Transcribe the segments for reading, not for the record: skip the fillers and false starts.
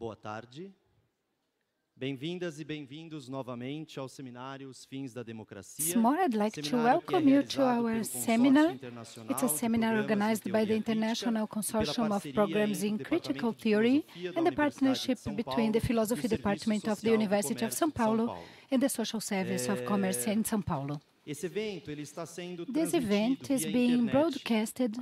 Boa tarde. Bem-vindas e bem-vindos novamente ao seminário Os Fins da Democracia. Small, I'd like to welcome you to our seminar. It's a seminar organized by the International Consortium of Programs in Critical Theory and the partnership between the Philosophy Department of the University of São Paulo and the Social Service of Commerce in São Paulo. This event is being broadcasted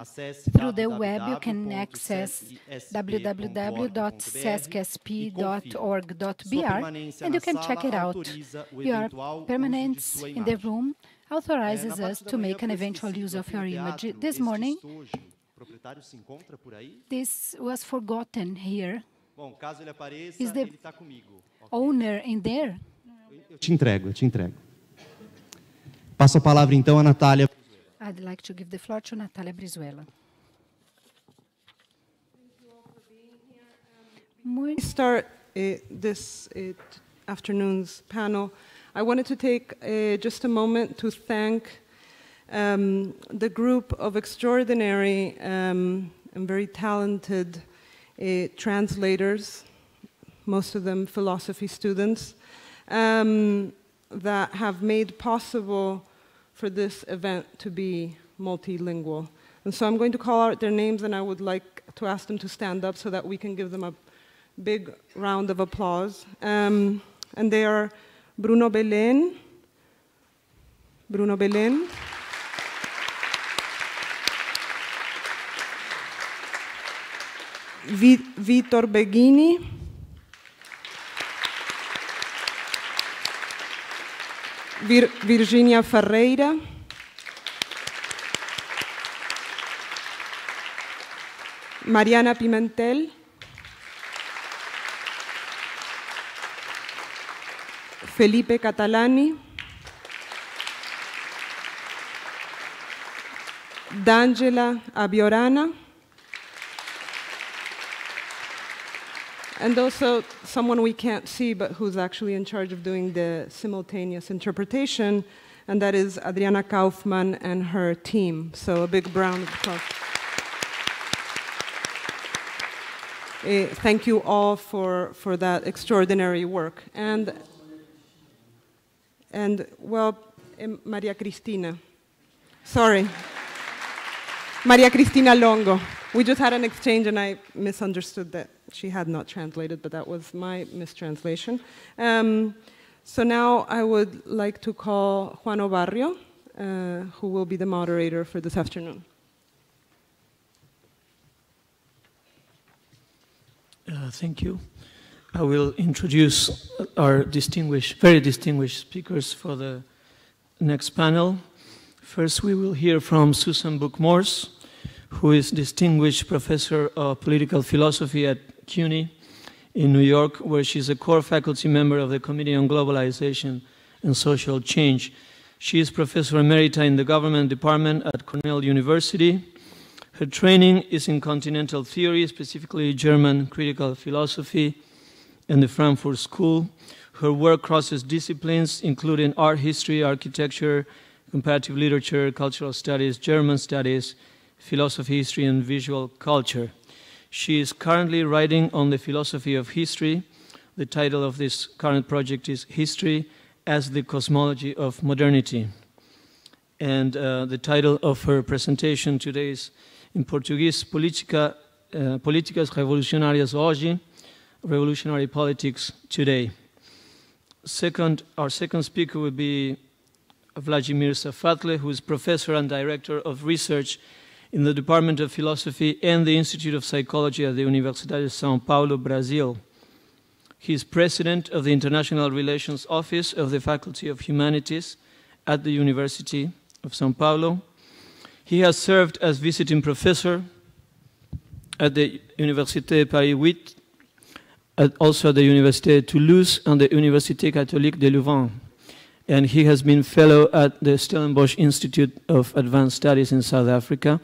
through the web. You can access www.sescsp.org.br and you can check it out. Your permanence in the room authorizes us to make an eventual use of your image. This morning, this was forgotten here. Is the owner in there? Eu te entrego. Passo a palavra então a Natália. I'd like to give the floor to Natália Brizuela. We start this afternoon's panel. I wanted to take just a moment to thank the group of extraordinary and very talented translators, most of them philosophy students, that have made possible for this event to be multilingual. And so I'm going to call out their names, and I would like to ask them to stand up so that we can give them a big round of applause. And they are Bruno Belén, Vitor Beghini, Virginia Ferreira, Mariana Pimentel, Felipe Catalani, D'Angela Abiorana, and also someone we can't see, but who's actually in charge of doing the simultaneous interpretation, and that is Adriana Kaufmann and her team. So a big round of applause. Thank you all for that extraordinary work. And well, Maria Cristina. Sorry. Maria Cristina Longo. We just had an exchange and I misunderstood that she had not translated, but that was my mistranslation. So now I would like to call Juan Obarrio, who will be the moderator for this afternoon. Thank you. I will introduce our very distinguished speakers for the next panel. First, we will hear from Susan Book-Morse, who is Distinguished Professor of Political Philosophy at CUNY in New York, where she's a core faculty member of the Committee on Globalization and Social Change. She is Professor Emerita in the Government Department at Cornell University. Her training is in continental theory, specifically German critical philosophy and the Frankfurt School. Her work crosses disciplines, including art history, architecture, comparative literature, cultural studies, German studies, philosophy, history, and visual culture. She is currently writing on the philosophy of history. The title of this current project is History as the Cosmology of Modernity. And the title of her presentation today is, in Portuguese, Políticas Revolucionárias Hoje, Revolutionary Politics Today. Our second speaker will be Vladimir Safatle, who is Professor and Director of Research in the Department of Philosophy and the Institute of Psychology at the Universidade de São Paulo, Brazil. He is President of the International Relations Office of the Faculty of Humanities at the University of São Paulo. He has served as visiting professor at the Université Paris 8, also at the Université de Toulouse and the Université Catholique de Louvain. And he has been fellow at the Stellenbosch Institute of Advanced Studies in South Africa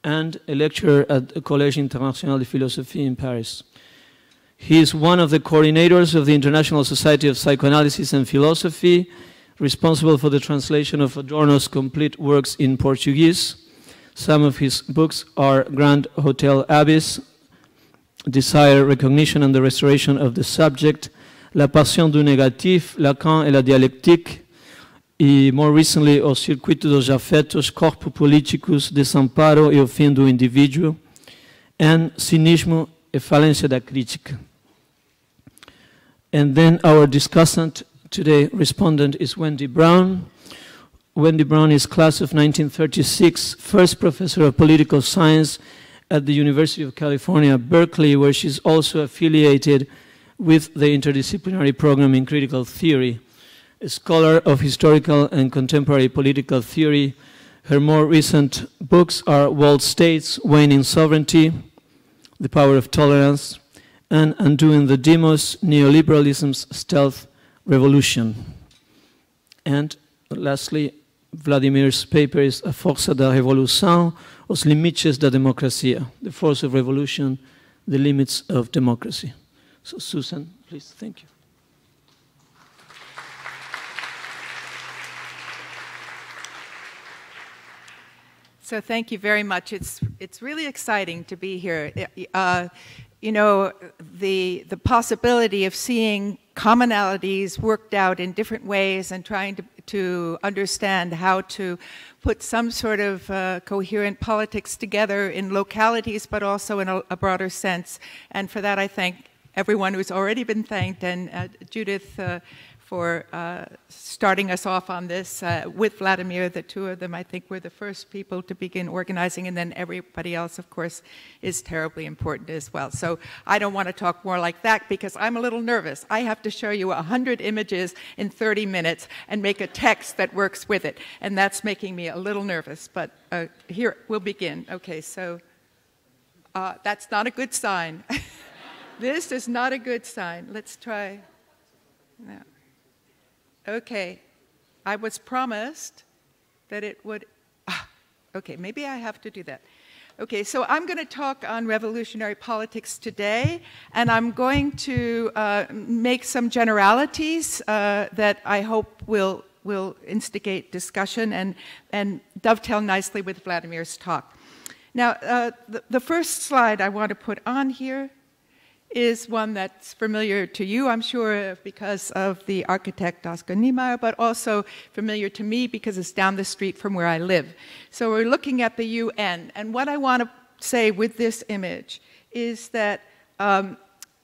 and a lecturer at the Collège International de Philosophie in Paris. He is one of the coordinators of the International Society of Psychoanalysis and Philosophy, responsible for the translation of Adorno's complete works in Portuguese. Some of his books are Grand Hotel Abyss, Desire, Recognition, and the Restoration of the Subject, La passion du négatif, Lacan et la dialectique, e, more recently, O Circuito dos Afetos, Corpo Politicus, Desamparo e o Fim do Indivíduo, and Cinismo e Falência da Crítica. And then our discussant today, respondent, is Wendy Brown. Wendy Brown is class of 1936, first professor of political science at the University of California, Berkeley, where she's also affiliated with the interdisciplinary program in critical theory. A scholar of historical and contemporary political theory, her more recent books are Walled States, Waning Sovereignty, The Power of Tolerance, and Undoing the Demos, Neoliberalism's Stealth Revolution. And lastly, Vladimir's paper is A Força da Revolução, Os Limites da Democracia, The Force of Revolution, The Limits of Democracy. So Susan, please, thank you. So thank you very much. It's really exciting to be here. You know, the possibility of seeing commonalities worked out in different ways and trying to understand how to put some sort of coherent politics together in localities, but also in a broader sense. And for that, I thank everyone who's already been thanked, and Judith for starting us off on this with Vladimir. The two of them, I think, were the first people to begin organizing, and then everybody else, of course, is terribly important as well. So I don't want to talk more like that because I'm a little nervous. I have to show you 100 images in 30 minutes and make a text that works with it, and that's making me a little nervous. But here, we'll begin. Okay, so that's not a good sign. This is not a good sign. Let's try. No. Okay, I was promised that it would, okay, maybe I have to do that. Okay, so I'm going to talk on revolutionary politics today, and I'm going to make some generalities that I hope will instigate discussion and dovetail nicely with Vladimir's talk. Now, the first slide I want to put on here is one that's familiar to you, I'm sure, because of the architect Oscar Niemeyer, but also familiar to me because it's down the street from where I live. So we're looking at the UN, and what I want to say with this image is that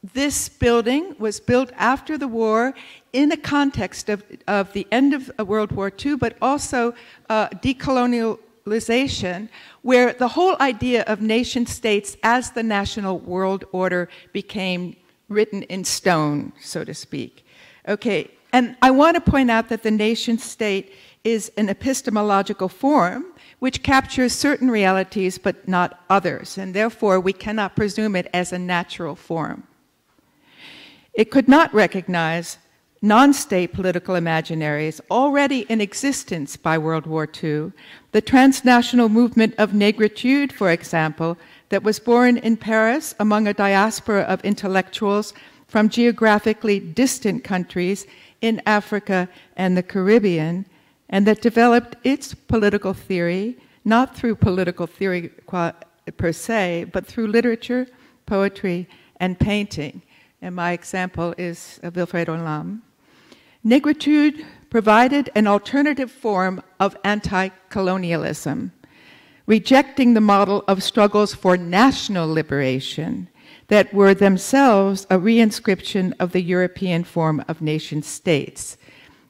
this building was built after the war in a context of the end of World War II, but also decolonialization, where the whole idea of nation states as the national world order became written in stone, so to speak. Okay, and I want to point out that the nation state is an epistemological form which captures certain realities but not others, and therefore we cannot presume it as a natural form. It could not recognize non-state political imaginaries already in existence by World War II, the transnational movement of negritude, for example, that was born in Paris among a diaspora of intellectuals from geographically distant countries in Africa and the Caribbean, and that developed its political theory, not through political theory per se, but through literature, poetry, and painting. And my example is Wilfredo Lam. Negritude provided an alternative form of anti-colonialism, rejecting the model of struggles for national liberation that were themselves a reinscription of the European form of nation-states.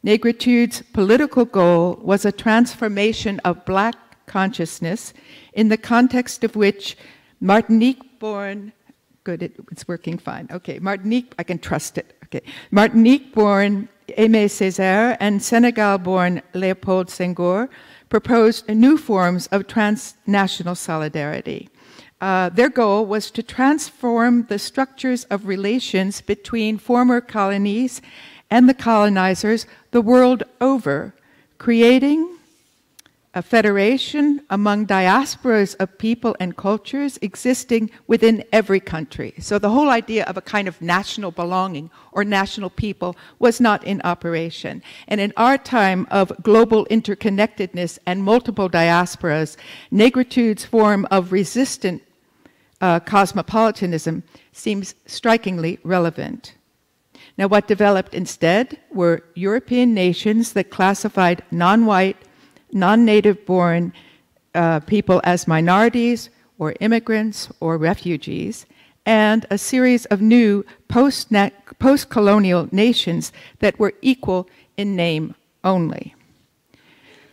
Negritude's political goal was a transformation of Black consciousness in the context of which Martinique-born, good, it's working fine, okay, Martinique, I can trust it, okay, Martinique-born Aimé Césaire and Senegal-born Léopold Senghor proposed new forms of transnational solidarity. Their goal was to transform the structures of relations between former colonies and the colonizers the world over, creating a federation among diasporas of people and cultures existing within every country. So the whole idea of a kind of national belonging or national people was not in operation. And in our time of global interconnectedness and multiple diasporas, negritude's form of resistant cosmopolitanism seems strikingly relevant. Now, what developed instead were European nations that classified non-white, non-native born people as minorities or immigrants or refugees, and a series of new post-colonial nations that were equal in name only.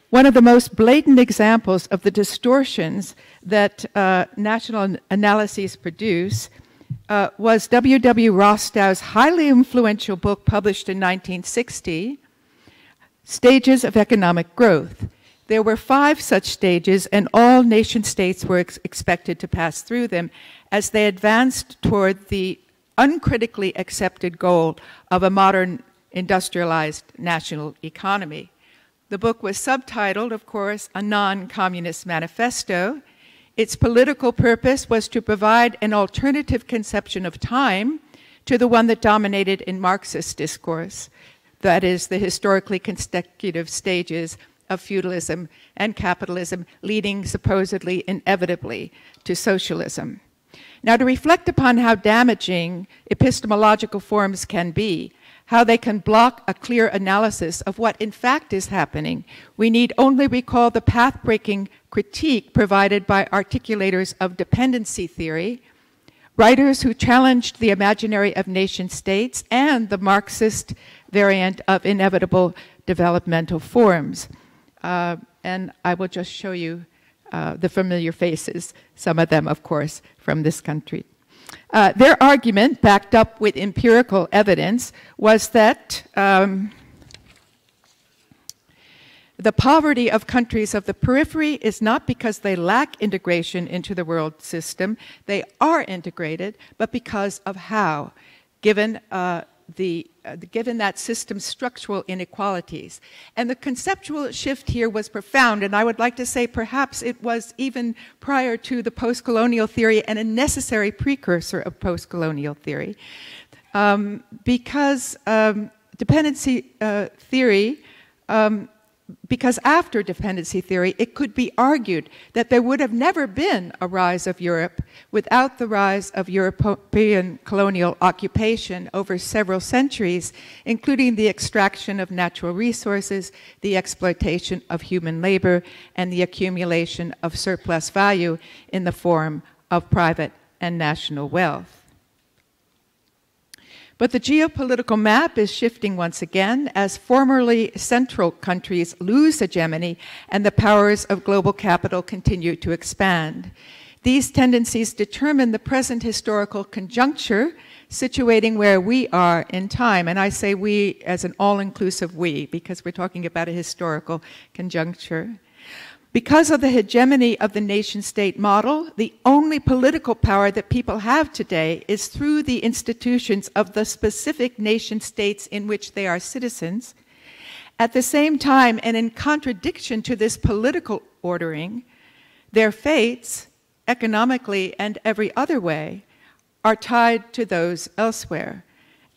One of the most blatant examples of the distortions that national analyses produce was W.W. Rostow's highly influential book published in 1960, Stages of Economic Growth. There were 5 such stages, and all nation states were expected to pass through them as they advanced toward the uncritically accepted goal of a modern industrialized national economy. The book was subtitled, of course, A Non-Communist Manifesto. Its political purpose was to provide an alternative conception of time to the one that dominated in Marxist discourse, that is, the historically consecutive stages of feudalism and capitalism leading supposedly inevitably to socialism. Now, to reflect upon how damaging epistemological forms can be, how they can block a clear analysis of what in fact is happening, we need only recall the path-breaking critique provided by articulators of dependency theory, writers who challenged the imaginary of nation states and the Marxist variant of inevitable developmental forms. And I will just show you the familiar faces, some of them, of course, from this country. Their argument, backed up with empirical evidence, was that the poverty of countries of the periphery is not because they lack integration into the world system. They are integrated, but because of how, given given that system's structural inequalities. And the conceptual shift here was profound, and I would like to say perhaps it was even prior to the post-colonial theory and a necessary precursor of post-colonial theory. Because dependency theory, because after dependency theory, it could be argued that there would have never been a rise of Europe without the rise of European colonial occupation over several centuries, including the extraction of natural resources, the exploitation of human labor, and the accumulation of surplus value in the form of private and national wealth. But the geopolitical map is shifting once again as formerly central countries lose hegemony and the powers of global capital continue to expand. These tendencies determine the present historical conjuncture, situating where we are in time. And I say we as an all-inclusive we, because we're talking about a historical conjuncture. Because of the hegemony of the nation-state model, the only political power that people have today is through the institutions of the specific nation-states in which they are citizens. At the same time, and in contradiction to this political ordering, their fates, economically and every other way, are tied to those elsewhere,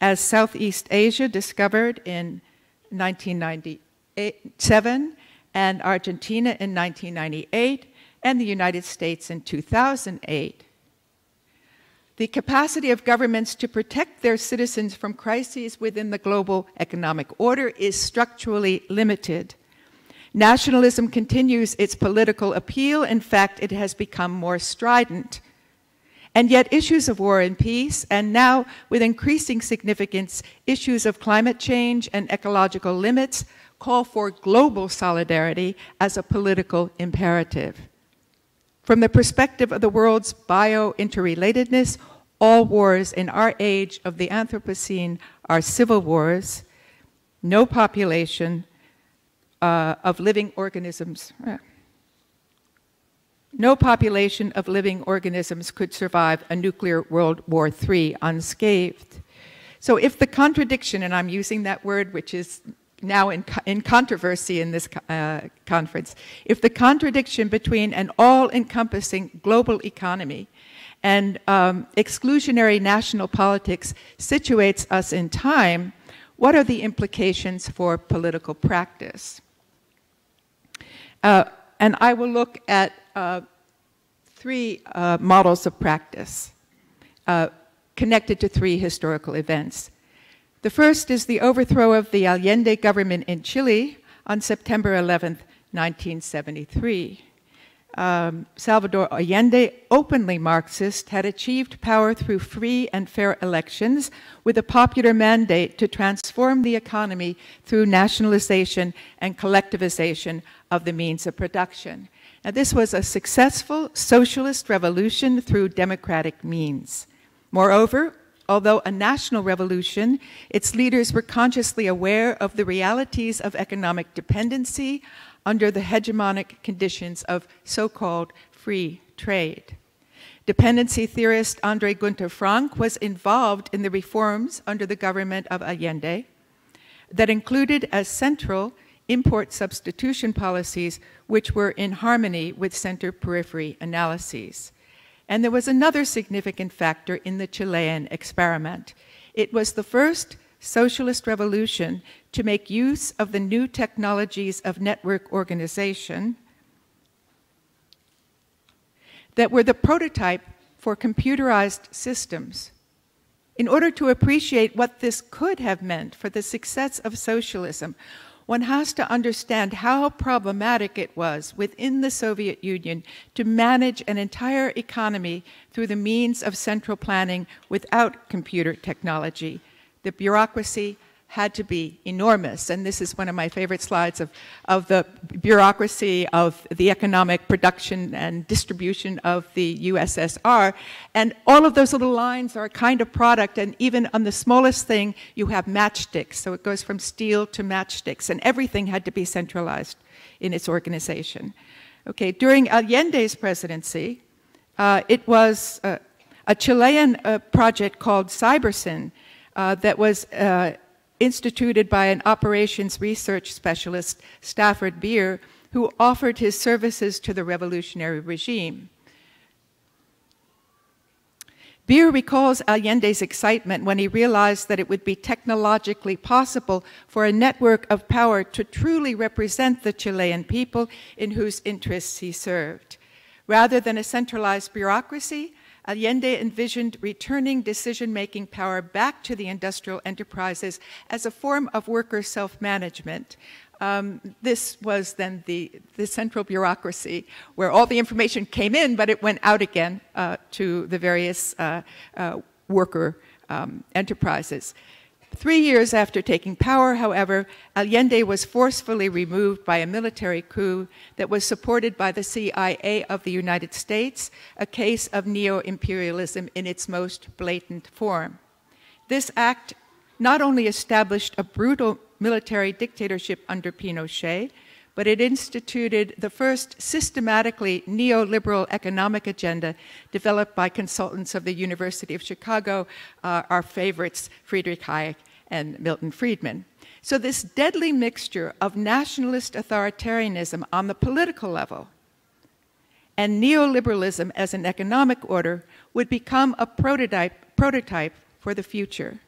as Southeast Asia discovered in 1997, and Argentina in 1998, and the United States in 2008. The capacity of governments to protect their citizens from crises within the global economic order is structurally limited. Nationalism continues its political appeal. In fact, it has become more strident. And yet issues of war and peace, and now with increasing significance, issues of climate change and ecological limits, call for global solidarity as a political imperative. From the perspective of the world's bio-interrelatedness, all wars in our age of the Anthropocene are civil wars. No population of living organisms could survive a nuclear World War III unscathed. So if the contradiction, and I'm using that word which is now in controversy in this conference, if the contradiction between an all-encompassing global economy and exclusionary national politics situates us in time, what are the implications for political practice? And I will look at 3 models of practice connected to 3 historical events. The first is the overthrow of the Allende government in Chile on September 11, 1973. Salvador Allende, openly Marxist, had achieved power through free and fair elections with a popular mandate to transform the economy through nationalization and collectivization of the means of production. Now, this was a successful socialist revolution through democratic means. Moreover, although a national revolution, its leaders were consciously aware of the realities of economic dependency under the hegemonic conditions of so-called free trade. Dependency theorist Andre Gunther Frank was involved in the reforms under the government of Allende that included as central import substitution policies which were in harmony with center-periphery analyses. And there was another significant factor in the Chilean experiment. It was the first socialist revolution to make use of the new technologies of network organization that were the prototype for computerized systems. In order to appreciate what this could have meant for the success of socialism, one has to understand how problematic it was within the Soviet Union to manage an entire economy through the means of central planning without computer technology. The bureaucracy had to be enormous, and this is one of my favorite slides of the bureaucracy of the economic production and distribution of the USSR. And all of those little lines are a kind of product, and even on the smallest thing, you have matchsticks. So it goes from steel to matchsticks, and everything had to be centralized in its organization. Okay, during Allende's presidency, it was a Chilean project called CyberSyn that was instituted by an operations research specialist, Stafford Beer, who offered his services to the revolutionary regime. Beer recalls Allende's excitement when he realized that it would be technologically possible for a network of power to truly represent the Chilean people in whose interests he served. Rather than a centralized bureaucracy, Allende envisioned returning decision-making power back to the industrial enterprises as a form of worker self-management. This was then the central bureaucracy where all the information came in, but it went out again to the various worker enterprises. 3 years after taking power, however, Allende was forcefully removed by a military coup that was supported by the CIA of the United States, a case of neo-imperialism in its most blatant form. This act not only established a brutal military dictatorship under Pinochet, but it instituted the first systematically neoliberal economic agenda developed by consultants of the University of Chicago, our favorites, Friedrich Hayek and Milton Friedman. So this deadly mixture of nationalist authoritarianism on the political level and neoliberalism as an economic order would become a prototype for the future.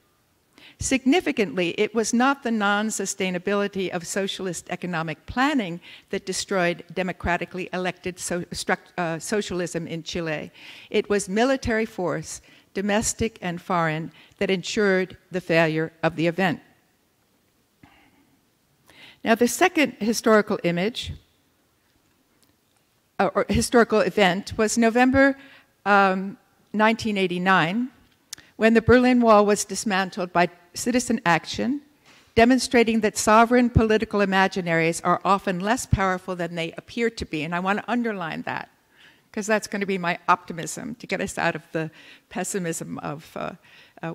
Significantly, it was not the non-sustainability of socialist economic planning that destroyed democratically elected socialism in Chile. It was military force, domestic and foreign, that ensured the failure of the event. Now, the second historical image, or historical event, was November 1989, when the Berlin Wall was dismantled by citizen action, demonstrating that sovereign political imaginaries are often less powerful than they appear to be. And I want to underline that, because that's going to be my optimism to get us out of the pessimism of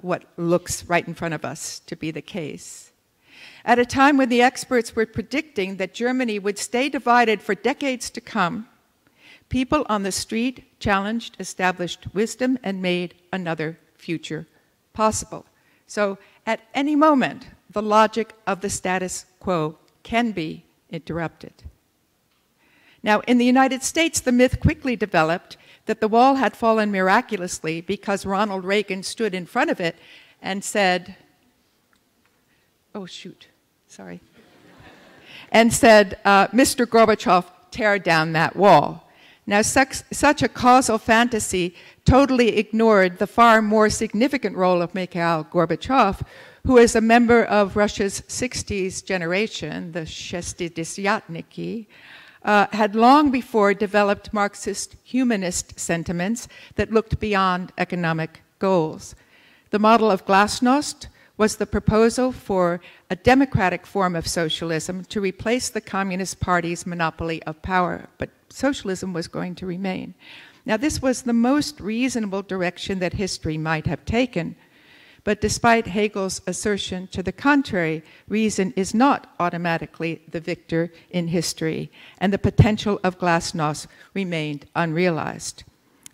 what looks right in front of us to be the case. At a time when the experts were predicting that Germany would stay divided for decades to come, people on the street challenged established wisdom and made another future possible. So at any moment, the logic of the status quo can be interrupted. Now, in the United States, the myth quickly developed that the wall had fallen miraculously because Ronald Reagan stood in front of it and said, oh, shoot, sorry, and said, Mr. Gorbachev, tear down that wall. Now, such a causal fantasy totally ignored the far more significant role of Mikhail Gorbachev, who is a member of Russia's 60s generation, the Shestidesiatniki, had long before developed Marxist humanist sentiments that looked beyond economic goals. The model of glasnost was the proposal for a democratic form of socialism to replace the Communist Party's monopoly of power, but socialism was going to remain. Now, this was the most reasonable direction that history might have taken, but despite Hegel's assertion to the contrary, reason is not automatically the victor in history, and the potential of glasnost remained unrealized.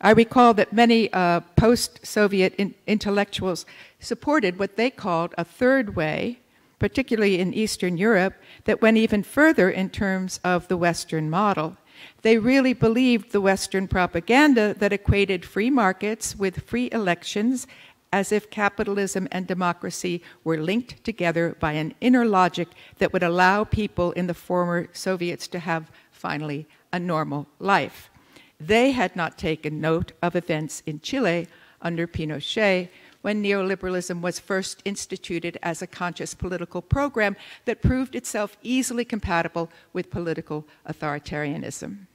I recall that many post-Soviet intellectuals supported what they called a third way, particularly in Eastern Europe, that went even further in terms of the Western model. They really believed the Western propaganda that equated free markets with free elections, as if capitalism and democracy were linked together by an inner logic that would allow people in the former Soviets to have finally a normal life. They had not taken note of events in Chile under Pinochet, when neoliberalism was first instituted as a conscious political program that proved itself easily compatible with political authoritarianism.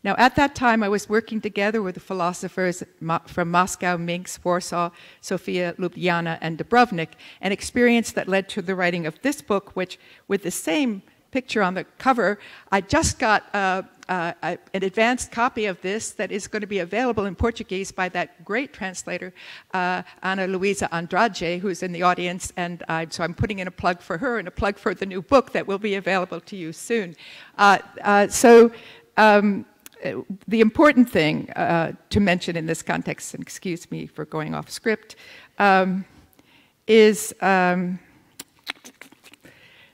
Now, at that time, I was working together with the philosophers from Moscow, Minsk, Warsaw, Sofia, Ljubljana, and Dubrovnik, an experience that led to the writing of this book, which, with the same picture on the cover, I just got an advanced copy of this that is going to be available in Portuguese by that great translator, Ana Luisa Andrade, who's in the audience, and so I'm putting in a plug for her and a plug for the new book that will be available to you soon. The important thing to mention in this context, and excuse me for going off script, is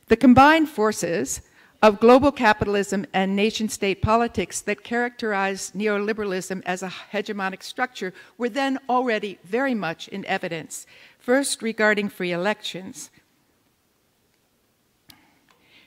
the combined forces of global capitalism and nation-state politics that characterize neoliberalism as a hegemonic structure were then already very much in evidence. First, regarding free elections.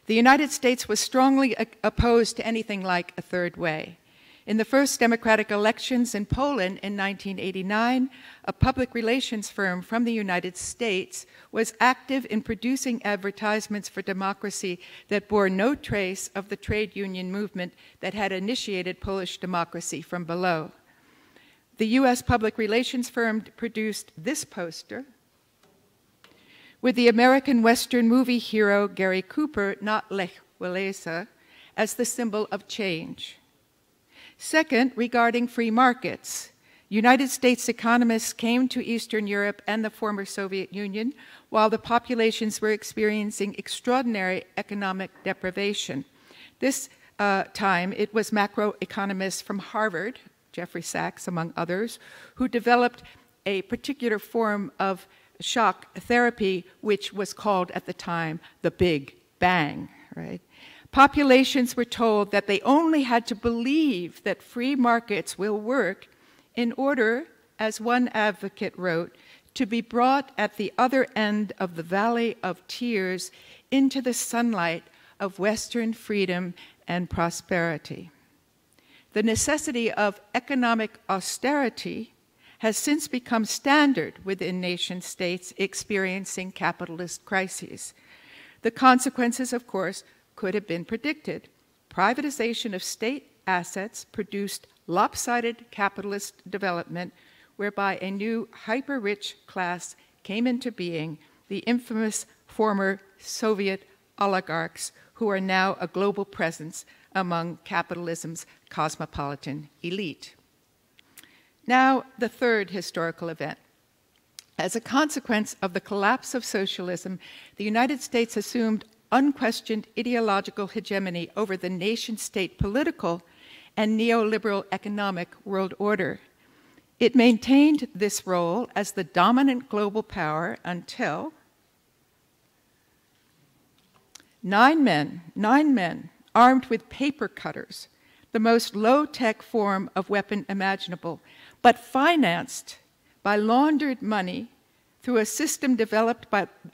The United States was strongly opposed to anything like a third way. In the first democratic elections in Poland in 1989, a public relations firm from the United States was active in producing advertisements for democracy that bore no trace of the trade union movement that had initiated Polish democracy from below. The US public relations firm produced this poster with the American Western movie hero Gary Cooper, not Lech Walesa, as the symbol of change. Second, regarding free markets, United States economists came to Eastern Europe and the former Soviet Union while the populations were experiencing extraordinary economic deprivation. This time, it was macroeconomists from Harvard, Jeffrey Sachs among others, who developed a particular form of shock therapy, which was called at the time the Big Bang, right? Populations were told that they only had to believe that free markets will work in order, as one advocate wrote, to be brought at the other end of the valley of tears into the sunlight of Western freedom and prosperity. The necessity of economic austerity has since become standard within nation states experiencing capitalist crises. The consequences, of course, could have been predicted. Privatization of state assets produced lopsided capitalist development, whereby a new hyper-rich class came into being, the infamous former Soviet oligarchs, who are now a global presence among capitalism's cosmopolitan elite. Now, the third historical event. As a consequence of the collapse of socialism, the United States assumed unquestioned ideological hegemony over the nation-state political and neoliberal economic world order. It maintained this role as the dominant global power until nine men armed with paper cutters, the most low-tech form of weapon imaginable, but financed by laundered money through a system developed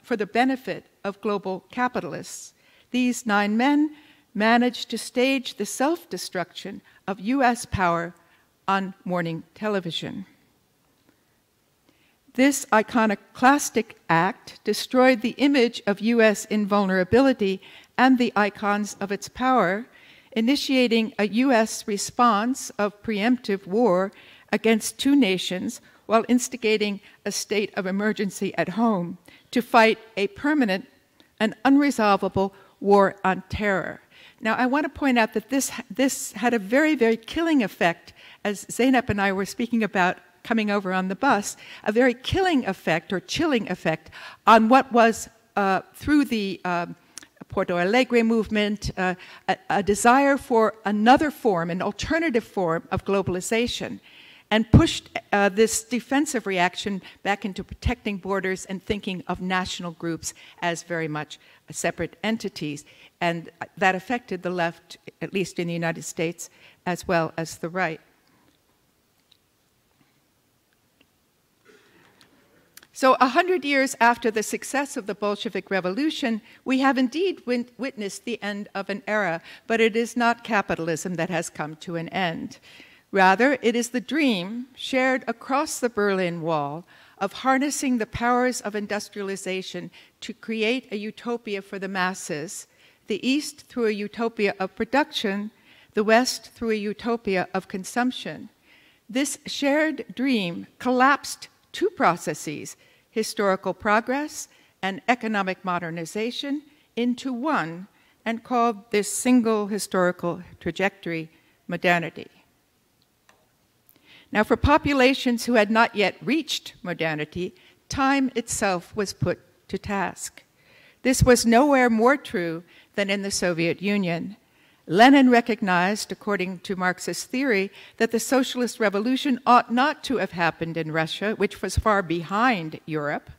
for the benefit of global capitalists. These 9 men managed to stage the self-destruction of US power on morning television. This iconoclastic act destroyed the image of US invulnerability and the icons of its power, initiating a US response of preemptive war against two nations while instigating a state of emergency at home to fight a permanent and unresolvable war on terror. Now, I want to point out that this had a very, very killing effect, as Zeynep and I were speaking about coming over on the bus, a very killing effect or chilling effect on what was, through the Porto Alegre movement, a desire for another form, an alternative form of globalization, and pushed this defensive reaction back into protecting borders and thinking of national groups as very much separate entities. And that affected the left, at least in the United States, as well as the right. So 100 years after the success of the Bolshevik Revolution, we have indeed witnessed the end of an era, but it is not capitalism that has come to an end. Rather, it is the dream shared across the Berlin Wall of harnessing the powers of industrialization to create a utopia for the masses, the East through a utopia of production, the West through a utopia of consumption. This shared dream collapsed two processes, historical progress and economic modernization, into one, and called this single historical trajectory modernity. Now, for populations who had not yet reached modernity, time itself was put to task. This was nowhere more true than in the Soviet Union. Lenin recognized, according to Marxist theory, that the socialist revolution ought not to have happened in Russia, which was far behind Europe.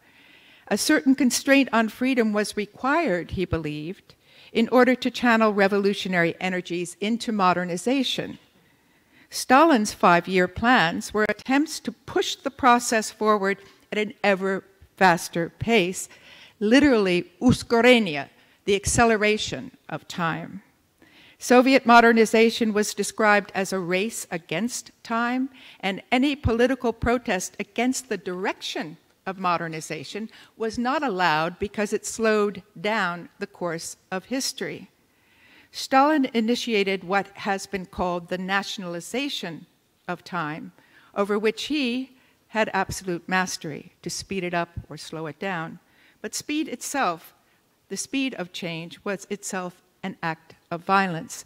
A certain constraint on freedom was required, he believed, in order to channel revolutionary energies into modernization. Stalin's 5-year plans were attempts to push the process forward at an ever faster pace, literally uskorenia, the acceleration of time. Soviet modernization was described as a race against time, and any political protest against the direction of modernization was not allowed because it slowed down the course of history. Stalin initiated what has been called the nationalization of time, over which he had absolute mastery to speed it up or slow it down. But speed itself, the speed of change, was itself an act of violence.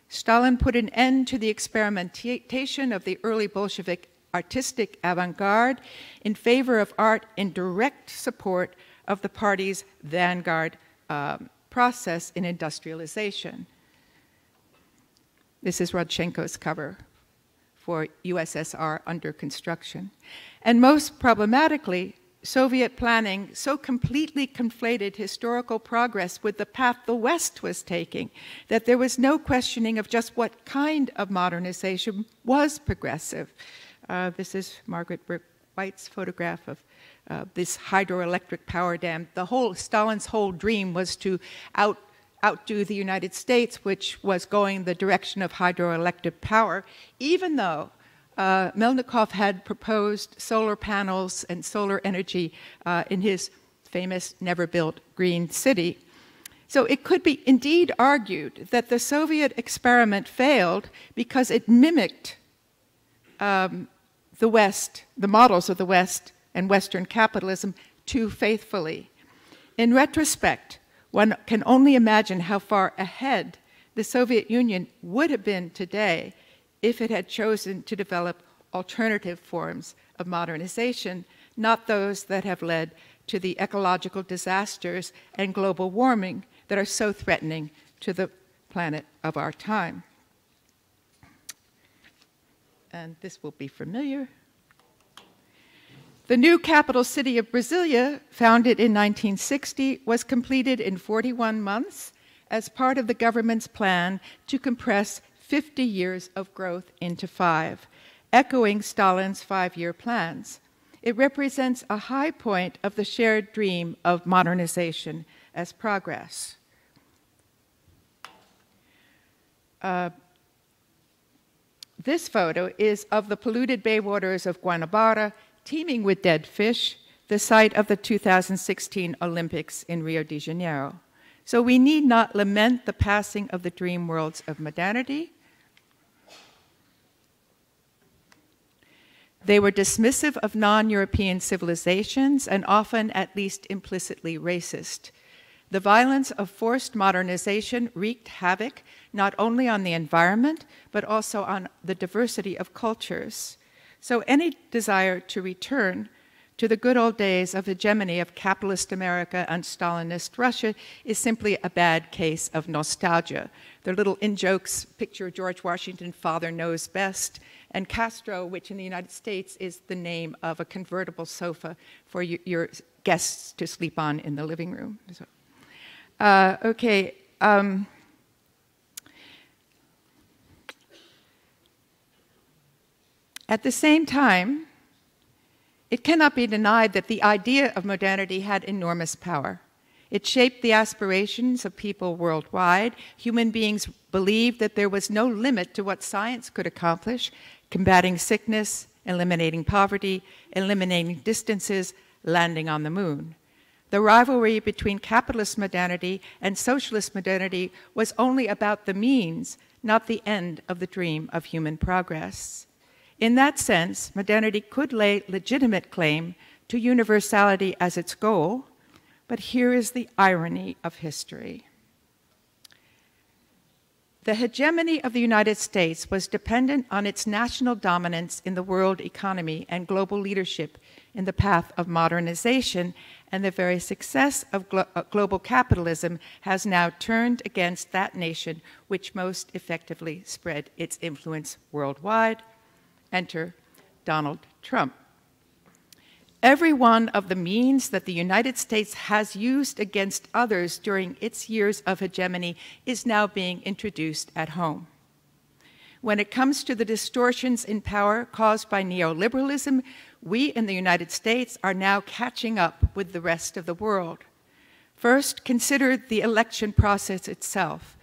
Stalin put an end to the experimentation of the early Bolshevik artistic avant-garde in favor of art in direct support of the party's vanguard process in industrialization. This is Rodchenko's cover for USSR under construction. And most problematically, Soviet planning so completely conflated historical progress with the path the West was taking that there was no questioning of just what kind of modernization was progressive. This is Margaret Burke-White's photograph of this hydroelectric power dam. Stalin's whole dream was to outdo the United States, which was going the direction of hydroelectric power, even though Melnikov had proposed solar panels and solar energy in his famous never-built green city. So it could be indeed argued that the Soviet experiment failed because it mimicked the West, the models of the West and Western capitalism too faithfully. In retrospect, one can only imagine how far ahead the Soviet Union would have been today if it had chosen to develop alternative forms of modernization, not those that have led to the ecological disasters and global warming that are so threatening to the planet of our time. And this will be familiar. The new capital city of Brasilia, founded in 1960, was completed in 41 months as part of the government's plan to compress 50 years of growth into 5, echoing Stalin's 5-year plans. It represents a high point of the shared dream of modernization as progress. This photo is of the polluted bay waters of Guanabara, teeming with dead fish, the site of the 2016 Olympics in Rio de Janeiro. So we need not lament the passing of the dream worlds of modernity. They were dismissive of non-European civilizations and often at least implicitly racist. The violence of forced modernization wreaked havoc not only on the environment, but also on the diversity of cultures. So any desire to return to the good old days of hegemony of capitalist America and Stalinist Russia is simply a bad case of nostalgia. Their little in-jokes picture George Washington, father knows best, and Castro, which in the United States is the name of a convertible sofa for your guests to sleep on in the living room. So, at the same time, it cannot be denied that the idea of modernity had enormous power. It shaped the aspirations of people worldwide. Human beings believed that there was no limit to what science could accomplish, combating sickness, eliminating poverty, eliminating distances, landing on the moon. The rivalry between capitalist modernity and socialist modernity was only about the means, not the end of the dream of human progress. In that sense, modernity could lay legitimate claim to universality as its goal, but here is the irony of history. The hegemony of the United States was dependent on its national dominance in the world economy and global leadership in the path of modernization, and the very success of global capitalism has now turned against that nation which most effectively spread its influence worldwide. Enter Donald Trump. Every one of the means that the United States has used against others during its years of hegemony is now being introduced at home. When it comes to the distortions in power caused by neoliberalism, we in the United States are now catching up with the rest of the world. First, consider the election process itself.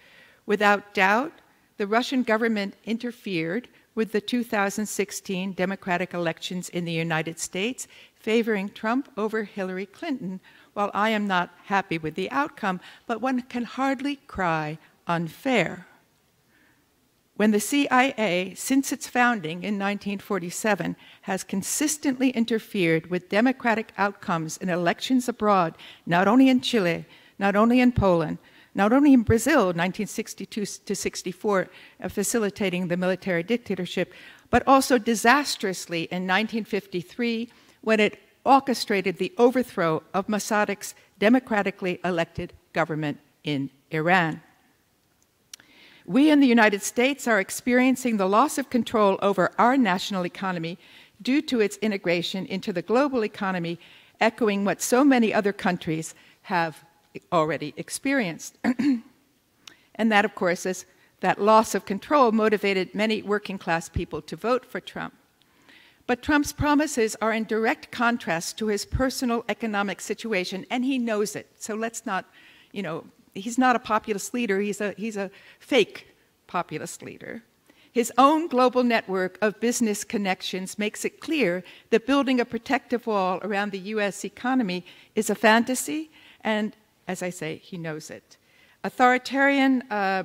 Without doubt, the Russian government interfered with the 2016 Democratic elections in the United States, favoring Trump over Hillary Clinton. While I am not happy with the outcome, but one can hardly cry unfair. When the CIA, since its founding in 1947, has consistently interfered with democratic outcomes in elections abroad, not only in Chile, not only in Poland, not only in Brazil, 1962 to 64, facilitating the military dictatorship, but also disastrously in 1953 when it orchestrated the overthrow of Mossadeg's democratically elected government in Iran. We in the United States are experiencing the loss of control over our national economy due to its integration into the global economy, echoing what so many other countries have already experienced. And that, of course, is that loss of control motivated many working class people to vote for Trump. But Trump's promises are in direct contrast to his personal economic situation, and he knows it. So let's not, he's not a populist leader, he's a fake populist leader. His own global network of business connections makes it clear that building a protective wall around the US economy is a fantasy, and as I say, he knows it. Authoritarian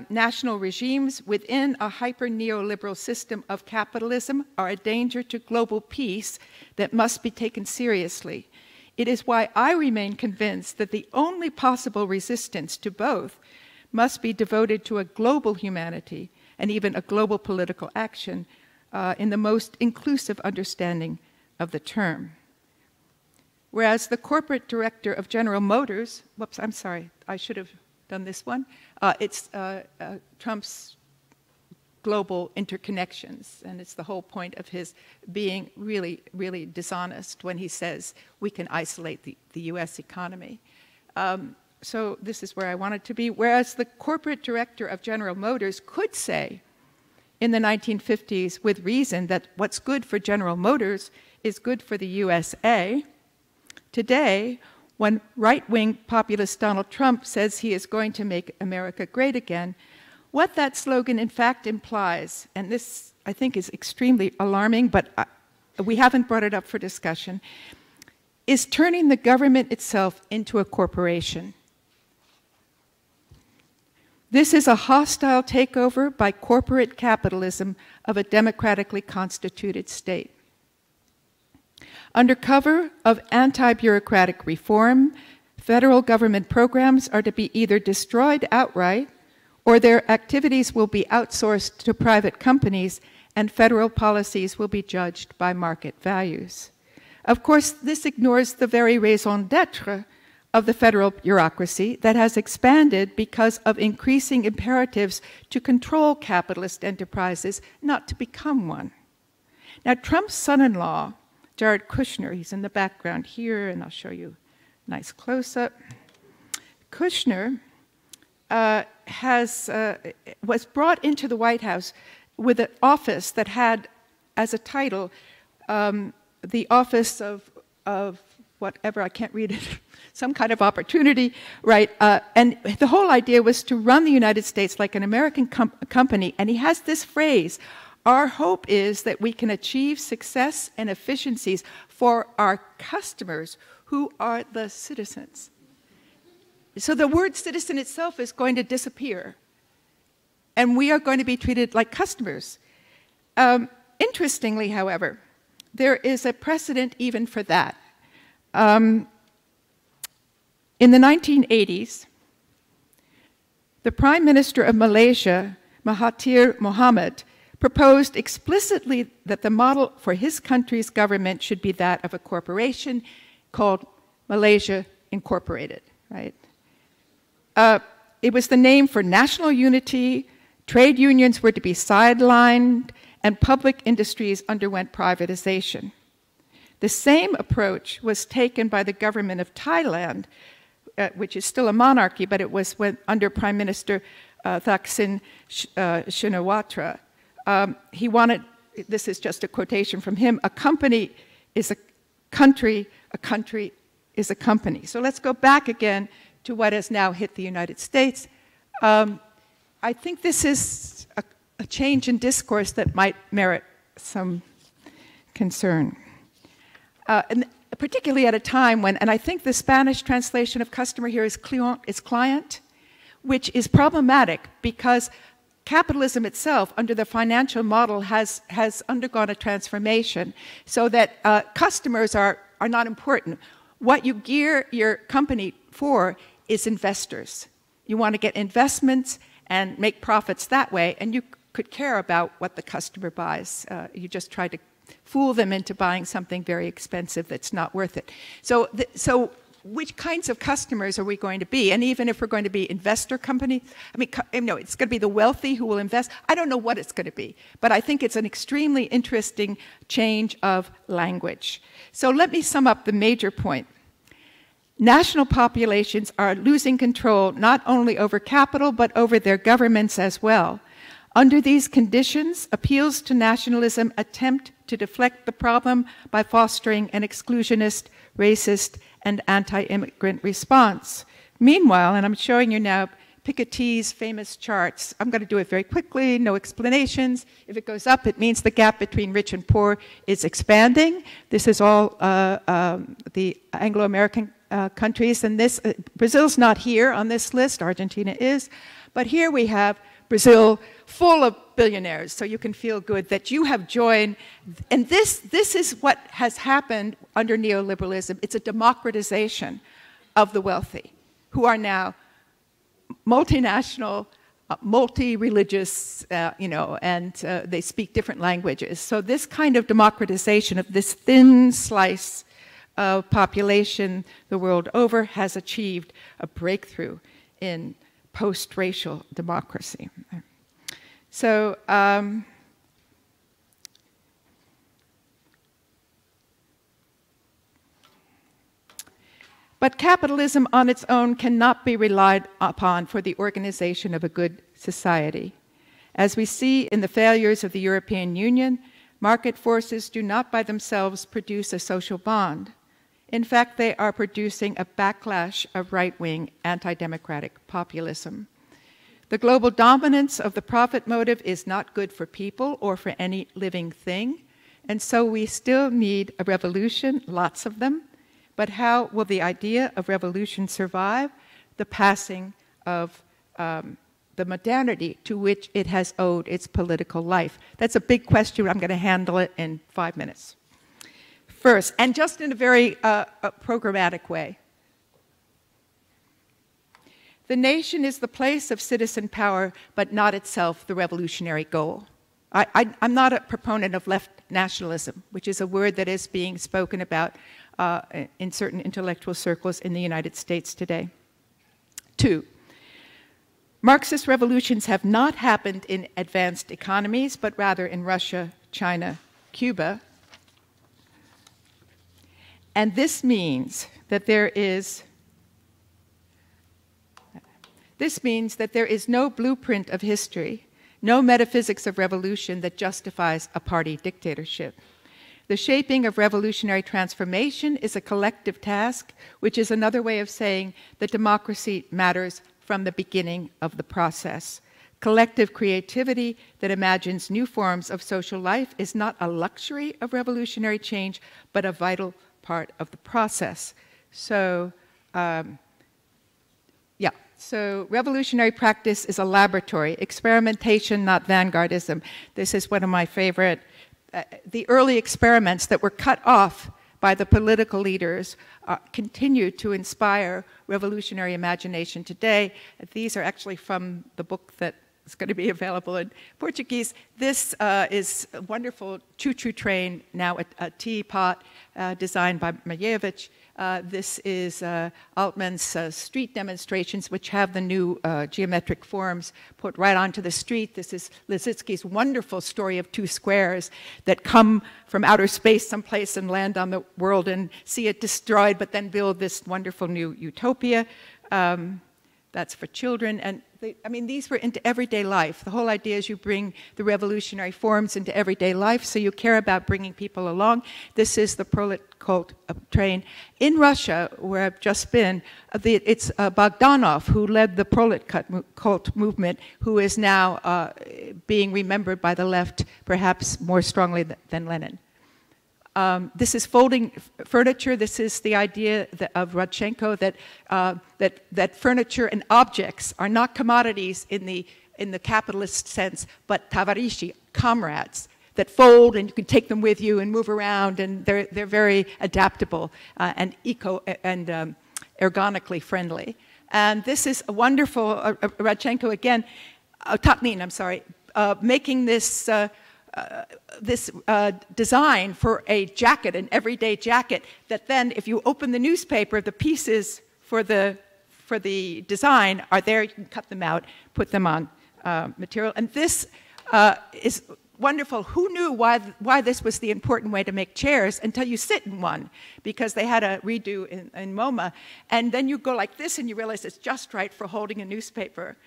national regimes within a hyper-neoliberal system of capitalism are a danger to global peace that must be taken seriously. It is why I remain convinced that the only possible resistance to both must be devoted to a global humanity and even a global political action in the most inclusive understanding of the term. Whereas the corporate director of General Motors, whoops, I'm sorry, I should have done this one. It's Trump's global interconnections, and it's the whole point of his being really, really dishonest when he says we can isolate the US economy. So this is where I wanted to be. Whereas the corporate director of General Motors could say in the 1950s with reason that what's good for General Motors is good for the USA, today, when right-wing populist Donald Trump says he is going to make America great again, what that slogan in fact implies, and this I think is extremely alarming, but we haven't brought it up for discussion, is turning the government itself into a corporation. This is a hostile takeover by corporate capitalism of a democratically constituted state. Under cover of anti-bureaucratic reform, federal government programs are to be either destroyed outright or their activities will be outsourced to private companies and federal policies will be judged by market values. Of course, this ignores the very raison d'etre of the federal bureaucracy that has expanded because of increasing imperatives to control capitalist enterprises, not to become one. Now, Trump's son-in-law, Jared Kushner, he's in the background here, and I'll show you a nice close-up. Kushner was brought into the White House with an office that had as a title the office of whatever, I can't read it, some kind of opportunity, right? And the whole idea was to run the United States like an American company, and he has this phrase, our hope is that we can achieve success and efficiencies for our customers who are the citizens. So the word citizen itself is going to disappear, and we are going to be treated like customers. Interestingly, however, there is a precedent even for that. In the 1980s, the Prime Minister of Malaysia, Mahathir Mohamad, proposed explicitly that the model for his country's government should be that of a corporation called Malaysia Incorporated, right? It was the name for national unity, trade unions were to be sidelined, and public industries underwent privatization. The same approach was taken by the government of Thailand, which is still a monarchy, but it was under Prime Minister Thaksin Shinawatra. He wanted, this is just a quotation from him, a company is a country is a company. So let's go back again to what has now hit the United States. I think this is a change in discourse that might merit some concern. And particularly at a time when, and I think the Spanish translation of customer here is client, which is problematic because capitalism itself, under the financial model, has undergone a transformation so that customers are not important. What you gear your company for is investors. You want to get investments and make profits that way, and you could care about what the customer buys. You just try to fool them into buying something very expensive that's not worth it. So which kinds of customers are we going to be? And even if we're going to be investor company, I mean, no, it's going to be the wealthy who will invest. I don't know what it's going to be, but I think it's an extremely interesting change of language. So let me sum up the major point. National populations are losing control not only over capital, but over their governments as well. Under these conditions, appeals to nationalism attempt to deflect the problem by fostering an exclusionist, racist, and anti-immigrant response. Meanwhile, and I'm showing you now Piketty's famous charts. I'm going to do it very quickly, no explanations. If it goes up, it means the gap between rich and poor is expanding. This is all the Anglo-American countries, and this Brazil's not here on this list, Argentina is, but here we have Brazil full of billionaires, so you can feel good that you have joined. And this is what has happened under neoliberalism. It's a democratization of the wealthy, who are now multinational, multi-religious, and they speak different languages. So this kind of democratization of this thin slice of population the world over has achieved a breakthrough in post-racial democracy. So, but capitalism on its own cannot be relied upon for the organization of a good society. As we see in the failures of the European Union, market forces do not by themselves produce a social bond. In fact, they are producing a backlash of right-wing anti-democratic populism. The global dominance of the profit motive is not good for people or for any living thing. And so we still need a revolution, lots of them. But how will the idea of revolution survive the passing of the modernity to which it has owed its political life? That's a big question. I'm going to handle it in 5 minutes. First, and just in a very programmatic way, the nation is the place of citizen power, but not itself the revolutionary goal. I'm not a proponent of left nationalism, which is a word that is being spoken about in certain intellectual circles in the United States today. 2, Marxist revolutions have not happened in advanced economies, but rather in Russia, China, Cuba. And this means that there is no blueprint of history, no metaphysics of revolution that justifies a party dictatorship. The shaping of revolutionary transformation is a collective task, which is another way of saying that democracy matters from the beginning of the process. Collective creativity that imagines new forms of social life is not a luxury of revolutionary change, but a vital part of the process. So, So revolutionary practice is a laboratory, experimentation, not vanguardism. This is one of my favorite. The early experiments that were cut off by the political leaders continue to inspire revolutionary imagination today. These are actually from the book that is going to be available in Portuguese. This is a wonderful choo-choo train, now a teapot designed by Malevich. This is Altman's street demonstrations, which have the new geometric forms put right onto the street. This is Lissitzky's wonderful story of 2 squares that come from outer space someplace and land on the world and see it destroyed, but then build this wonderful new utopia. That's for children. And these were into everyday life. The whole idea is you bring the revolutionary forms into everyday life, so you care about bringing people along. This is the prolet cult train. In Russia, where I've just been, it's Bogdanov who led the prolet cult movement, who is now being remembered by the left perhaps more strongly than Lenin. This is folding furniture. This is the idea of Rodchenko that furniture and objects are not commodities in the capitalist sense, but tavarishi, comrades, that fold and you can take them with you and move around, and they're very adaptable and ergonomically friendly. And this is a wonderful Rodchenko again, Tatlin, I'm sorry, making this. This design for a jacket, an everyday jacket, that then if you open the newspaper, the pieces for the design are there. You can cut them out, put them on material. And this is wonderful. Who knew why this was the important way to make chairs until you sit in one, because they had a redo in MoMA. And then you go like this and you realize it's just right for holding a newspaper.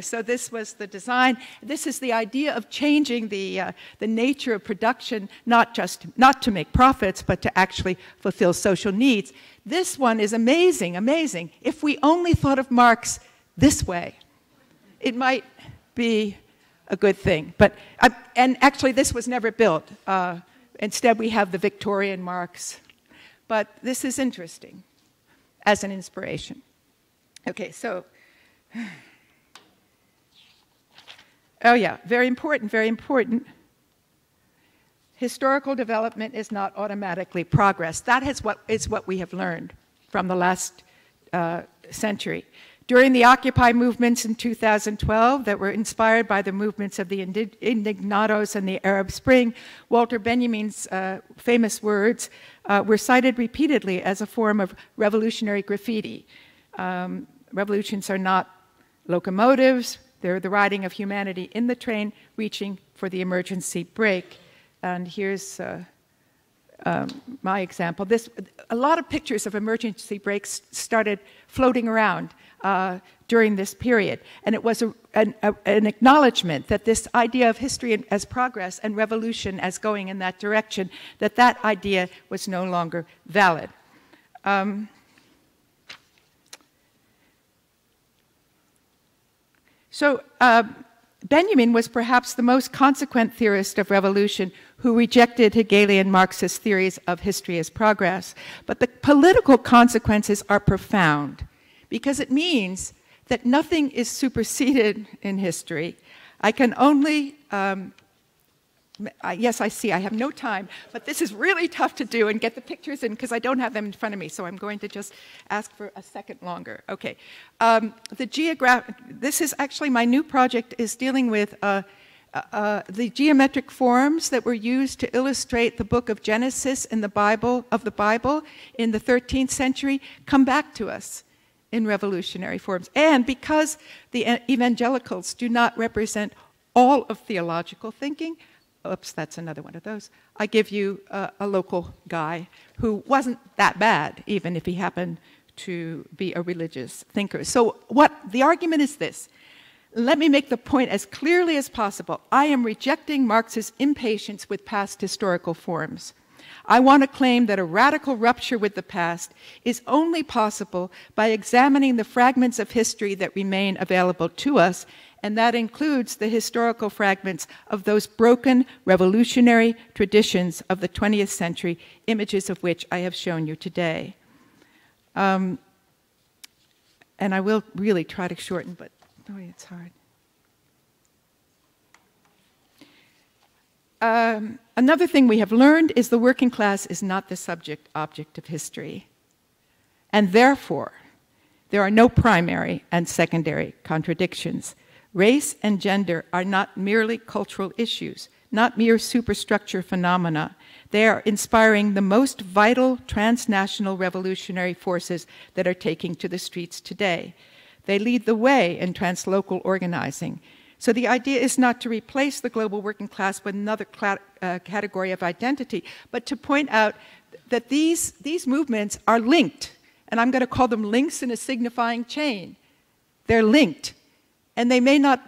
So this was the design. This is the idea of changing the nature of production, not to make profits, but to actually fulfill social needs. This one is amazing, amazing. If we only thought of Marx this way, it might be a good thing. And actually this was never built. Instead we have the Victorian Marx. But this is interesting as an inspiration. Okay, so, oh yeah, very important, very important. Historical development is not automatically progress. That is what we have learned from the last century. During the Occupy movements in 2012 that were inspired by the movements of the Indignados and the Arab Spring, Walter Benjamin's famous words were cited repeatedly as a form of revolutionary graffiti. Revolutions are not locomotives, they're the riding of humanity in the train, reaching for the emergency brake. And here's my example. A lot of pictures of emergency brakes started floating around during this period. And it was an acknowledgement that this idea of history as progress and revolution as going in that direction, that idea was no longer valid. So Benjamin was perhaps the most consequent theorist of revolution who rejected Hegelian Marxist theories of history as progress. But the political consequences are profound because it means that nothing is superseded in history. I can only, yes, I see, I have no time, but this is really tough to do and get the pictures in because I don't have them in front of me, so I'm going to just ask for a second longer. Okay, this is actually my new project is dealing with the geometric forms that were used to illustrate the book of Genesis in the Bible, in the 13th century come back to us in revolutionary forms. And because the evangelicals do not represent all of theological thinking, oops, that's another one of those, I give you a local guy who wasn't that bad, even if he happened to be a religious thinker. So what the argument is this. Let me make the point as clearly as possible. I am rejecting Marx's impatience with past historical forms. I want to claim that a radical rupture with the past is only possible by examining the fragments of history that remain available to us, and that includes the historical fragments of those broken revolutionary traditions of the 20th century, images of which I have shown you today. And I will really try to shorten, but boy, it's hard. Another thing we have learned is the working class is not the subject-object of history. And therefore, there are no primary and secondary contradictions. Race and gender are not merely cultural issues, not mere superstructure phenomena. They are inspiring the most vital transnational revolutionary forces that are taking to the streets today. They lead the way in translocal organizing. So the idea is not to replace the global working class with another category of identity, but to point out that these movements are linked. And I'm going to call them links in a signifying chain. They're linked. And they may not,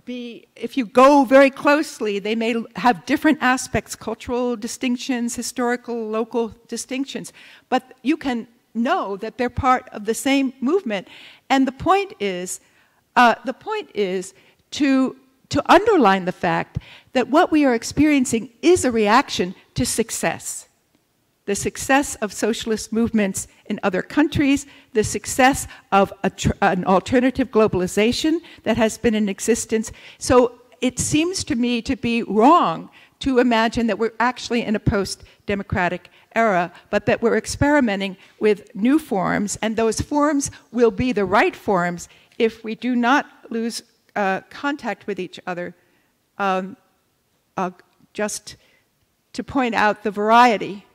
be, if you go very closely, they may have different aspects, cultural distinctions, historical, local distinctions. But you can know that they're part of the same movement. And the point is to underline the fact that what we are experiencing is a reaction to success. The success of socialist movements in other countries, the success of an alternative globalization that has been in existence. So it seems to me to be wrong to imagine that we're actually in a post-democratic era, but that we're experimenting with new forms, and those forms will be the right forms if we do not lose contact with each other, just to point out the variety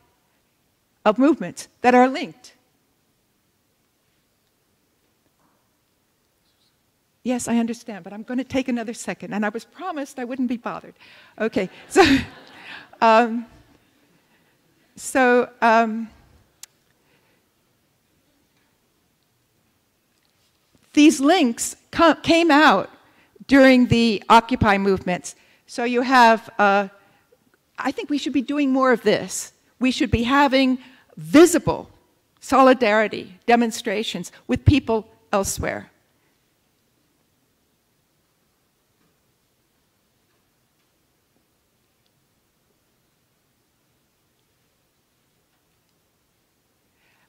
of movements that are linked. Yes, I understand, but I'm going to take another second, and I was promised I wouldn't be bothered. Okay, these links came out during the Occupy movements. So you have, I think we should be doing more of this. We should be having visible solidarity demonstrations with people elsewhere.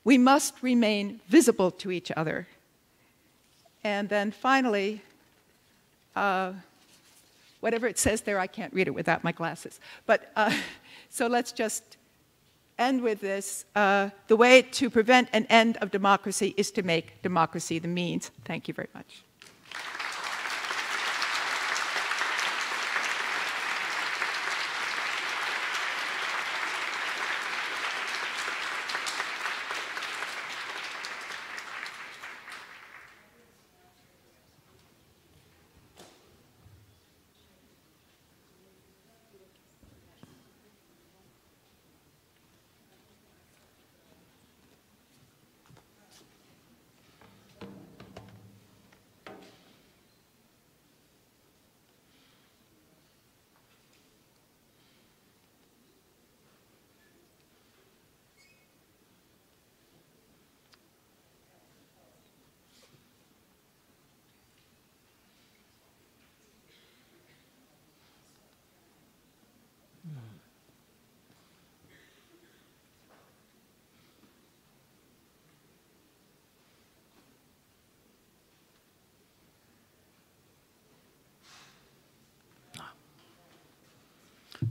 We must remain visible to each other. And then finally, whatever it says there, I can't read it without my glasses. But so let's just end with this. The way to prevent an end of democracy is to make democracy the means. Thank you very much.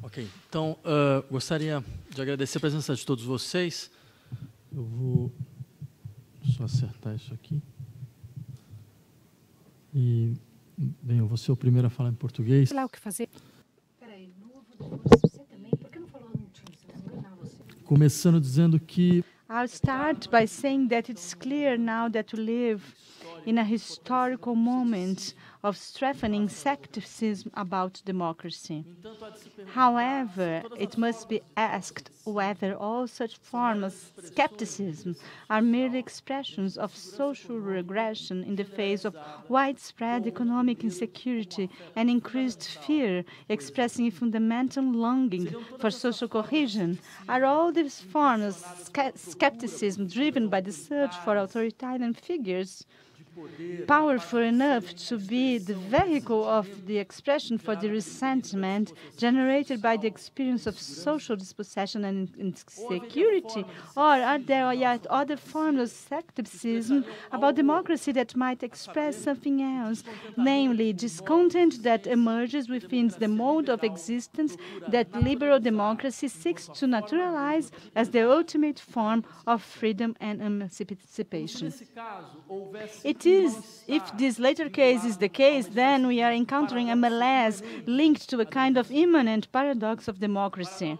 Ok, então gostaria de agradecer a presença de todos vocês. Eu vou só acertar isso aqui. E, bem, eu vou ser o primeiro a falar em português. Lá o que fazer? Peraí, você também? Por que não falou no último? Começando dizendo que I'll start by saying that it's clear now that we live in a historical moment of strengthening skepticism about democracy. However, it must be asked whether all such forms of skepticism are merely expressions of social regression in the face of widespread economic insecurity and increased fear, expressing a fundamental longing for social cohesion. Are all these forms of skepticism driven by the search for authoritarian figures powerful enough to be the vehicle of the expression for the resentment generated by the experience of social dispossession and insecurity? Or are there yet other forms of skepticism about democracy that might express something else, namely discontent that emerges within the mode of existence that liberal democracy seeks to naturalize as the ultimate form of freedom and emancipation? If this later case is the case, then we are encountering a malaise linked to a kind of immanent paradox of democracy.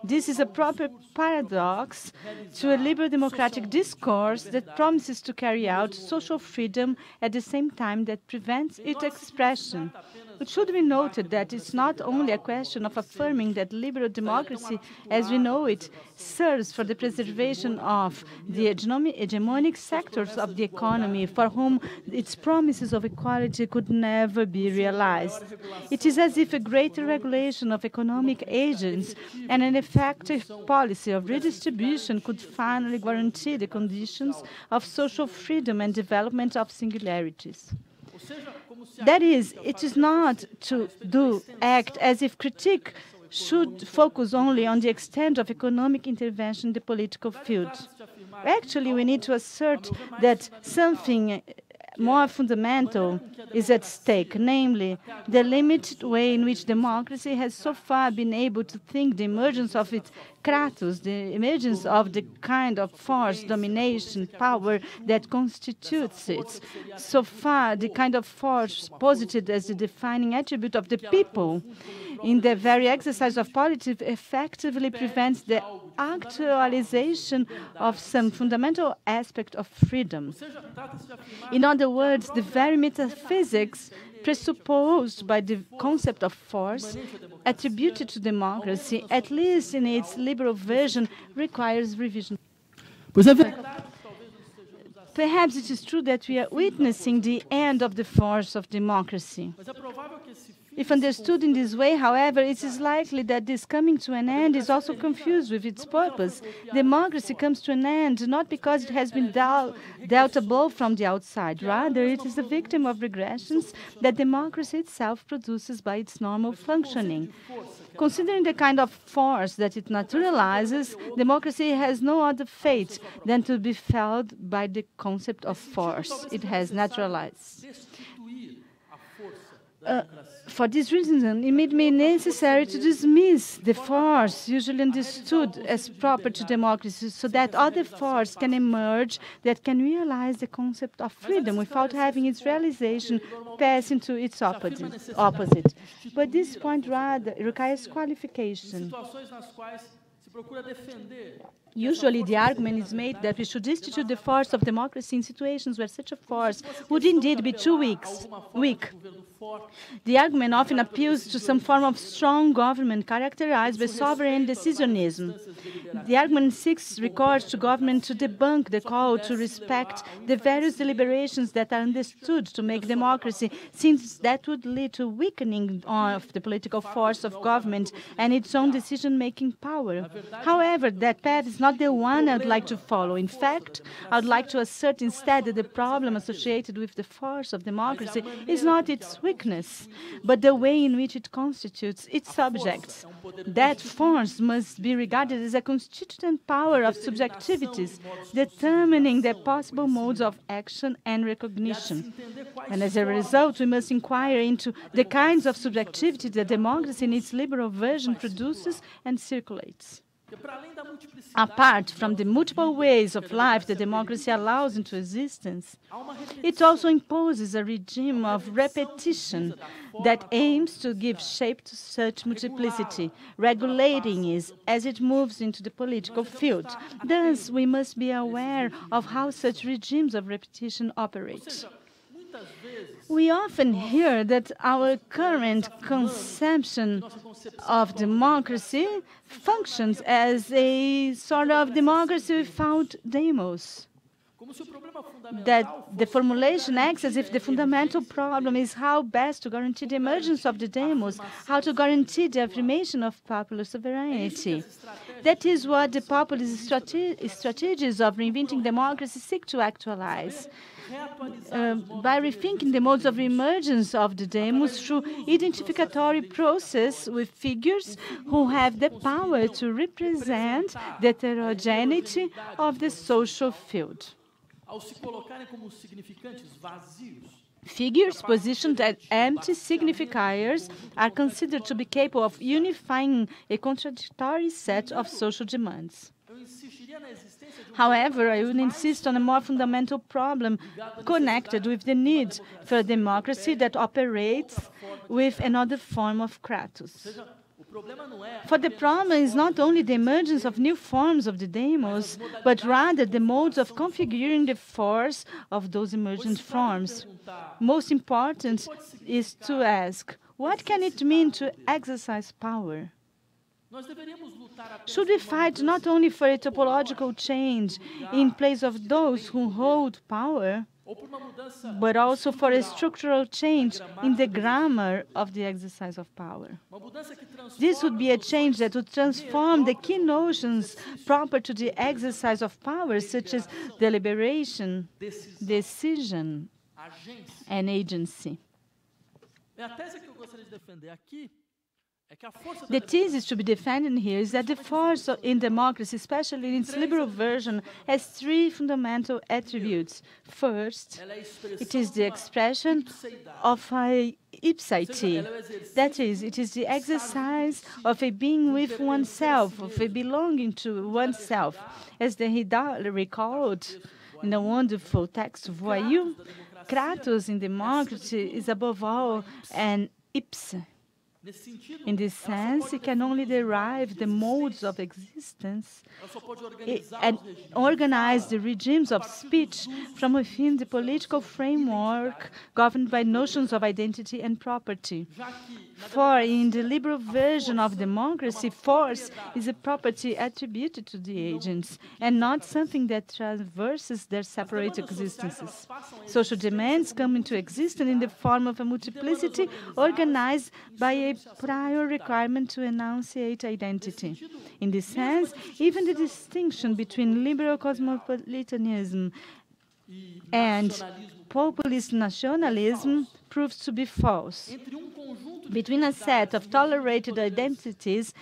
This is a proper paradox to a liberal democratic discourse that promises to carry out social freedom at the same time that prevents its expression. It should be noted that it's not only a question of affirming that liberal democracy, as we know it, serves for the preservation of the hegemonic sectors of the economy for whom its promises of equality could never be realized. It is as if a greater regulation of economic agents and an effective policy of redistribution could finally guarantee the conditions of social freedom and development of singularities. That is, it is not to act as if critique should focus only on the extent of economic intervention in the political field. Actually, we need to assert that something more fundamental is at stake, namely the limited way in which democracy has so far been able to think the emergence of its kratos, the emergence of the kind of force, domination, power that constitutes it. So far, the kind of force posited as the defining attribute of the people in the very exercise of politics effectively prevents the actualization of some fundamental aspect of freedom. In other words, the very metaphysics presupposed by the concept of force attributed to democracy, at least in its liberal version, requires revision. Perhaps it is true that we are witnessing the end of the force of democracy. If understood in this way, however, it is likely that this coming to an end is also confused with its purpose. Democracy comes to an end not because it has been dealt a blow from the outside. Rather, it is the victim of regressions that democracy itself produces by its normal functioning. Considering the kind of force that it naturalizes, democracy has no other fate than to be felt by the concept of force it has naturalized. For this reason, it may be necessary to dismiss the force usually understood as proper to democracy so that other force can emerge that can realize the concept of freedom without having its realization pass into its opposite. But this point rather requires qualification. Usually, the argument is made that we should institute the force of democracy in situations where such a force would indeed be too weak. The argument often appeals to some form of strong government characterized by sovereign decisionism. The argument seeks recourse to government to debunk the call to respect the various deliberations that are understood to make democracy, since that would lead to weakening of the political force of government and its own decision-making power. However, that path is not the one I'd like to follow. In fact, I would like to assert instead that the problem associated with the force of democracy is not its weakness, but the way in which it constitutes its subjects. That force must be regarded as a constituent power of subjectivities, determining the possible modes of action and recognition. And as a result, we must inquire into the kinds of subjectivity that democracy in its liberal version produces and circulates. Apart from the multiple ways of life that democracy allows into existence, it also imposes a regime of repetition that aims to give shape to such multiplicity, regulating it as it moves into the political field. Thus, we must be aware of how such regimes of repetition operate. We often hear that our current conception of democracy functions as a sort of democracy without demos. That the formulation acts as if the fundamental problem is how best to guarantee the emergence of the demos, how to guarantee the affirmation of popular sovereignty. That is what the populist strategies of reinventing democracy seek to actualize. By rethinking the modes of emergence of the demos through identificatory process with figures who have the power to represent the heterogeneity of the social field. Figures positioned as empty signifiers are considered to be capable of unifying a contradictory set of social demands. However, I would insist on a more fundamental problem connected with the need for a democracy that operates with another form of kratos. For the problem is not only the emergence of new forms of the demos, but rather the modes of configuring the force of those emergent forms. Most important is to ask, what can it mean to exercise power? Should we fight not only for a topological change in place of those who hold power, but also for a structural change in the grammar of the exercise of power? This would be a change that would transform the key notions proper to the exercise of power, such as deliberation, decision, and agency. The thesis to be defended here is that the force in democracy, especially in its liberal version, has three fundamental attributes. First, it is the expression of a ipseity. That is, it is the exercise of a being with oneself, of a belonging to oneself. As the Hidalgo recalled in the wonderful text Voyou, kratos in democracy is above all an ipse. In this sense, it can only derive the modes of existence and organize the regimes of speech from within the political framework governed by notions of identity and property. For in the liberal version of democracy, force is a property attributed to the agents and not something that traverses their separate existences. Social demands come into existence in the form of a multiplicity organized by a prior requirement to enunciate identity. In this sense, even the distinction between liberal cosmopolitanism and populist nationalism proves to be false. Between a set of tolerated identities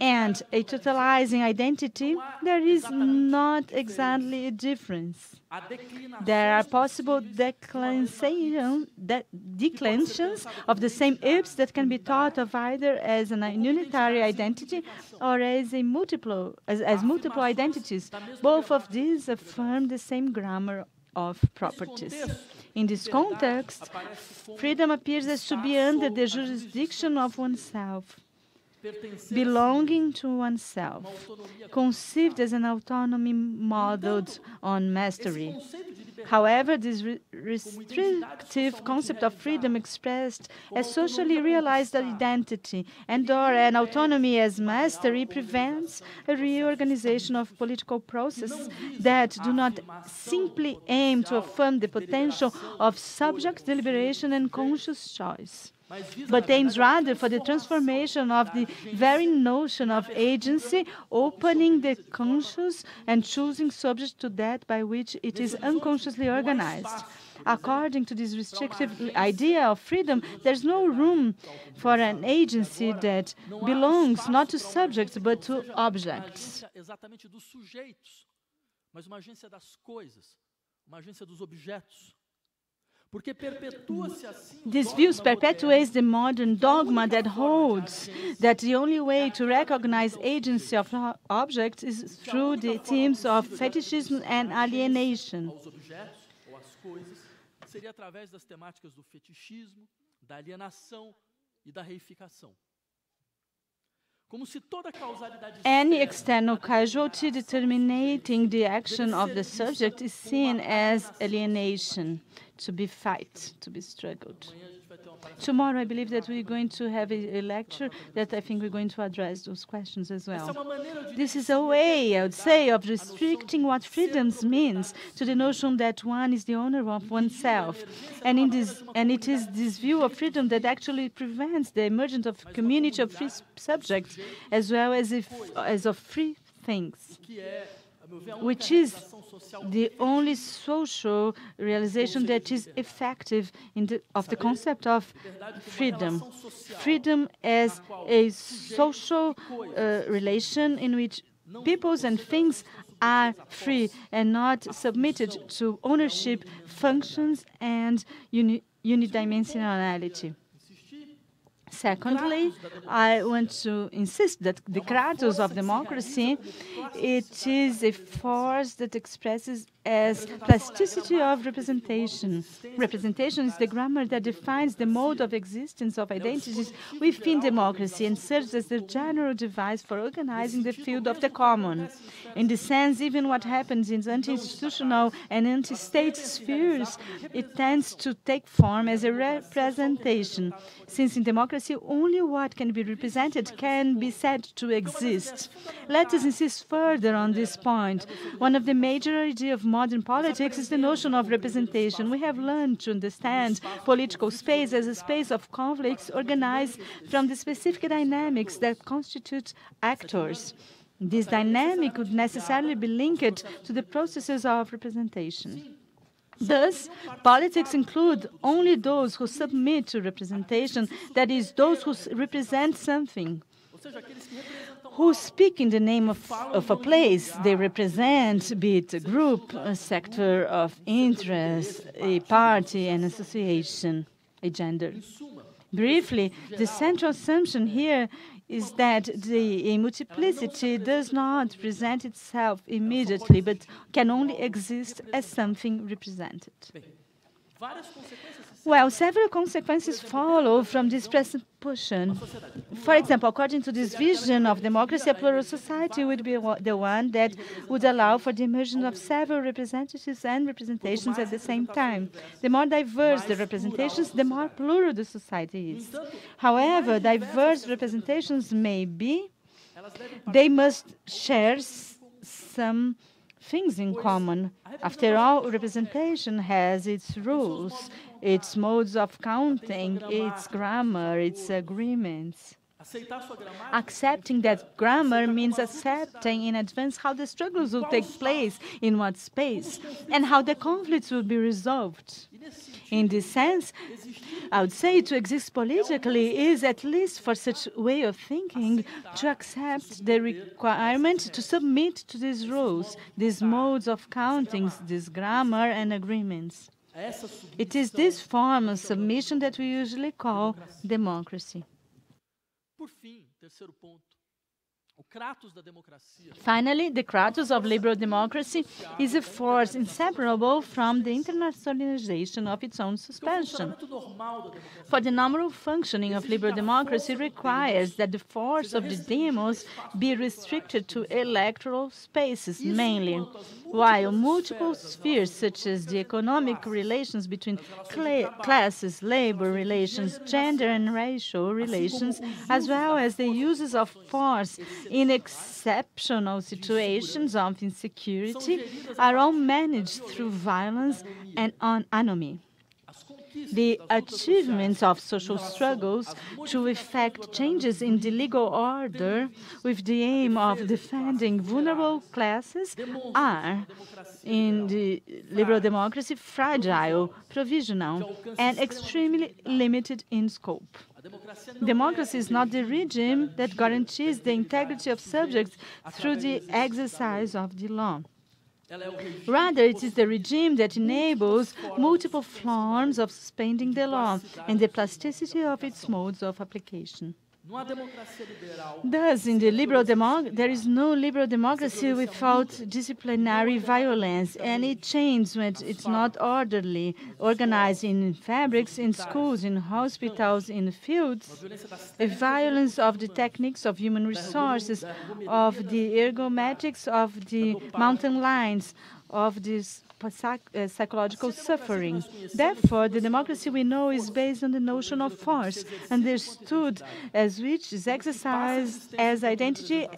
and a totalizing identity, there is not exactly a difference. There are possible declensions of the same ips that can be thought of either as an unitary identity or as multiple identities. Both of these affirm the same grammar of properties. In this context, freedom appears as to be under the jurisdiction of oneself, belonging to oneself, conceived as an autonomy modeled on mastery. However, this restrictive concept of freedom expressed as socially realized identity and/or an autonomy as mastery prevents a reorganization of political processes that do not simply aim to affirm the potential of subject deliberation and conscious choice. but aims rather for the transformation of the very notion of agency, opening the conscious and choosing subject to that by which it is unconsciously organized. According to this restrictive idea of freedom, there's no room for an agency that belongs not to subjects but to objects. Exatamente dos sujeitos, mas uma agência das coisas, uma agência dos objetos. This view perpetuates the modern dogma that holds that the only way to recognize agency of objects is through the themes of fetishism and alienation. Seria através das temáticas do fetichismo, da alienação e da reificação. Any external causality determining the action of the subject is seen as alienation, to be fight, to be struggled. Tomorrow, I believe that we're going to have a lecture that I think we're going to address those questions as well. This is a way, I would say, of restricting what freedom means to the notion that one is the owner of oneself. And it is this view of freedom that actually prevents the emergence of a community of free subjects as well as of free things, which is the only social realization that is effective of the concept of freedom. Freedom as a social relation in which peoples and things are free and not submitted to ownership, functions, and unidimensionality. Secondly, I want to insist that the kratos of democracy, it is a force that expresses as plasticity of representation. Representation is the grammar that defines the mode of existence of identities within democracy and serves as the general device for organizing the field of the common. In this sense, even what happens in anti-institutional and anti-state spheres, it tends to take form as a representation, since in democracy only what can be represented can be said to exist. Let us insist further on this point. One of the major ideas of modern politics is the notion of representation. We have learned to understand political space as a space of conflicts organized from the specific dynamics that constitute actors. This dynamic would necessarily be linked to the processes of representation. Thus, politics include only those who submit to representation, that is, those who represent something, who speak in the name of a place they represent, be it a group, a sector of interest, a party, an association, a gender. Briefly, the central assumption here is that a multiplicity does not present itself immediately, but can only exist as something represented. Well, several consequences follow from this presupposition. For example, according to this vision of democracy, a plural society would be the one that would allow for the emergence of several representatives and representations at the same time. The more diverse the representations, the more plural the society is. However, diverse representations may be, they must share some things in common. After all, representation has its rules, its modes of counting, its grammar, its agreements. Accepting that grammar means accepting in advance how the struggles will take place in what space and how the conflicts will be resolved. In this sense, I would say to exist politically is, at least for such a way of thinking, to accept the requirement to submit to these rules, these modes of countings, this grammar and agreements. It is this form of submission that we usually call democracy. Finally, the kratos of liberal democracy is a force inseparable from the internationalization of its own suspension. For the normal functioning of liberal democracy requires that the force of the demos be restricted to electoral spaces mainly, while multiple spheres such as the economic relations between classes, labor relations, gender and racial relations, as well as the uses of force in exceptional situations of insecurity, are all managed through violence and anomie. the achievements of social struggles to effect changes in the legal order with the aim of defending vulnerable classes are, in the liberal democracy, fragile, provisional, and extremely limited in scope. Democracy is not the regime that guarantees the integrity of subjects through the exercise of the law. Rather, it is the regime that enables multiple forms of suspending the law and the plasticity of its modes of application. Thus, in the there is no liberal democracy without disciplinary violence, and it changes when it's not orderly, organized in fabrics, in schools, in hospitals, in fields. A violence of the techniques of human resources, of the ergometrics of the mountain lines, of this psychological suffering. Therefore, the democracy we know is based on the notion of force, understood as which is exercised as identity,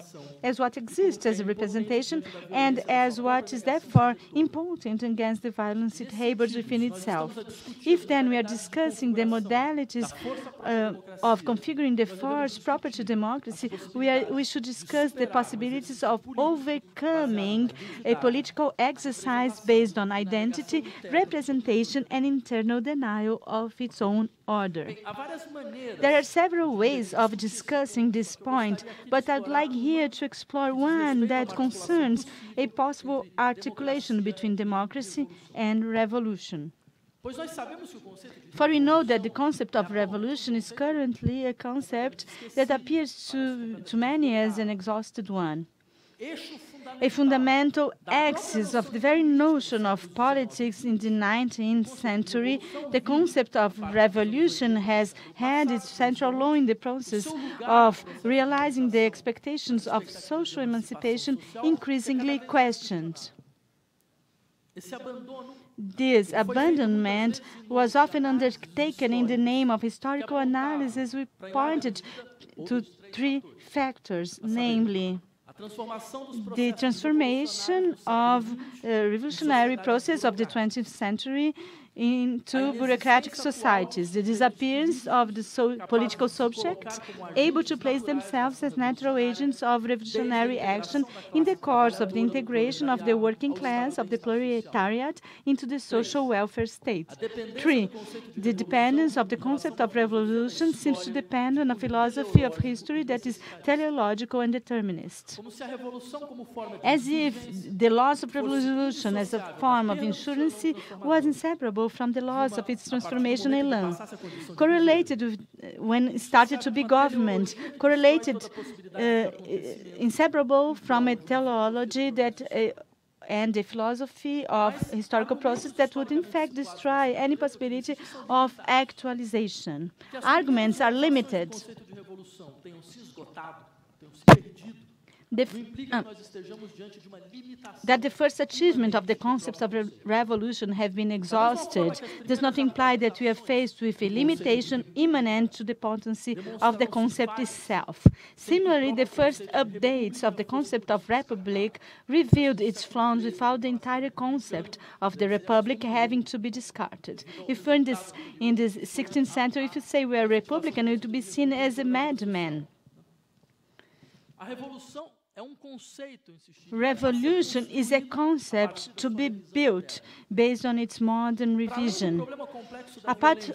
as what exists as a representation, and as what is therefore impotent against the violence it harbors within itself. If then we are discussing the modalities of configuring the force proper to democracy, we should discuss the possibilities of overcoming a political exercise based on identity, representation, and internal denial of its own order. There are several ways of discussing this point, but I'd like here to explore one that concerns a possible articulation between democracy and revolution. For we know that the concept of revolution is currently a concept that appears to many as an exhausted one. A fundamental axis of the very notion of politics in the 19th century, the concept of revolution has had its central role in the process of realizing the expectations of social emancipation increasingly questioned. This abandonment was often undertaken in the name of historical analysis. We pointed to three factors, namely the transformation of the revolutionary process of the 20th century into bureaucratic societies, the disappearance of the political subjects able to place themselves as natural agents of revolutionary action in the course of the integration of the working class, of the proletariat, into the social welfare state. 3. The dependence of the concept of revolution seems to depend on a philosophy of history that is teleological and determinist. As if the loss of revolution as a form of insurance was inseparable from the laws of its transformation elan, correlated with when it started to be government, correlated, inseparable from a teleology that and a philosophy of historical process that would in fact destroy any possibility of actualization. Arguments are limited. That the first achievement of the concepts of revolution have been exhausted does not imply that we are faced with a limitation immanent to the potency of the concept itself. Similarly, the first updates of the concept of republic revealed its flaws without the entire concept of the republic having to be discarded. If we're in the 16th century, if you say we are republican, it would be seen as a madman. Revolution is a concept to be built based on its modern revision. Apart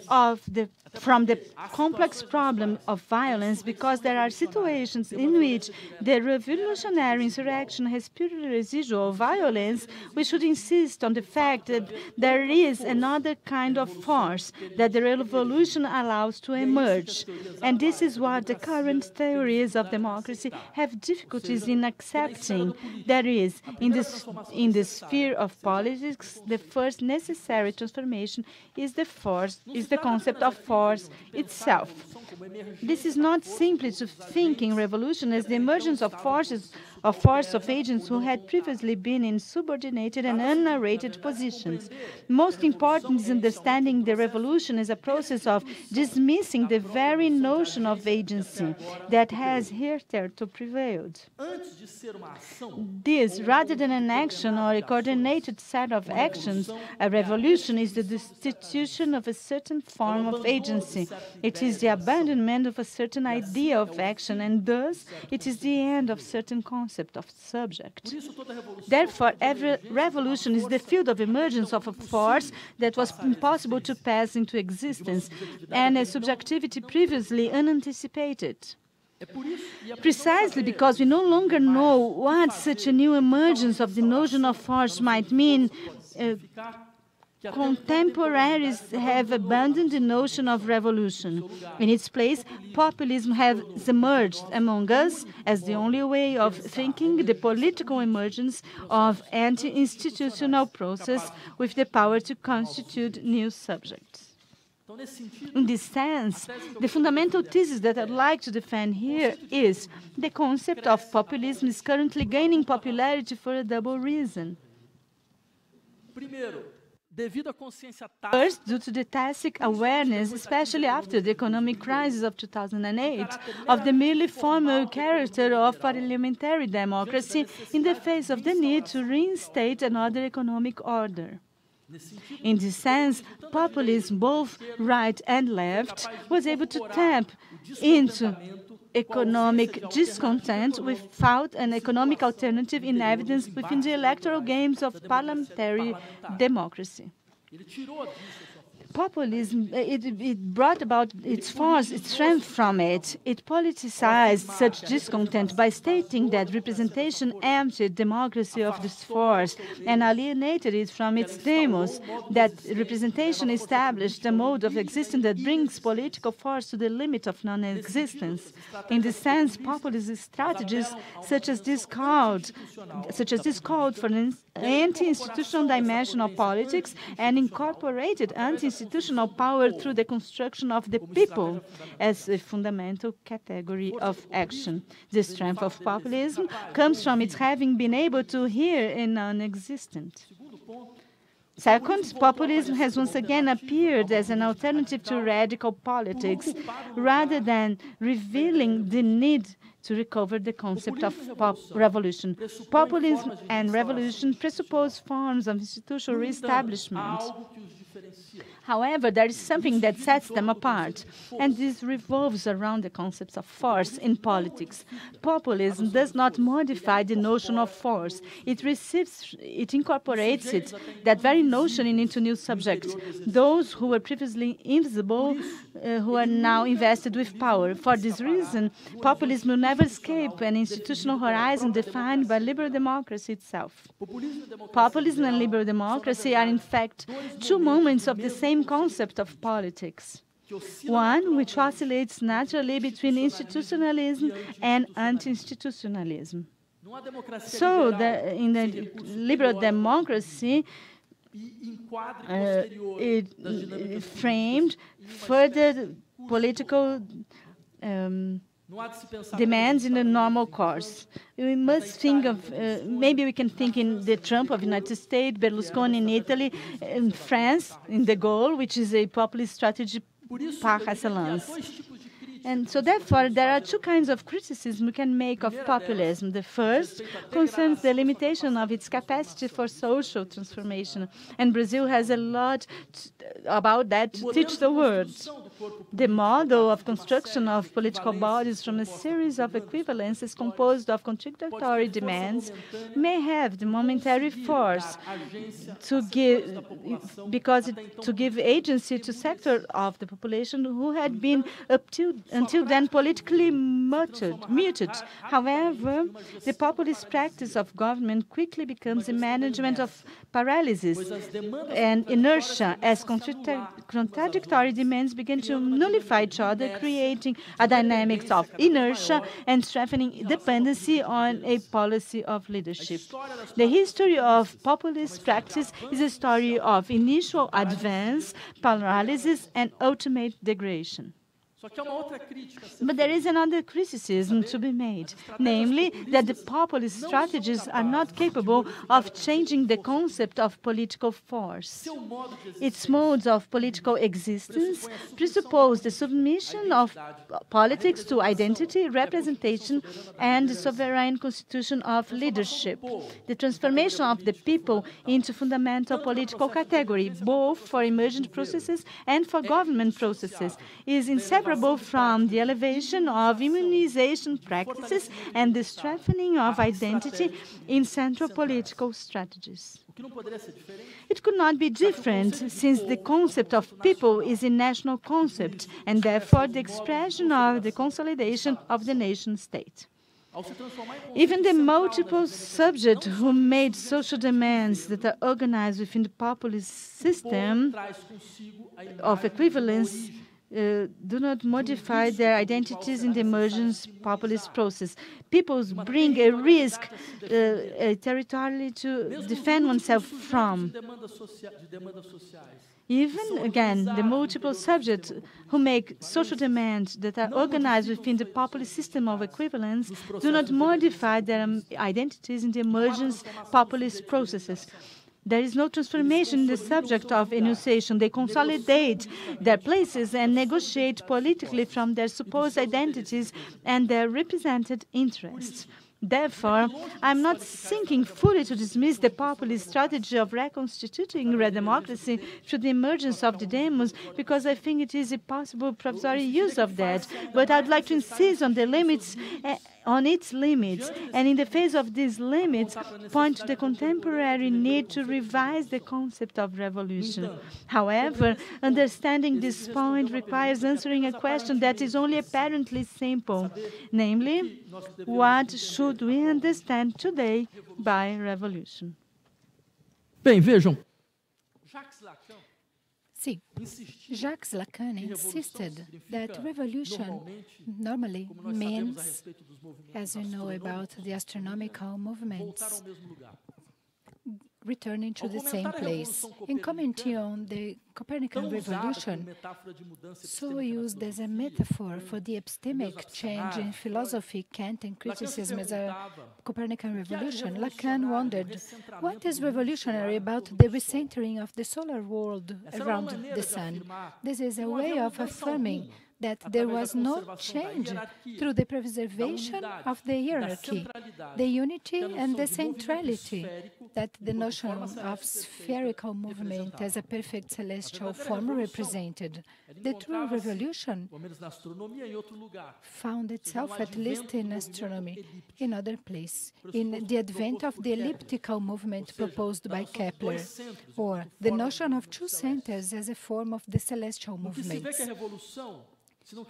from the complex problem of violence, because there are situations in which the revolutionary insurrection has purely residual violence, we should insist on the fact that there is another kind of force that the revolution allows to emerge. And this is what the current theories of democracy have difficulties in accepting. That is, in the sphere of politics, the first necessary transformation is the concept of force itself. This is not simply to thinking revolution as the emergence of forces of force of agents who had previously been in subordinated and unnarrated positions. Most important is understanding the revolution as a process of dismissing the very notion of agency that has hitherto prevailed. This, rather than an action or a coordinated set of actions, a revolution is the destitution of a certain form of agency. It is the abandonment of a certain idea of action, and thus it is the end of certain concept of subject. Therefore, every revolution is the field of emergence of a force that was impossible to pass into existence, and a subjectivity previously unanticipated. Precisely because we no longer know what such a new emergence of the notion of force might mean, contemporaries have abandoned the notion of revolution. In its place, populism has emerged among us as the only way of thinking the political emergence of anti-institutional process with the power to constitute new subjects. In this sense, the fundamental thesis that I'd like to defend here is the concept of populism is currently gaining popularity for a double reason. First, due to the tacit awareness, especially after the economic crisis of 2008, of the merely formal character of parliamentary democracy in the face of the need to reinstate another economic order. In this sense, populism, both right and left, was able to tap into economic discontent without an economic alternative in evidence within the electoral games of parliamentary democracy. Populism, it brought about its force, its strength from it. It politicized such discontent by stating that representation emptied democracy of this force and alienated it from its demos, that representation established a mode of existence that brings political force to the limit of non-existence. In this sense, populist strategies such as this called for an anti-institutional dimension of politics and incorporated anti-institutional power through the construction of the people as a fundamental category of action. The strength of populism comes from its having been able to hear a non-existent. Second, populism has once again appeared as an alternative to radical politics, rather than revealing the need to recover the concept of revolution. Populism and revolution presuppose forms of institutional reestablishment. However, there is something that sets them apart, and this revolves around the concepts of force in politics. Populism does not modify the notion of force. It incorporates that very notion into new subjects, those who were previously invisible, who are now invested with power. For this reason, populism will never escape an institutional horizon defined by liberal democracy itself. Populism and liberal democracy are, in fact, two moments of the same concept of politics. One which oscillates naturally between institutionalism and anti-institutionalism. So, in the liberal democracy, it framed further political demands in the normal course. We must think of, maybe we can think in the Trump of the United States, Berlusconi in Italy, in France, in De Gaulle, which is a populist strategy par excellence. And so therefore, there are two kinds of criticism we can make of populism. The first concerns the limitation of its capacity for social transformation. And Brazil has a lot about that to teach the world. The model of construction of political bodies from a series of equivalences composed of contradictory demands may have the momentary force to give, to give agency to sector of the population who had been until then politically muted. However, the populist practice of government quickly becomes a management of paralysis and inertia as contradictory demands begin to nullify each other, creating a dynamic of inertia and strengthening dependency on a policy of leadership. The history of populist practice is a story of initial advance, paralysis, and ultimate degradation. But there is another criticism to be made, namely that the populist strategies are not capable of changing the concept of political force. Its modes of political existence presuppose the submission of politics to identity, representation, and the sovereign constitution of leadership. The transformation of the people into fundamental political category, both for emergent processes and for government processes, is inseparable from the elevation of immunization practices and the strengthening of identity in central political strategies. It could not be different, since the concept of people is a national concept, and therefore the expression of the consolidation of the nation-state. Even the multiple subjects who made social demands that are organized within the populist system of equivalence do not modify their identities in the emergence populist process. Peoples bring a risk territorially to defend oneself from. Even, again, the multiple subjects who make social demands that are organized within the populist system of equivalence do not modify their identities in the emergence populist processes. There is no transformation in the subject of enunciation. They consolidate their places and negotiate politically from their supposed identities and their represented interests. Therefore, I'm not seeking fully to dismiss the populist strategy of reconstituting democracy through the emergence of the demos, because I think it is a possible provisory use of that. But I'd like to insist on the limits, on its limits, and in the face of these limits, point to the contemporary need to revise the concept of revolution. However, understanding this point requires answering a question that is only apparently simple, namely, what should we understand today by revolution? Bem, vejam. See, Jacques Lacan insisted that revolution normally means, as you know about the astronomical movements, returning to the same place. In commenting on the Copernican revolution, so used as a metaphor for the epistemic change in philosophy, Kant, and criticism as a Copernican revolution, Lacan wondered, what is revolutionary about the recentering of the solar world around the sun? This is a way of affirming that there was no change through the preservation of the hierarchy, the unity and the centrality that the notion of spherical movement as a perfect celestial form represented. The true revolution found itself, at least in astronomy, in other place, in the advent of the elliptical movement proposed by Kepler, or the notion of two centers as a form of the celestial movements.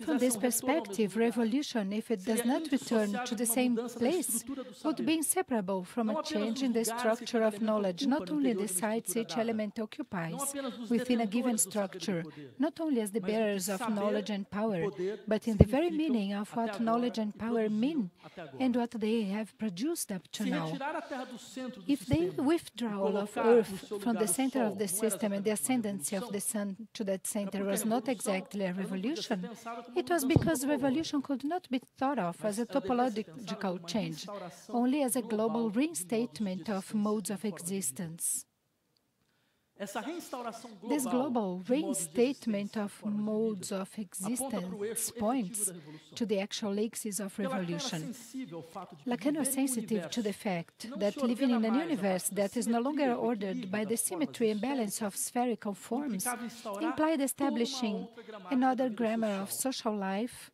From this perspective, revolution, if it does not return to the same place, would be inseparable from a change in the structure of knowledge, not only the sites each element occupies within a given structure, not only as the bearers of knowledge and power, but in the very meaning of what knowledge and power mean and what they have produced up to now. If the withdrawal of Earth from the center of the system and the ascendancy of the Sun to that center was not exactly a revolution, it was because revolution could not be thought of as a topological change, only as a global reinstatement of modes of existence. This global reinstatement of modes of existence points to the actual axis of revolution. Lacan was sensitive to the fact that living in a universe that is no longer ordered by the symmetry and balance of spherical forms implied establishing another grammar of social life.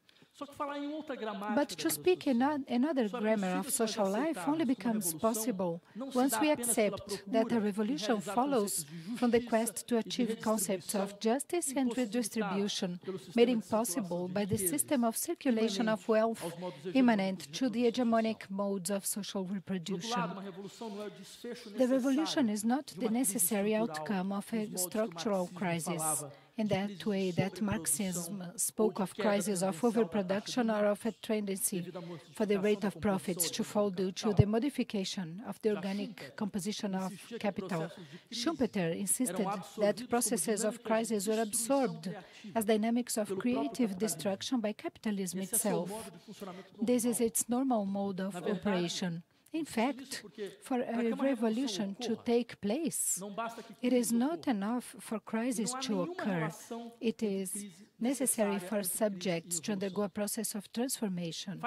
But to speak another grammar of social life only becomes possible once we accept that a revolution follows from the quest to achieve concepts of justice and redistribution, made impossible by the system of circulation of wealth immanent to the hegemonic modes of social reproduction. The revolution is not the necessary outcome of a structural crisis. In that way, that Marxism spoke of crisis of overproduction or of a tendency for the rate of profits to fall due to the modification of the organic composition of capital. Schumpeter insisted that processes of crisis were absorbed as dynamics of creative destruction by capitalism itself. This is its normal mode of operation. In fact, for a revolution to take place, it is not enough for crisis to occur. It is necessary for subjects to undergo a process of transformation.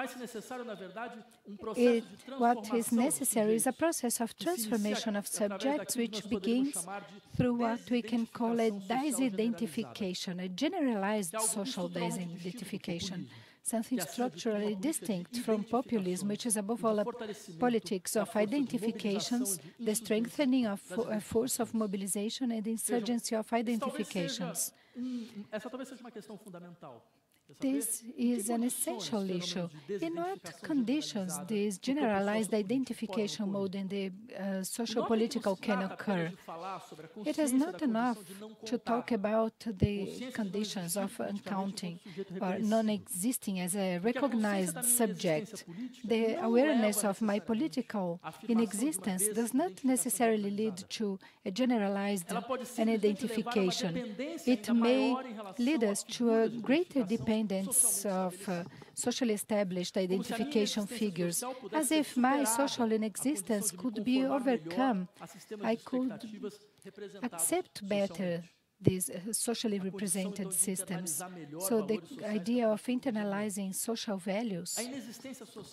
What is necessary is a process of transformation of subjects which begins through what we can call a disidentification, a generalized social disidentification. Something structurally distinct from populism, which is above all a politics of identifications, the strengthening of a force of mobilization and insurgency of identifications. This is an essential issue. In what conditions this generalized identification mode in the socio-political can occur? It is not enough to talk about the conditions of uncounting or non-existing as a recognized subject. The awareness of my political inexistence does not necessarily lead to a generalized identification. It may lead us to a greater dependence of socially established identification figures, as if my social inexistence could be overcome. I could accept better these socially represented systems. So the idea of internalizing social values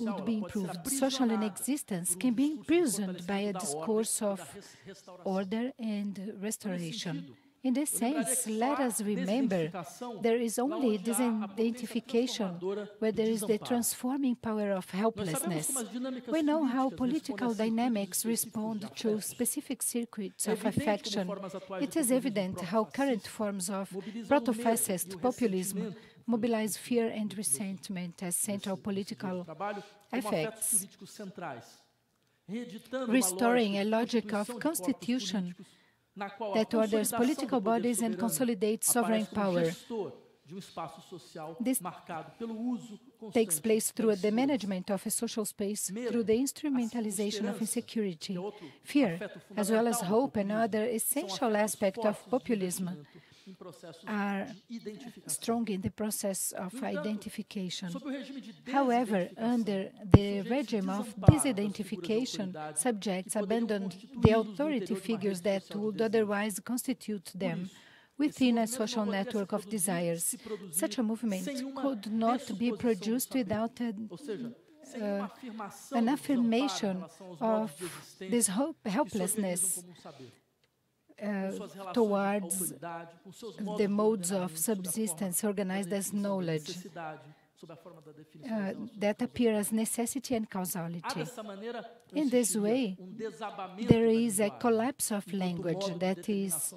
would be improved. Social inexistence can be imprisoned by a discourse of order and restoration. In this sense, let us remember there is only disidentification where there is the transforming power of helplessness. We know how political dynamics respond to specific circuits of affection. It is evident how current forms of proto-fascist populism mobilize fear and resentment as central political effects, restoring a logic of constitution that orders political bodies and consolidates sovereign power. This takes place through the management of a social space, through the instrumentalization of insecurity. Fear, as well as hope, another essential aspect of populism, are strong in the process of identification. However, under the regime of disidentification, subjects abandoned the authority figures that would otherwise constitute them within a social network of desires. Such a movement could not be produced without an affirmation of this helplessness towards the modes of subsistence organized as knowledge that appear as necessity and causality. In this way, there is a collapse of language that is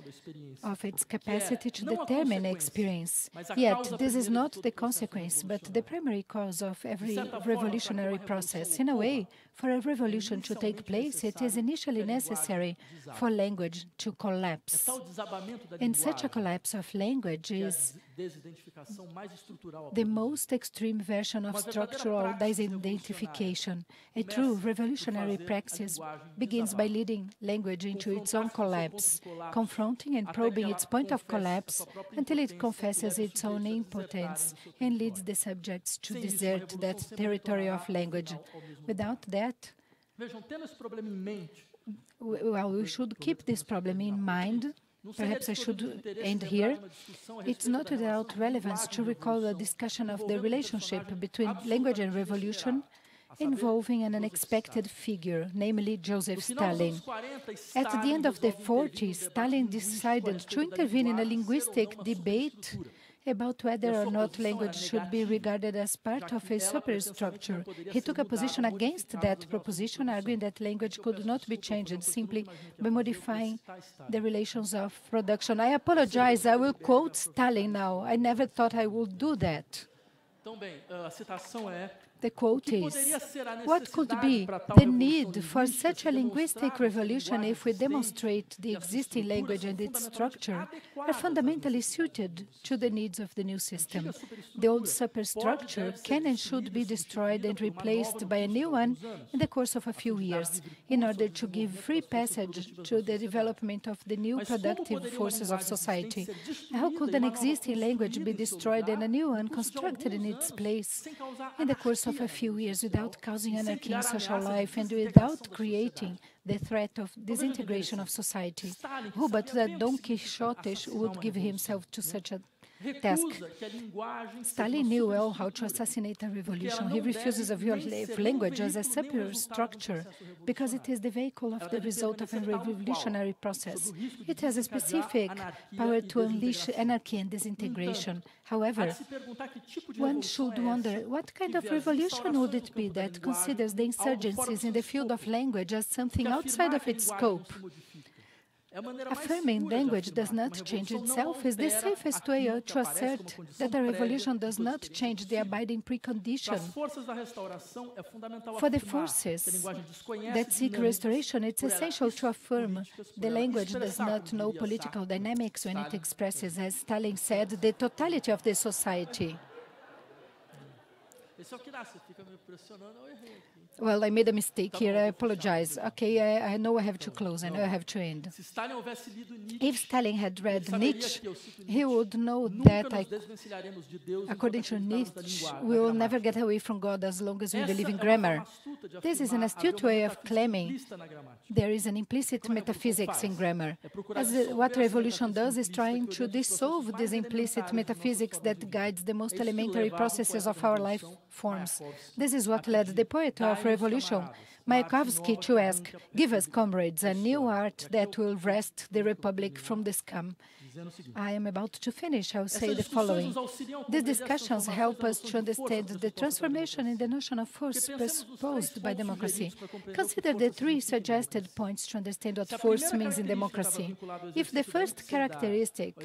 of its capacity to determine experience. Yet, this is not the consequence, but the primary cause of every revolutionary process. In a way, for a revolution to take place, it is initially necessary for language to collapse. And such a collapse of language is the most extreme version of structural disidentification. A true revolutionary praxis begins by leading language into its own collapse, confronting and probing its point of collapse until it confesses its own impotence and leads the subjects to desert that territory of language. Without that, well, we should keep this problem in mind. Perhaps I should end here. It's not without relevance to recall a discussion of the relationship between language and revolution involving an unexpected figure, namely Joseph Stalin. At the end of the 40s, Stalin decided to intervene in a linguistic debate about whether or not language should be regarded as part of a superstructure. He took a position against that proposition, arguing that language could not be changed simply by modifying the relations of production. I apologize, I will quote Stalin now. I never thought I would do that. The quote is, what could be the need for such a linguistic revolution if we demonstrate the existing language and its structure are fundamentally suited to the needs of the new system? The old superstructure can and should be destroyed and replaced by a new one in the course of a few years, in order to give free passage to the development of the new productive forces of society. How could an existing language be destroyed and a new one constructed in its place in the course of a few years without causing anarchy in social life and without creating the threat of disintegration of society? Who but that Don Quixote would give himself to such a task? Stalin knew well how to assassinate a revolution. He refuses a view of language as a superstructure because it is the vehicle of the result of a revolutionary process. It has a specific power to unleash anarchy and disintegration. However, one should wonder, what kind of revolution would it be that considers the insurgencies in the field of language as something outside of its scope? Affirming language does not change itself is the safest way to assert that a revolution does not change the abiding precondition. For the forces that seek restoration, it's essential to affirm the language does not know political dynamics when it expresses, as Stalin said, the totality of the society. Well, I made a mistake here. I apologize. Okay, I know I have to close. I know I have to end. If Stalin had read Nietzsche, he would know that, according to Nietzsche, we will never get away from God as long as we believe in grammar. This is an astute way of claiming there is an implicit metaphysics in grammar. As what revolution does is trying to dissolve this implicit metaphysics that guides the most elementary processes of our life forms. This is what led the poet of revolution, Mayakovsky, to ask, "Give us, comrades, a new art that will wrest the republic from the scum." I am about to finish. I will say the following. These discussions help us to understand the transformation in the notion of force presupposed by democracy. Consider the three suggested points to understand what force means in democracy. If the first characteristic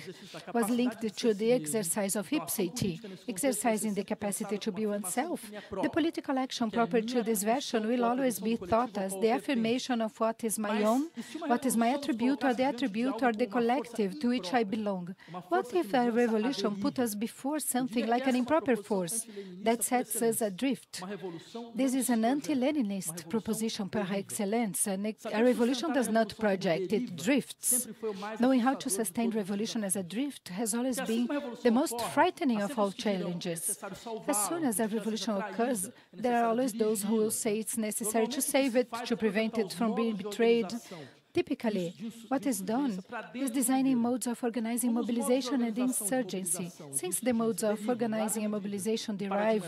was linked to the exercise of ipseity, exercising the capacity to be oneself, the political action proper to this version will always be thought as the affirmation of what is my own, what is my attribute or the attribute or the collective to which I belong. What if a revolution put us before something like an improper force that sets us adrift? This is an anti-Leninist proposition par excellence. A revolution does not project, it drifts. Knowing how to sustain revolution as a drift has always been the most frightening of all challenges. As soon as a revolution occurs, there are always those who will say it's necessary to save it, to prevent it from being betrayed. Typically, what is done is designing modes of organizing mobilization and insurgency. Since the modes of organizing and mobilization derive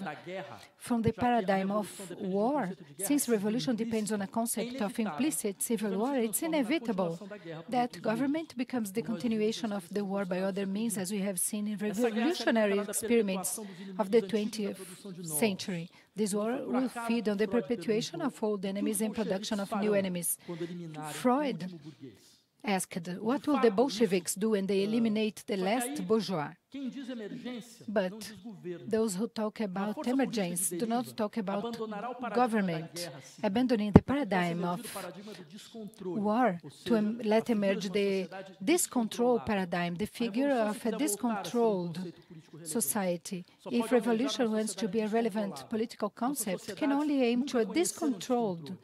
from the paradigm of war, since revolution depends on a concept of implicit civil war, it's inevitable that government becomes the continuation of the war by other means, as we have seen in revolutionary experiments of the 20th century. This war will feed on the perpetuation of old enemies and production of new enemies. Freud asked, what will the Bolsheviks do when they eliminate the last bourgeois? But those who talk about emergence do not talk about government, abandoning the paradigm of war to let emerge the discontrol paradigm, the figure of a discontrolled society. If revolution wants to be a relevant political concept, can only aim to a discontrolled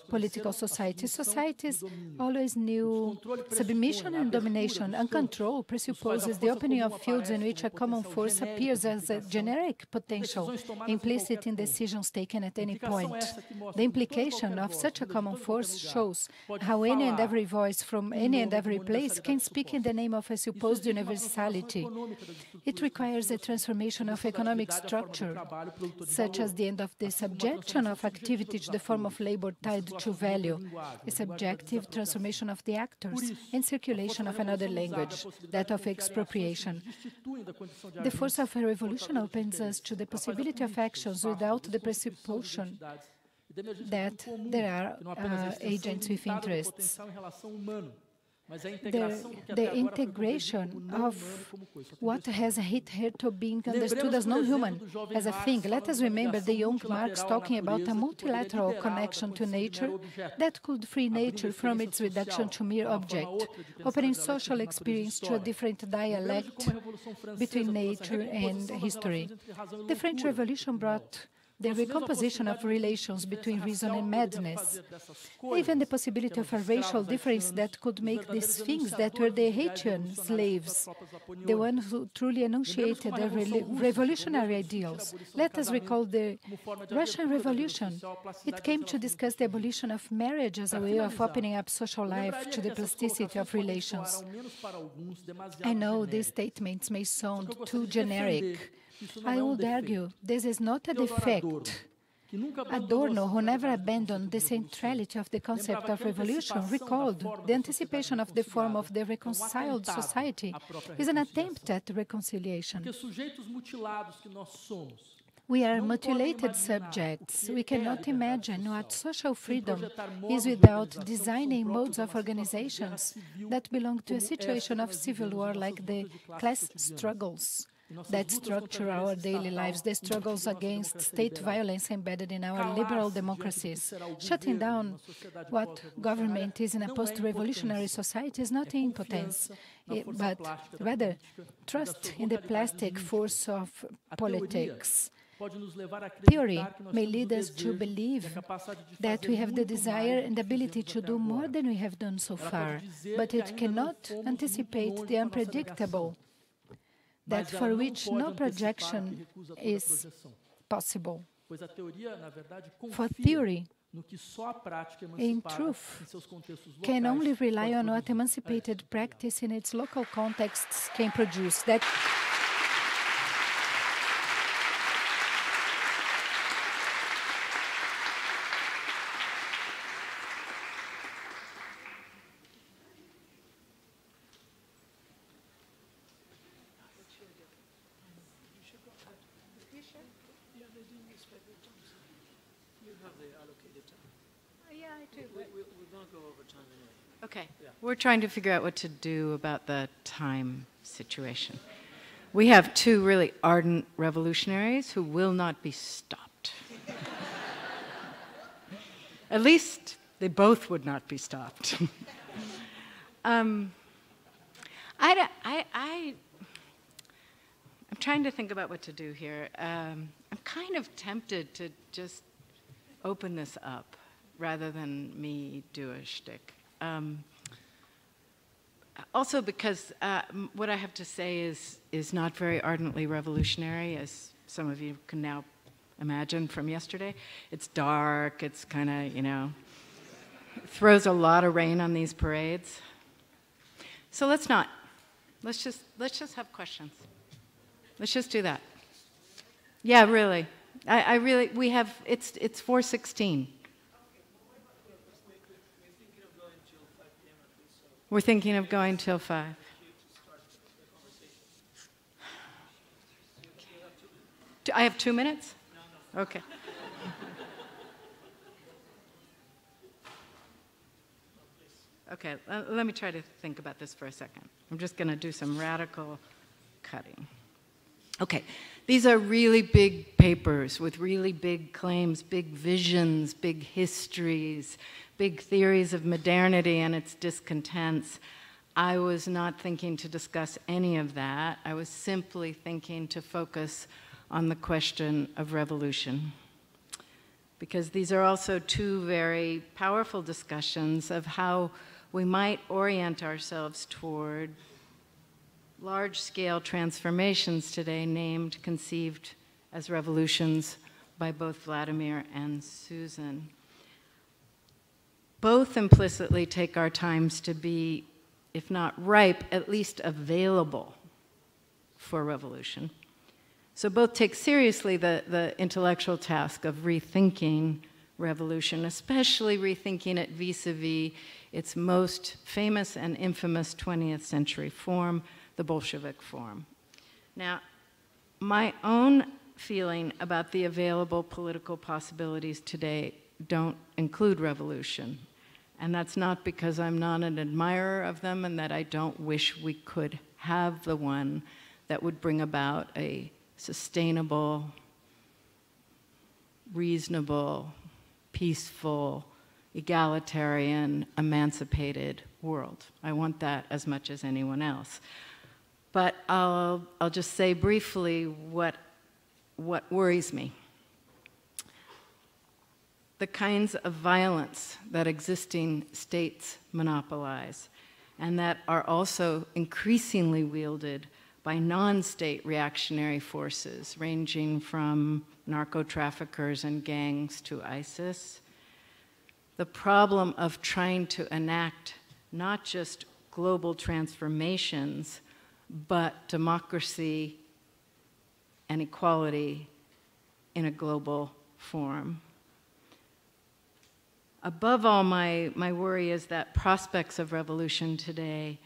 political society. Societies always knew submission and domination, and control presupposes the opening of fields in which a common force appears as a generic potential, implicit in decisions taken at any point. The implication of such a common force shows how any and every voice from any and every place can speak in the name of a supposed universality. It requires a transformation of economic structure, such as the end of the subjection of activity to the form of labor tied to value, a subjective transformation of the actors, and circulation of another language, that of expropriation. The force of a revolution opens us to the possibility of actions without the presupposition that there are agents with interests. the integration of what has hitherto been understood as non-human, as a thing. Let us remember the young Marx talking about a multilateral connection to nature that could free nature from its reduction to mere object, opening social experience to a different dialect between nature and history. The French Revolution brought the recomposition of relations between reason and madness, even the possibility of a racial difference that could make the Sphinx that were the Haitian slaves, the ones who truly enunciated the revolutionary ideals. Let us recall the Russian Revolution. It came to discuss the abolition of marriage as a way of opening up social life to the plasticity of relations. I know these statements may sound too generic. I would argue this is not a defect. Adorno, who never abandoned the centrality of the concept of revolution, recalled the anticipation of the form of the reconciled society is an attempt at reconciliation. We are mutilated subjects. We cannot imagine what social freedom is without designing modes of organizations that belong to a situation of civil war like the class struggles that structure our daily lives, the struggles against state violence embedded in our liberal democracies. Shutting down what government is in a post-revolutionary society is not impotence, but rather trust in the plastic force of politics. Theory may lead us to believe that we have the desire and ability to do more than we have done so far, but it cannot anticipate the unpredictable, that for which no projection is possible. For theory, in truth, can only rely on what emancipated practice in its local contexts can produce. Okay, we're trying to figure out what to do about the time situation. We have two really ardent revolutionaries who will not be stopped. At least they both would not be stopped. I'm trying to think about what to do here. I'm kind of tempted to just open this up rather than me do a shtick. Also because what I have to say is not very ardently revolutionary, as some of you can now imagine from yesterday. It's dark, it's kind of, you know, throws a lot of rain on these parades. So let's not. Let's just have questions. Let's just do that. Yeah, really. I really, we have, it's 4:16. We're thinking of going till 5. I have 2 minutes? Okay. Okay, let me try to think about this for a second. I'm just going to do some radical cutting. Okay, these are really big papers with really big claims, big visions, big histories, big theories of modernity and its discontents. I was not thinking to discuss any of that. I was simply thinking to focus on the question of revolution, because these are also two very powerful discussions of how we might orient ourselves toward large-scale transformations today, named, conceived as revolutions by both Vladimir and Susan. Both implicitly take our times to be, if not ripe, at least available for revolution. So both take seriously the intellectual task of rethinking revolution, especially rethinking it vis-a-vis its most famous and infamous 20th century form, the Bolshevik form. Now, my own feeling about the available political possibilities today don't include revolution. And that's not because I'm not an admirer of them and that I don't wish we could have the one that would bring about a sustainable, reasonable, peaceful, egalitarian, emancipated world. I want that as much as anyone else. But I'll just say briefly what worries me. The kinds of violence that existing states monopolize and that are also increasingly wielded by non-state reactionary forces, ranging from narco-traffickers and gangs to ISIS. The problem of trying to enact not just global transformations, but democracy and equality in a global form. Above all, my worry is that prospects of revolution today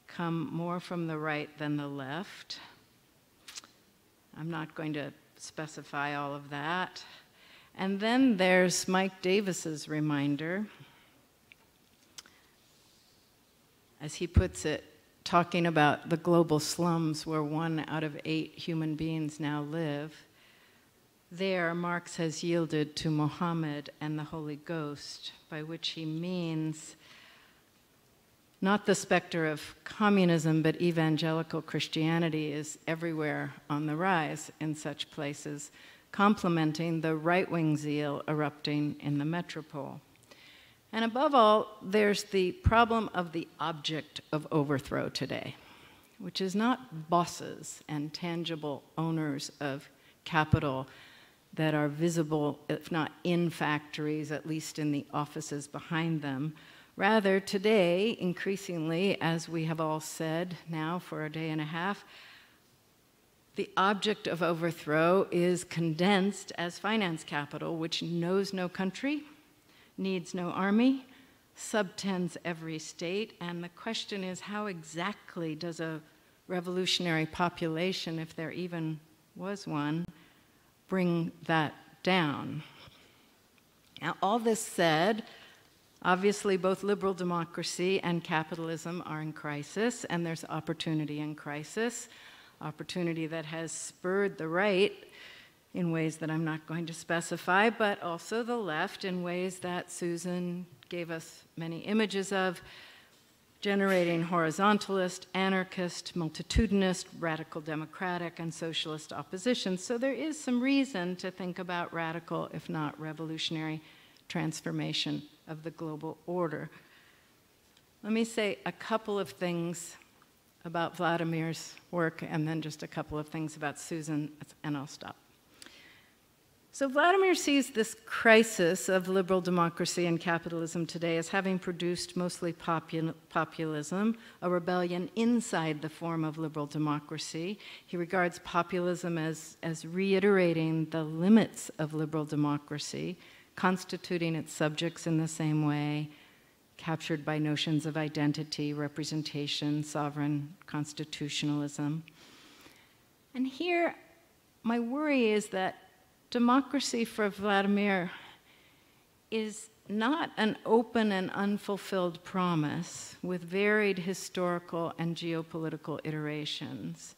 come more from the right than the left. I'm not going to specify all of that. And then there's Mike Davis's reminder. As he puts it, talking about the global slums where 1 out of 8 human beings now live. There, Marx has yielded to Mohammed and the Holy Ghost, by which he means not the specter of communism, but evangelical Christianity is everywhere on the rise in such places, complementing the right-wing zeal erupting in the metropole. And above all, there's the problem of the object of overthrow today, which is not bosses and tangible owners of capital that are visible, if not in factories, at least in the offices behind them. Rather, today, increasingly, as we have all said now for a day and a half, the object of overthrow is condensed as finance capital, which knows no country, needs no army, subtends every state, and the question is, how exactly does a revolutionary population, if there even was one, bring that down? Now, all this said, obviously both liberal democracy and capitalism are in crisis, and there's opportunity in crisis, opportunity that has spurred the right in ways that I'm not going to specify, but also the left in ways that Susan gave us many images of, generating horizontalist, anarchist, multitudinous, radical democratic, and socialist opposition. So there is some reason to think about radical, if not revolutionary, transformation of the global order. Let me say a couple of things about Vladimir's work, and then just a couple of things about Susan, and I'll stop. So Vladimir sees this crisis of liberal democracy and capitalism today as having produced mostly populism, a rebellion inside the form of liberal democracy. He regards populism as reiterating the limits of liberal democracy, constituting its subjects in the same way, captured by notions of identity, representation, sovereign constitutionalism. And here, my worry is that democracy for Vladimir is not an open and unfulfilled promise with varied historical and geopolitical iterations,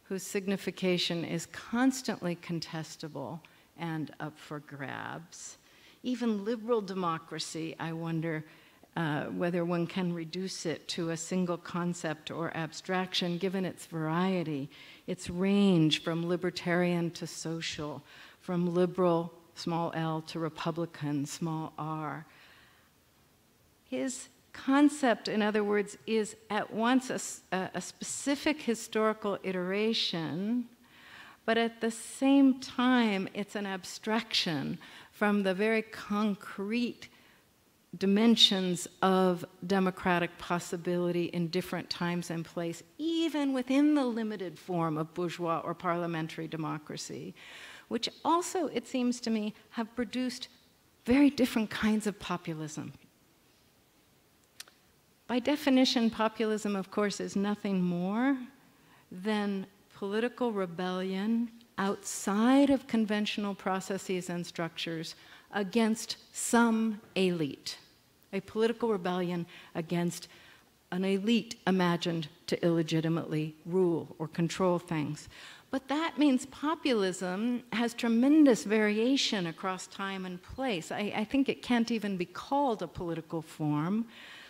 whose signification is constantly contestable and up for grabs. Even liberal democracy, I wonder whether one can reduce it to a single concept or abstraction, given its variety, its range from libertarian to social, from liberal, small l, to Republican, small r. His concept, in other words, is at once a specific historical iteration, but at the same time, it's an abstraction from the very concrete dimensions of democratic possibility in different times and place, even within the limited form of bourgeois or parliamentary democracy, which also, it seems to me, have produced very different kinds of populism. By definition, populism, of course, is nothing more than political rebellion outside of conventional processes and structures against some elite. a political rebellion against an elite imagined to illegitimately rule or control things. But that means populism has tremendous variation across time and place. I think it can't even be called a political form,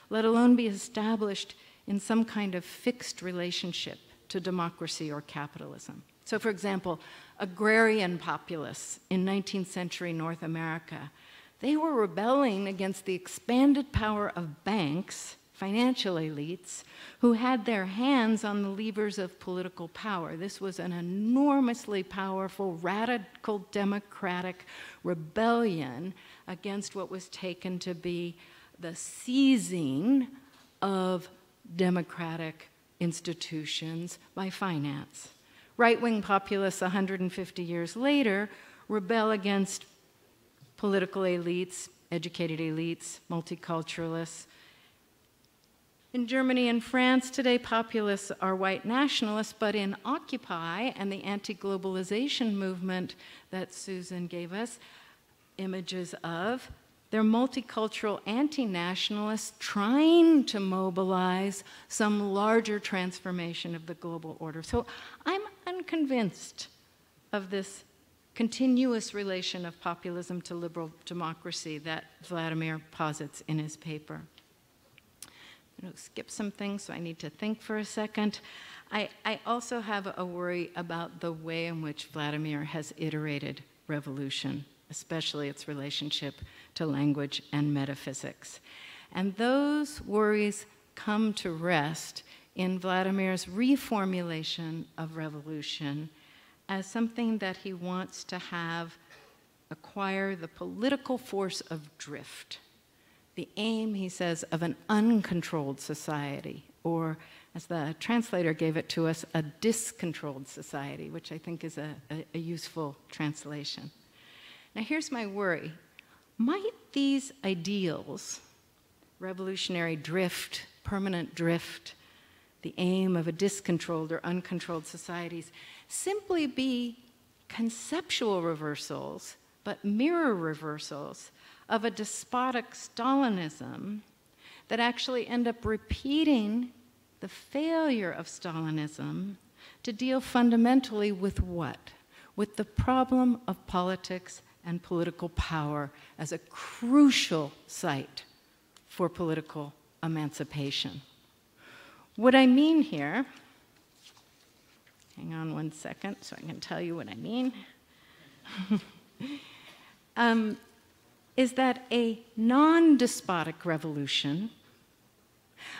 let alone be established in some kind of fixed relationship to democracy or capitalism. So, for example, agrarian populists in 19th century North America, they were rebelling against the expanded power of banks, financial elites, who had their hands on the levers of political power. This was an enormously powerful, radical democratic rebellion against what was taken to be the seizing of democratic institutions by finance. Right-wing populists 150 years later rebel against political elites, educated elites, multiculturalists. In Germany and France today, populists are white nationalists, but in Occupy and the anti-globalization movement that Susan gave us images of, they're multicultural anti-nationalists trying to mobilize some larger transformation of the global order. So I'm unconvinced of this continuous relation of populism to liberal democracy that Vladimir posits in his paper. I'm going to skip some things, so I need to think for a second. I also have a worry about the way in which Vladimir has iterated revolution, especially its relationship to language and metaphysics. And those worries come to rest in Vladimir's reformulation of revolution as something that he wants to have acquire the political force of drift. The aim, he says, of an uncontrolled society, or as the translator gave it to us, a discontrolled society, which I think is a useful translation. Now here's my worry. Might these ideals, revolutionary drift, permanent drift, the aim of a discontrolled or uncontrolled societies, simply be conceptual reversals, but mirror reversals of a despotic Stalinism that actually end up repeating the failure of Stalinism to deal fundamentally with what? With the problem of politics and political power as a crucial site for political emancipation. What I mean here, hang on one second so I can tell you what I mean, is that a non-despotic revolution,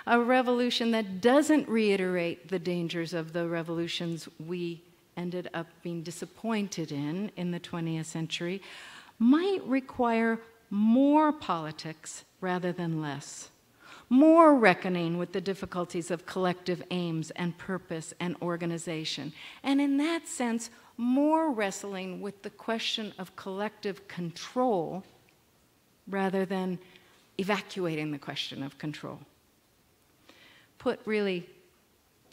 a revolution that doesn't reiterate the dangers of the revolutions we ended up being disappointed in the 20th century, might require more politics rather than less, more reckoning with the difficulties of collective aims and purpose and organization, and in that sense, more wrestling with the question of collective control rather than evacuating the question of control. Put really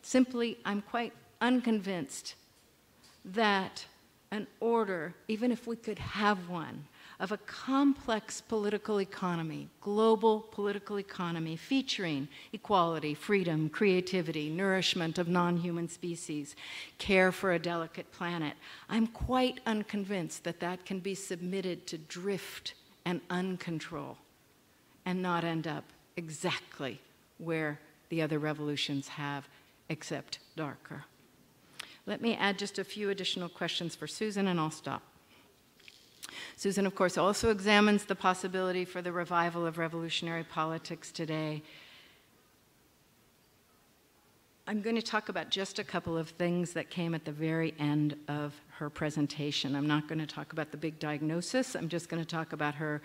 simply, I'm quite unconvinced that an order, even if we could have one, of a complex political economy, global political economy, featuring equality, freedom, creativity, nourishment of non-human species, care for a delicate planet, I'm quite unconvinced that that can be submitted to drift and uncontrol and not end up exactly where the other revolutions have, except darker. Let me add just a few additional questions for Susan, and I'll stop. Susan, of course, also examines the possibility for the revival of revolutionary politics today. I'm going to talk about just a couple of things that came at the very end of her presentation. I'm not going to talk about the big diagnosis. I'm just going to talk about her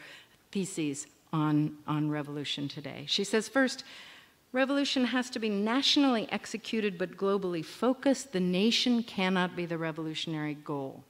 theses on revolution today. She says, first, revolution has to be nationally executed but globally focused. The nation cannot be the revolutionary goal.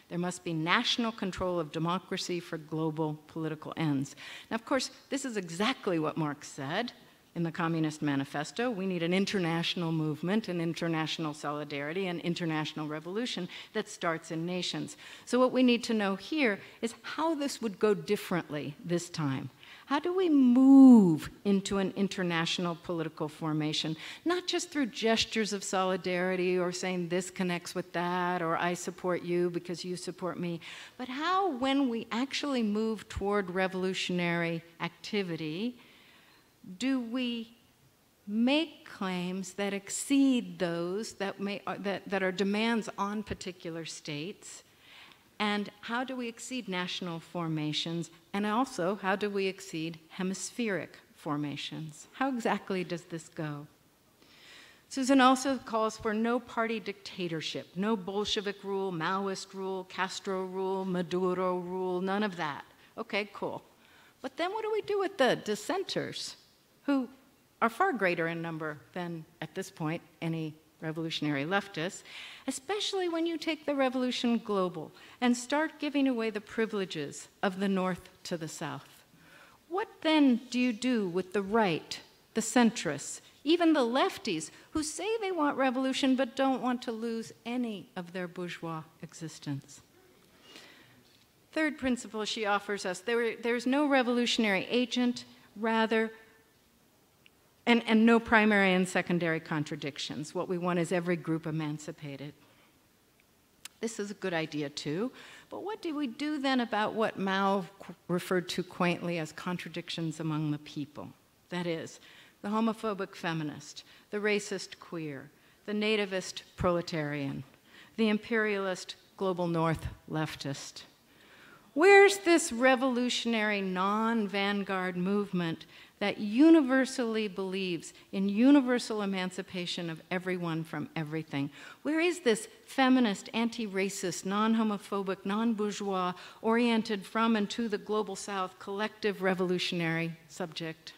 There must be national control of democracy for global political ends. Now, of course, this is exactly what Marx said in the Communist Manifesto. We need an international movement, an international solidarity, an international revolution that starts in nations. So what we need to know here is how this would go differently this time. How do we move into an international political formation? Not just through gestures of solidarity or saying this connects with that or I support you because you support me, but how, when we actually move toward revolutionary activity, do we make claims that exceed those that are demands on particular states? And how do we exceed national formations? And also, how do we exceed hemispheric formations? How exactly does this go? Susan also calls for no party dictatorship, no Bolshevik rule, Maoist rule, Castro rule, Maduro rule, none of that. Okay, cool. But then what do we do with the dissenters, who are far greater in number than, at this point, any revolutionary leftists, especially when you take the revolution global and start giving away the privileges of the North to the South? What then do you do with the right, the centrists, even the lefties who say they want revolution but don't want to lose any of their bourgeois existence? Third principle she offers us, there's no revolutionary agent, rather, and no primary and secondary contradictions. What we want is every group emancipated. This is a good idea too, but what do we do then about what Mao referred to quaintly as contradictions among the people? That is, the homophobic feminist, the racist queer, the nativist proletarian, the imperialist global north leftist. Where's this revolutionary non-vanguard movement that universally believes in universal emancipation of everyone from everything? Where is this feminist, anti-racist, non-homophobic, non-bourgeois, oriented from and to the global South collective revolutionary subject?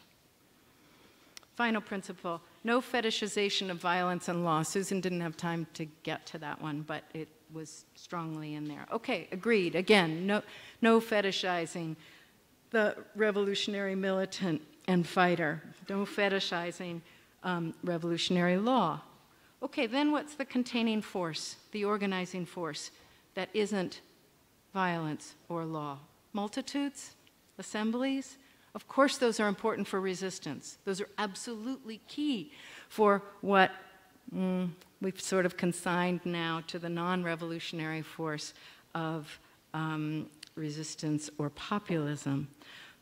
Final principle, no fetishization of violence and law. Susan didn't have time to get to that one, but it was strongly in there. Okay, agreed. Again, no fetishizing the revolutionary militant and fighter. No fetishizing revolutionary law. Okay, then what's the containing force, the organizing force that isn't violence or law? Multitudes? Assemblies? Of course those are important for resistance. Those are absolutely key for what we've sort of consigned now to the non-revolutionary force of resistance or populism.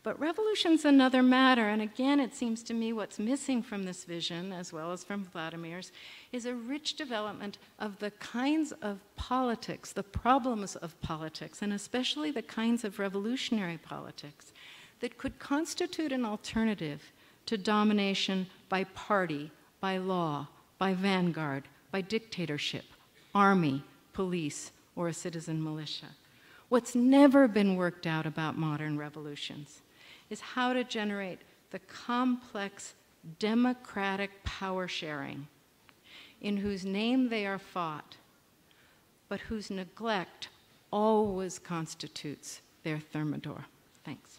But revolution's another matter, and again, it seems to me what's missing from this vision, as well as from Vladimir's, is a rich development of the kinds of politics, the problems of politics, and especially the kinds of revolutionary politics that could constitute an alternative to domination by party, by law, by vanguard, by dictatorship, army, police, or a citizen militia. What's never been worked out about modern revolutions is how to generate the complex democratic power sharing in whose name they are fought, but whose neglect always constitutes their thermidor. Thanks.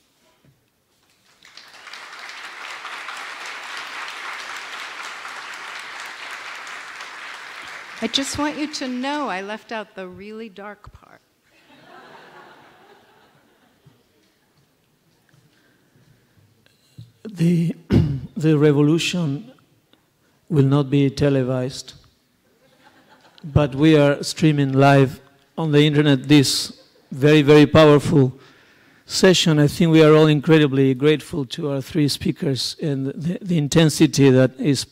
I just want you to know I left out the really dark part. The revolution will not be televised, but we are streaming live on the internet this very, very powerful session. I think we are all incredibly grateful to our three speakers and the intensity that is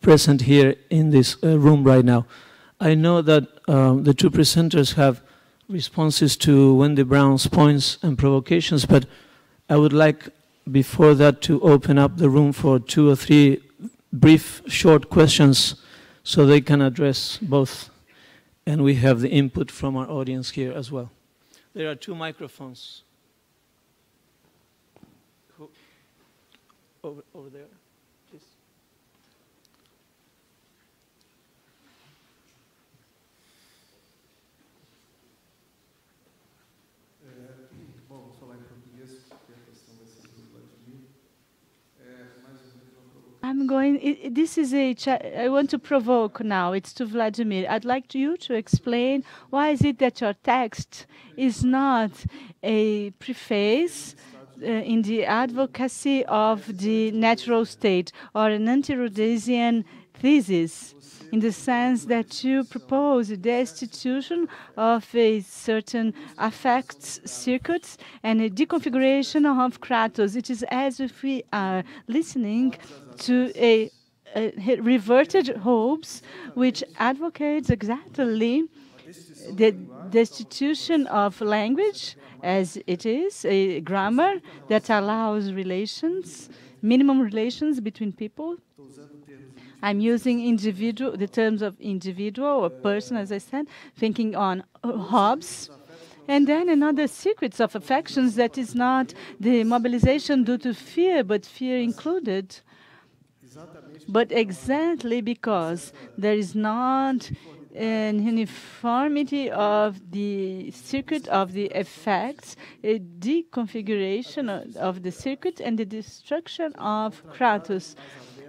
present here in this room right now. I know that the two presenters have responses to Wendy Brown's points and provocations, but I would like before that to open up the room for 2 or 3 brief, short questions so they can address both. And we have the input from our audience here as well. There are 2 microphones. Over there, please. I'm going, this is I want to provoke now, it's to Vladimir. I'd like you to explain why is it that your text is not a preface in the advocacy of the natural state, or an anti-Rhodesian thesis, in the sense that you propose the institution of a certain affects circuits and a deconfiguration of Kratos. It is as if we are listening to a reverted hopes which advocates exactly the destitution of language as it is, a grammar that allows relations, minimum relations between people. I'm using individual, the terms of individual or person, as I said, thinking on Hobbes. And then another secrets of affections that is not the mobilization due to fear, but fear included. But exactly because there is not an uniformity of the circuit of the effects, a deconfiguration of the circuit and the destruction of Kratos.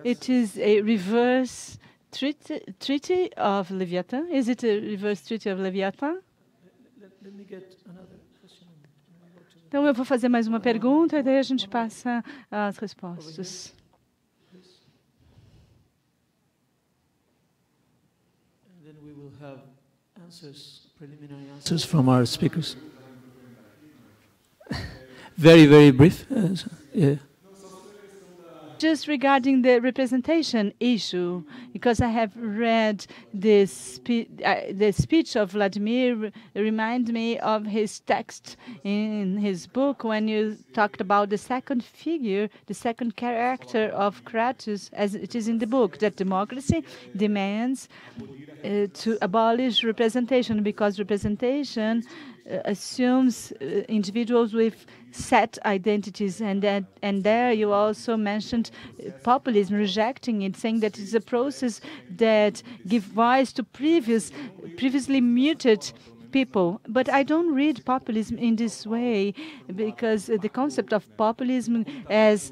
It is a reverse treaty of Leviathan. Is it a reverse treaty of Leviathan? Então eu vou fazer mais uma pergunta e daí a gente passa às respostas. And then we will have answers, preliminary answers from our speakers. Very, very brief. Yeah. Just regarding the representation issue, because I have read the speech of Vladimir, remind me of his text in his book when you talked about the second figure, the second character of Kratos, as it is in the book, that democracy demands to abolish representation, because representation assumes individuals with set identities, and there you also mentioned populism, rejecting it, saying that it's a process that gives rise to previously muted people. But I don't read populism in this way, because the concept of populism, as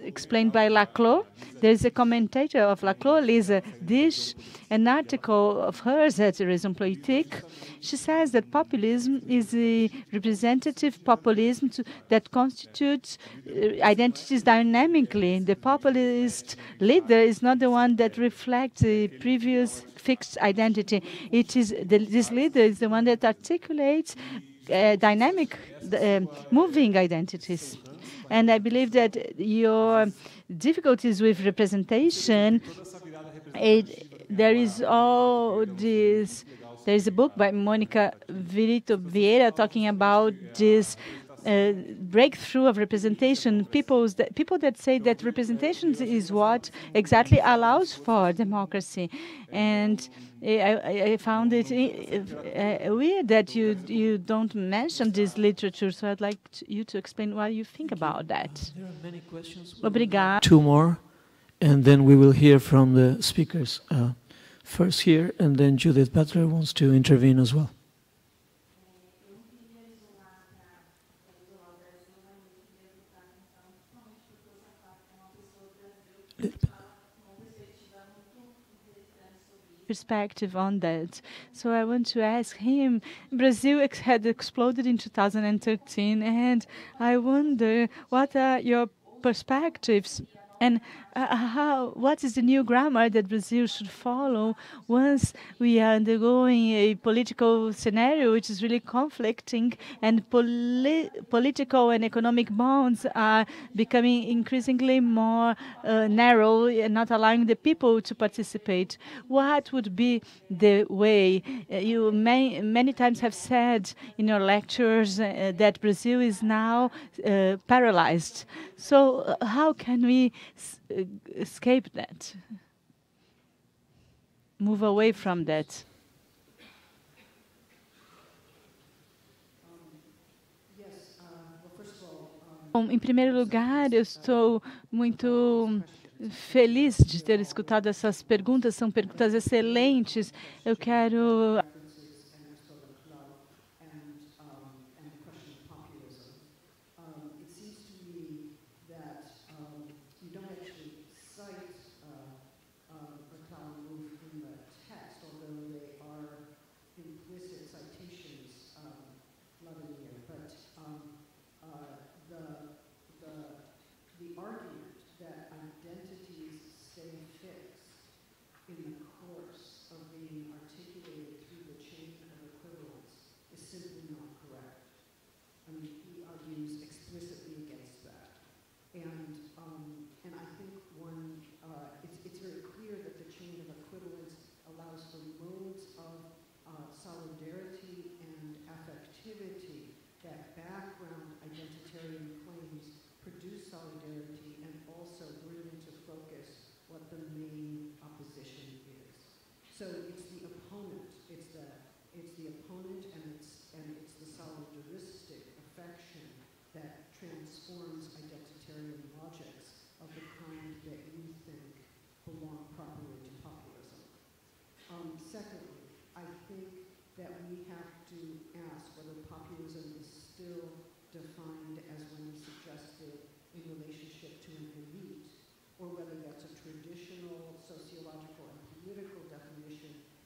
explained by Laclau, there's a commentator of Laclau, Lisa Dish, an article of hers at Raison Politique. She says that populism is a representative populism that constitutes identities dynamically. The populist leader is not the one that reflects the previous fixed identity. It is this leader is the one that articulates dynamic, moving identities. And I believe that your difficulties with representation, there is all this. There is a book by Monica Virito Vieira talking about this breakthrough of representation. People that say that representation is what exactly allows for democracy, and I found it weird that you don't mention this literature. So I'd like you to explain what you think about that. There are many questions. Obrigado. Two more, and then we will hear from the speakers. First here, and then Judith Butler wants to intervene as well. Perspective on that. So I want to ask him, Brazil had exploded in 2013, and I wonder what are your perspectives and what is the new grammar that Brazil should follow once we are undergoing a political scenario which is really conflicting, and political and economic bonds are becoming increasingly more narrow and not allowing the people to participate. What would be the way? You many times have said in your lectures that Brazil is now paralyzed. So how can we escape that? Move away from that? Bom, em primeiro lugar, eu estou muito feliz de ter escutado essas perguntas. São perguntas excelentes. Eu quero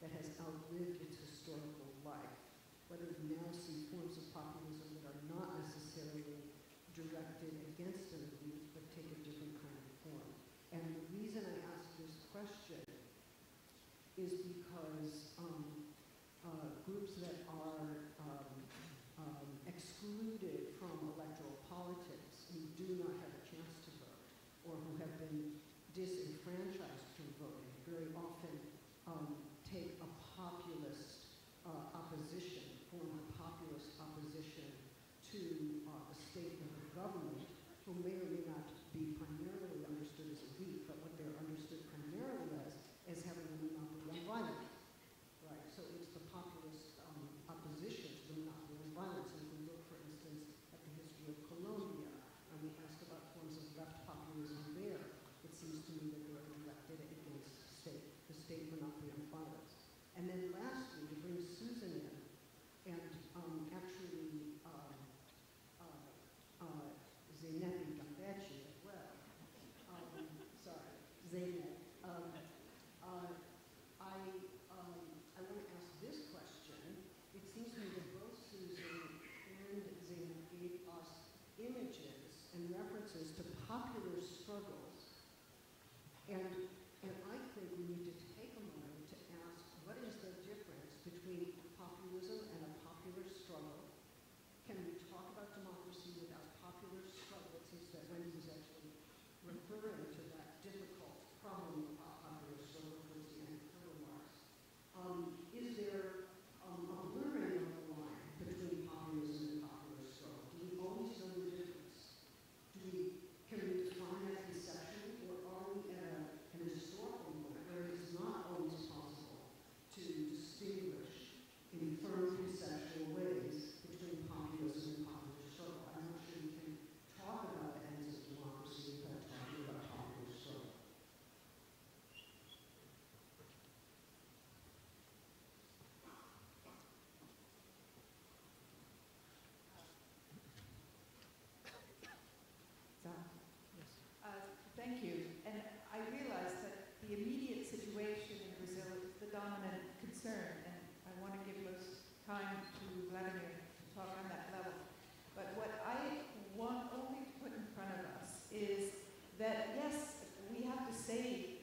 that has outlived its historical life. Whether we now see forms of populism that are not necessarily directed against an elite, but take a different kind of form. And the reason I ask this question is because groups that are excluded from electoral politics, who do not have a chance to vote, or who have been disenfranchised from voting, very often take a populist opposition, form a populist opposition to the state and the government, who may or may not be primarily understood as elite, but what they're understood primarily as having a monopoly on violence. Right, so it's the populist opposition to the monopoly on violence. And if we look, for instance, at the history of Colombia, and we ask about forms of left populism there, it seems to me that they are directed against the state monopoly on violence. And then lastly, to bring Susan in, and actually Zeynep Gambechi as well. Sorry, Zeynep. I want to ask this question. It seems to me that both Susan and Zeynep gave us images and references to popular struggles. And I think we need to take a moment to ask, what is the difference between populism and a popular struggle? Can we talk about democracy without popular struggle? It seems that Wendy was actually referring to that difficult problem of popular struggle towards the end of her remarks. Is there a blurring of the line between populism and popular struggle? Do we always know the difference? Can we define that conceptually, or are we at an historical moment where it is not always possible to distinguish in firm conceptual ways between populism and popular struggle? I'm not sure we can talk about ends of democracy without talking about popular struggle. Thank you. And I realize that the immediate situation in Brazil is the dominant concern, and I want to give most time to Vladimir to talk on that level. But what I want only to put in front of us is that, yes, we have to say,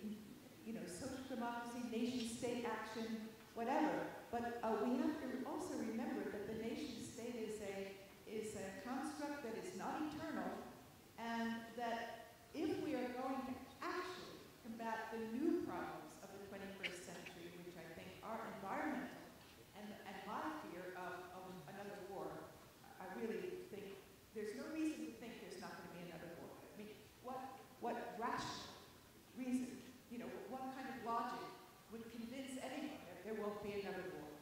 social democracy, nation-state action, whatever, but we have to also remember that the nation-state is a construct that is not eternal, and that if we are going to actually combat the new problems of the 21st century, which I think are environmental, and my fear of another war, I really think there's no reason to think there's not going to be another war. I mean, what rational reason, what kind of logic would convince anyone that there won't be another war?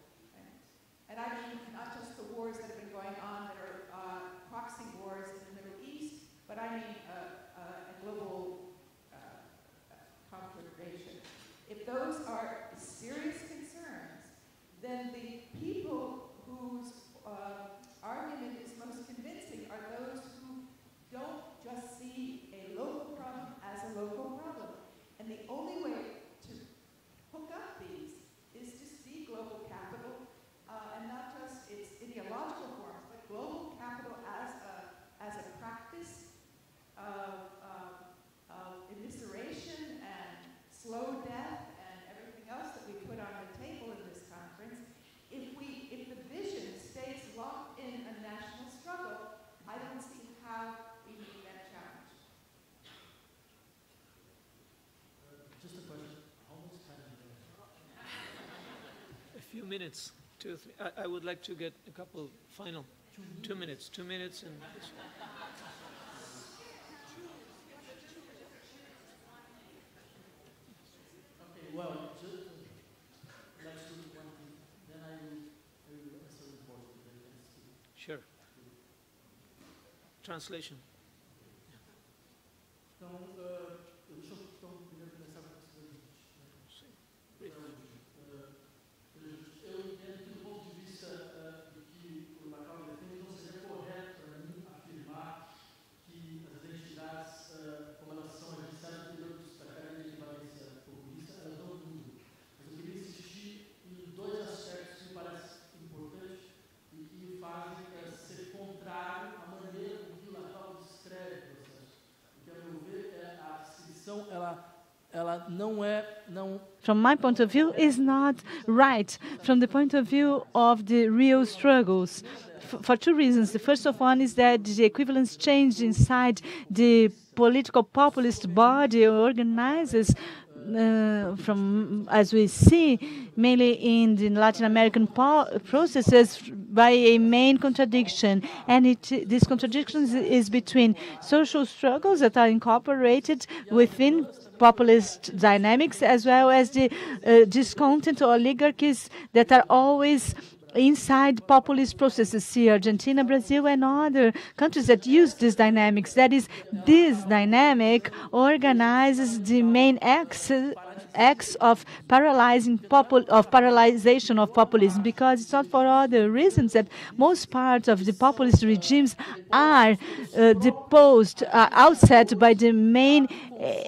And I mean not just the wars that have been going on that are proxy wars in the Middle East, but I mean a global conflagration. If those are serious concerns, then the people whose argument is most convincing are those who don't just see a local problem as a local problem. And the only way to hook up these is to see global capital, and not just its ideological forms, but global capital as a practice of evisceration and slow death and everything else that we put on the table in this conference. If the vision stays locked in a national struggle, I don't see how we meet that challenge. Just a question. How much time do you have? A few minutes, 2 or 3. I would like to get a couple final 2 minutes. 2 minutes and this one. Okay, well, just let's do one thing. Then I will answer the board. Sure. Translation. Então, deixa eu primeiro começar com o seguinte. Eu entendo que, do ponto de vista do que o Macau defende, não seria correto para mim afirmar que as identidades, como elas são registradas no período da cadeia de valência populista, elas não mudam. Mas eu queria insistir em from my point of view, is not right from the point of view of the real struggles. For two reasons. The first of one is that the equivalence changed inside the political populist body organizes from, as we see, mainly in the Latin American processes, by a main contradiction. And this contradiction is between social struggles that are incorporated within populist dynamics, as well as the discontent oligarchies that are always inside populist processes. See Argentina, Brazil, and other countries that use these dynamics. That is, this dynamic organizes the main acts of paralyzation of populism, because it's not for other reasons that most parts of the populist regimes are deposed, outset by the main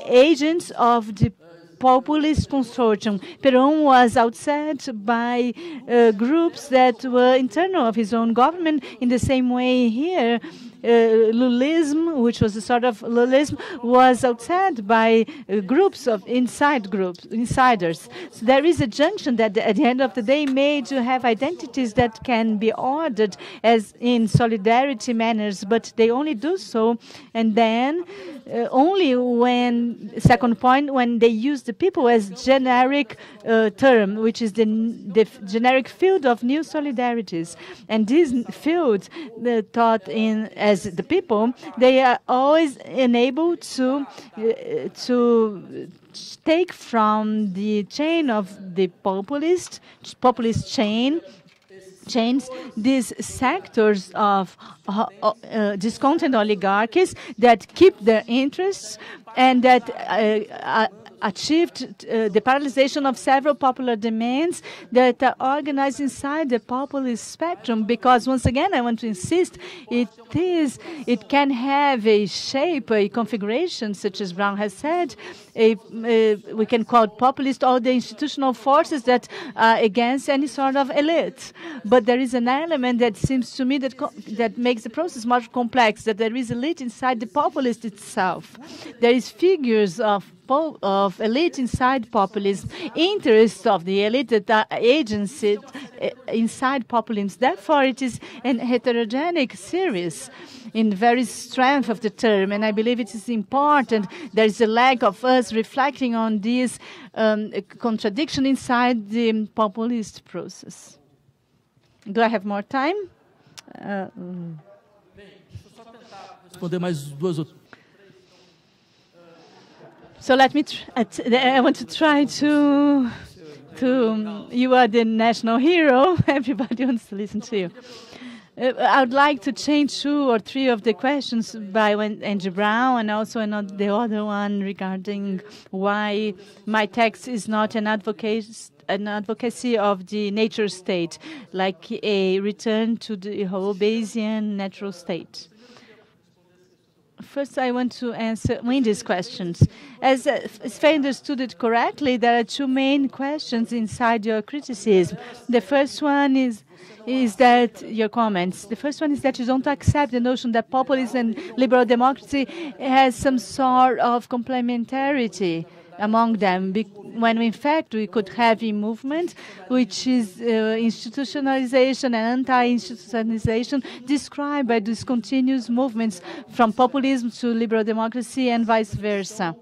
agents of the populist consortium. Perón was outset by groups that were internal of his own government. In the same way here, Lulism, which was a sort of Lulism, was outset by groups of insiders. So there is a junction that at the end of the day made to have identities that can be ordered as in solidarity manners, but they only do so, and then only when, second point, when they use the people as generic term, which is the generic field of new solidarities. And this field, taught in as the people, they are always enabled to take from the chain of the populist chains these sectors of discontent oligarchies that keep their interests and that achieved the paralyzation of several popular demands that are organized inside the populist spectrum. Because once again, I want to insist, it can have a shape, a configuration, such as Brown has said. We can call it populist all the institutional forces that are against any sort of elite. But there is an element that seems to me that makes the process much complex, that there is elite inside the populist itself. There is figures of elite inside populism, interests of the elite that are agency inside populism. Therefore, it is a heterogenic series in the very strength of the term, and I believe it is important. There is a lack of us reflecting on this contradiction inside the populist process. Do I have more time? So let me. I want to try to. You are the national hero. Everybody wants to listen to you. I would like to change 2 or 3 of the questions by Andrew Brown, and also the other one regarding why my text is not an advocacy of the nature state, like a return to the Hobbesian natural state. First, I want to answer Wendy's questions. As if I understood it correctly, there are 2 main questions inside your criticism. The first one is that your comments. The first one is that you don't accept the notion that populism and liberal democracy has some sort of complementarity among them, when in fact we could have a movement which is institutionalization and anti-institutionalization described by these continuous movements from populism to liberal democracy and vice versa.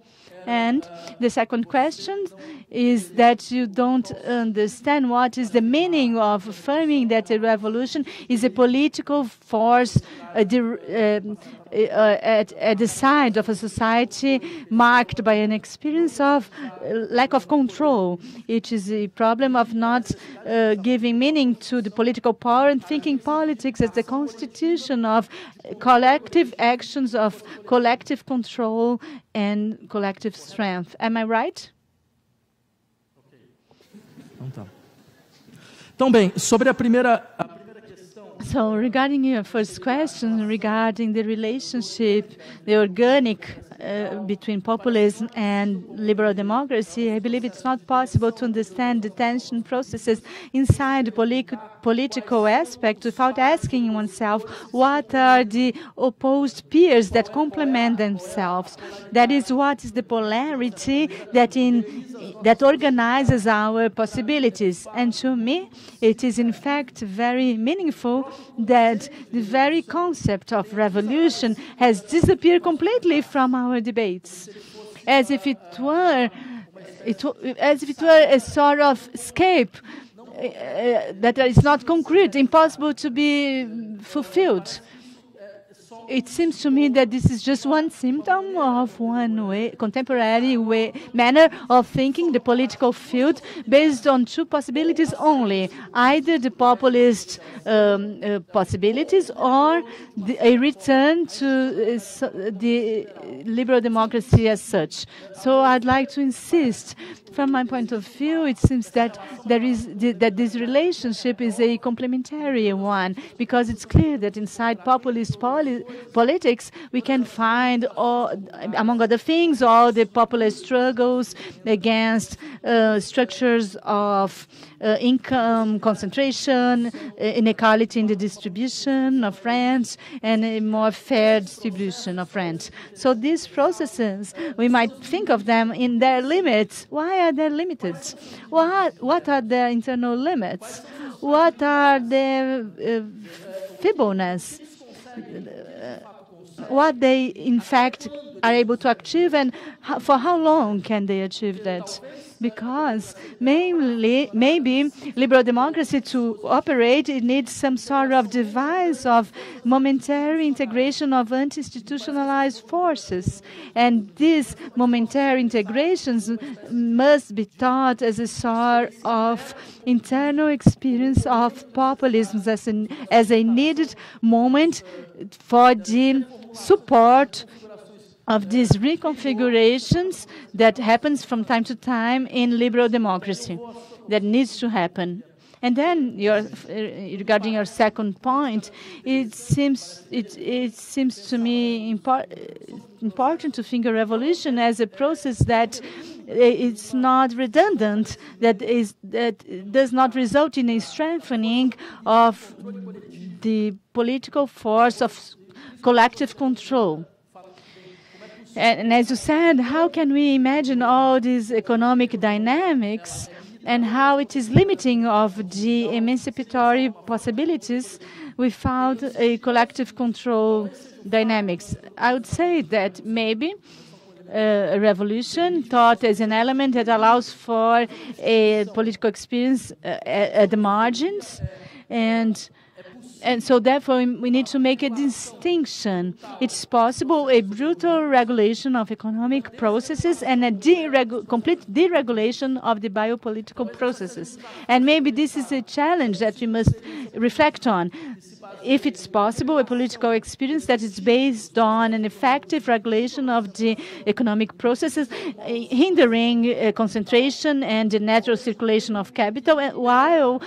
And the second question is that you don't understand what is the meaning of affirming that a revolution is a political force at the side of a society marked by an experience of lack of control. It is a problem of not giving meaning to the political power and thinking politics as the constitution of collective actions of collective control and collective strength. Am I right? Então, bem, sobre a primeira questão. So regarding your first question, regarding the relationship, the organic between populism and liberal democracy, I believe it's not possible to understand the tension processes inside the political aspect without asking oneself what are the opposed peers that complement themselves. That is what is the polarity that organizes our possibilities. And to me, it is in fact very meaningful that the very concept of revolution has disappeared completely from our debates, as if it were a sort of escape that is not concrete, impossible to be fulfilled. It seems to me that this is just one symptom of one contemporary manner of thinking the political field based on two possibilities only, either the populist possibilities or a return to the liberal democracy as such. So I'd like to insist, from my point of view, it seems that that this relationship is a complementary one, because it's clear that inside populist politics we can find, among other things, all the populist struggles against structures of income concentration, inequality in the distribution of rent, and a more fair distribution of rent. So these processes, we might think of them in their limits. Why are they limited? What are their internal limits? What are their feebleness? What they, in fact, are able to achieve, and for how long can they achieve that? Because maybe liberal democracy to operate, it needs some sort of device of momentary integration of anti-institutionalized forces. And these momentary integrations must be taught as a sort of internal experience of populism as a needed moment for the support of these reconfigurations that happens from time to time in liberal democracy, that needs to happen. And then, regarding your second point, it seems to me important to think of revolution as a process that it's not redundant, that does not result in a strengthening of the political force of collective control. And as you said, how can we imagine all these economic dynamics and how it is limiting of the emancipatory possibilities without a collective control dynamics? I would say that maybe a revolution thought as an element that allows for a political experience at the margins, and so therefore we need to make a distinction. It's possible a brutal regulation of economic processes and a complete deregulation of the biopolitical processes. And maybe this is a challenge that we must reflect on. If it's possible, a political experience that is based on an effective regulation of the economic processes, hindering concentration and the natural circulation of capital, while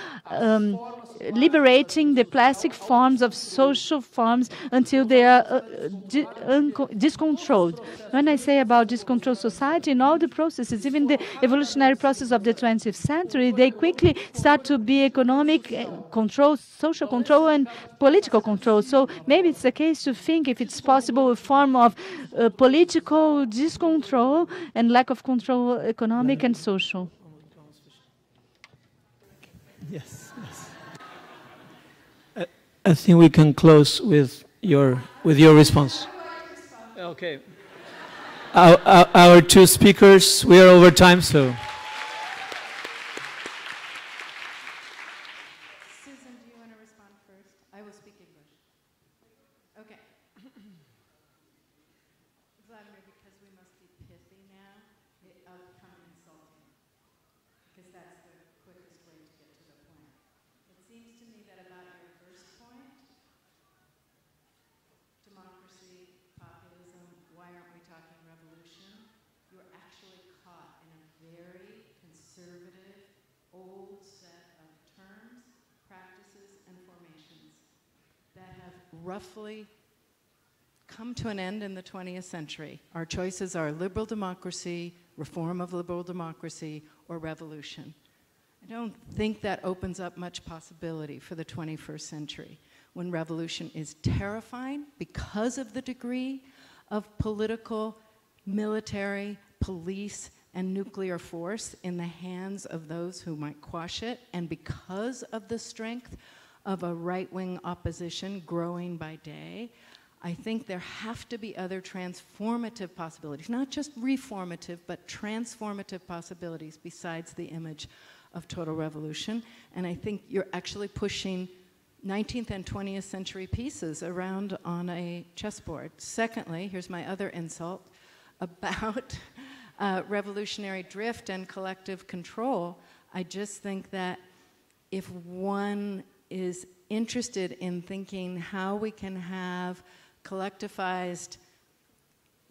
liberating the plastic forms of social forms until they are discontrolled. When I say about discontrolled society, in all the processes, even the evolutionary process of the 20th century, they quickly start to be economic control, social control, and political control. So maybe it's the case to think if it's possible a form of political discontrol and lack of control, economic and social. Yes. I think we can close with your response. Okay. Our two speakers, we are over time, so. Susan, do you want to respond first? I will speak English. Okay. Vladimir, because we must be pithy now, I'll become insulting, because that's the quickest way to get to the point. It seems to me that about your first point, democracy, populism, why aren't we talking revolution? You're actually caught in a very conservative, old set of terms, practices, and formations that have roughly come to an end in the 20th century. Our choices are liberal democracy, reform of liberal democracy, or revolution. I don't think that opens up much possibility for the 21st century, when revolution is terrifying because of the degree of political, military, police, and nuclear force in the hands of those who might quash it, and because of the strength of a right-wing opposition growing by day. I think there have to be other transformative possibilities, not just reformative, but transformative possibilities besides the image of total revolution. And I think you're actually pushing 19th and 20th century pieces around on a chessboard. Secondly, here's my other insult about revolutionary drift and collective control. I just think that if one is interested in thinking how we can have collectivized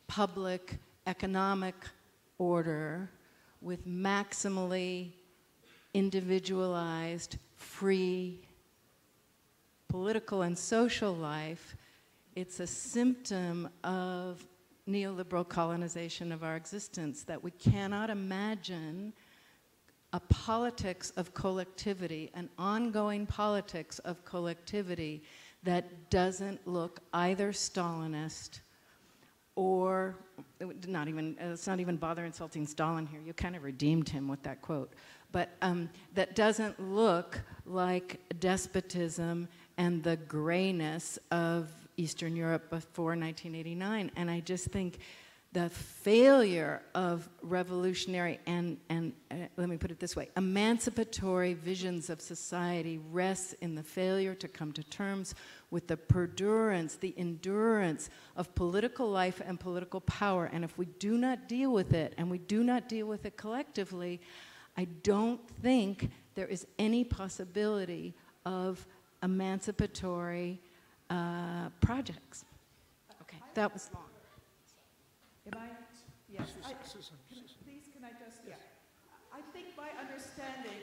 public economic order with maximally individualized, free political and social life, it's a symptom of neoliberal colonization of our existence, that we cannot imagine a politics of collectivity, an ongoing politics of collectivity that doesn't look either Stalinist or, let's not even bother insulting Stalin here, you kind of redeemed him with that quote, but that doesn't look like despotism and the grayness of Eastern Europe before 1989. And I just think the failure of revolutionary and let me put it this way, emancipatory visions of society rests in the failure to come to terms with the perdurance, the endurance of political life and political power. And if we do not deal with it, and we do not deal with it collectively, I don't think there is any possibility of emancipatory projects. Okay, that was long. Am I? Yes. Please, can I just? Yeah. I think my understanding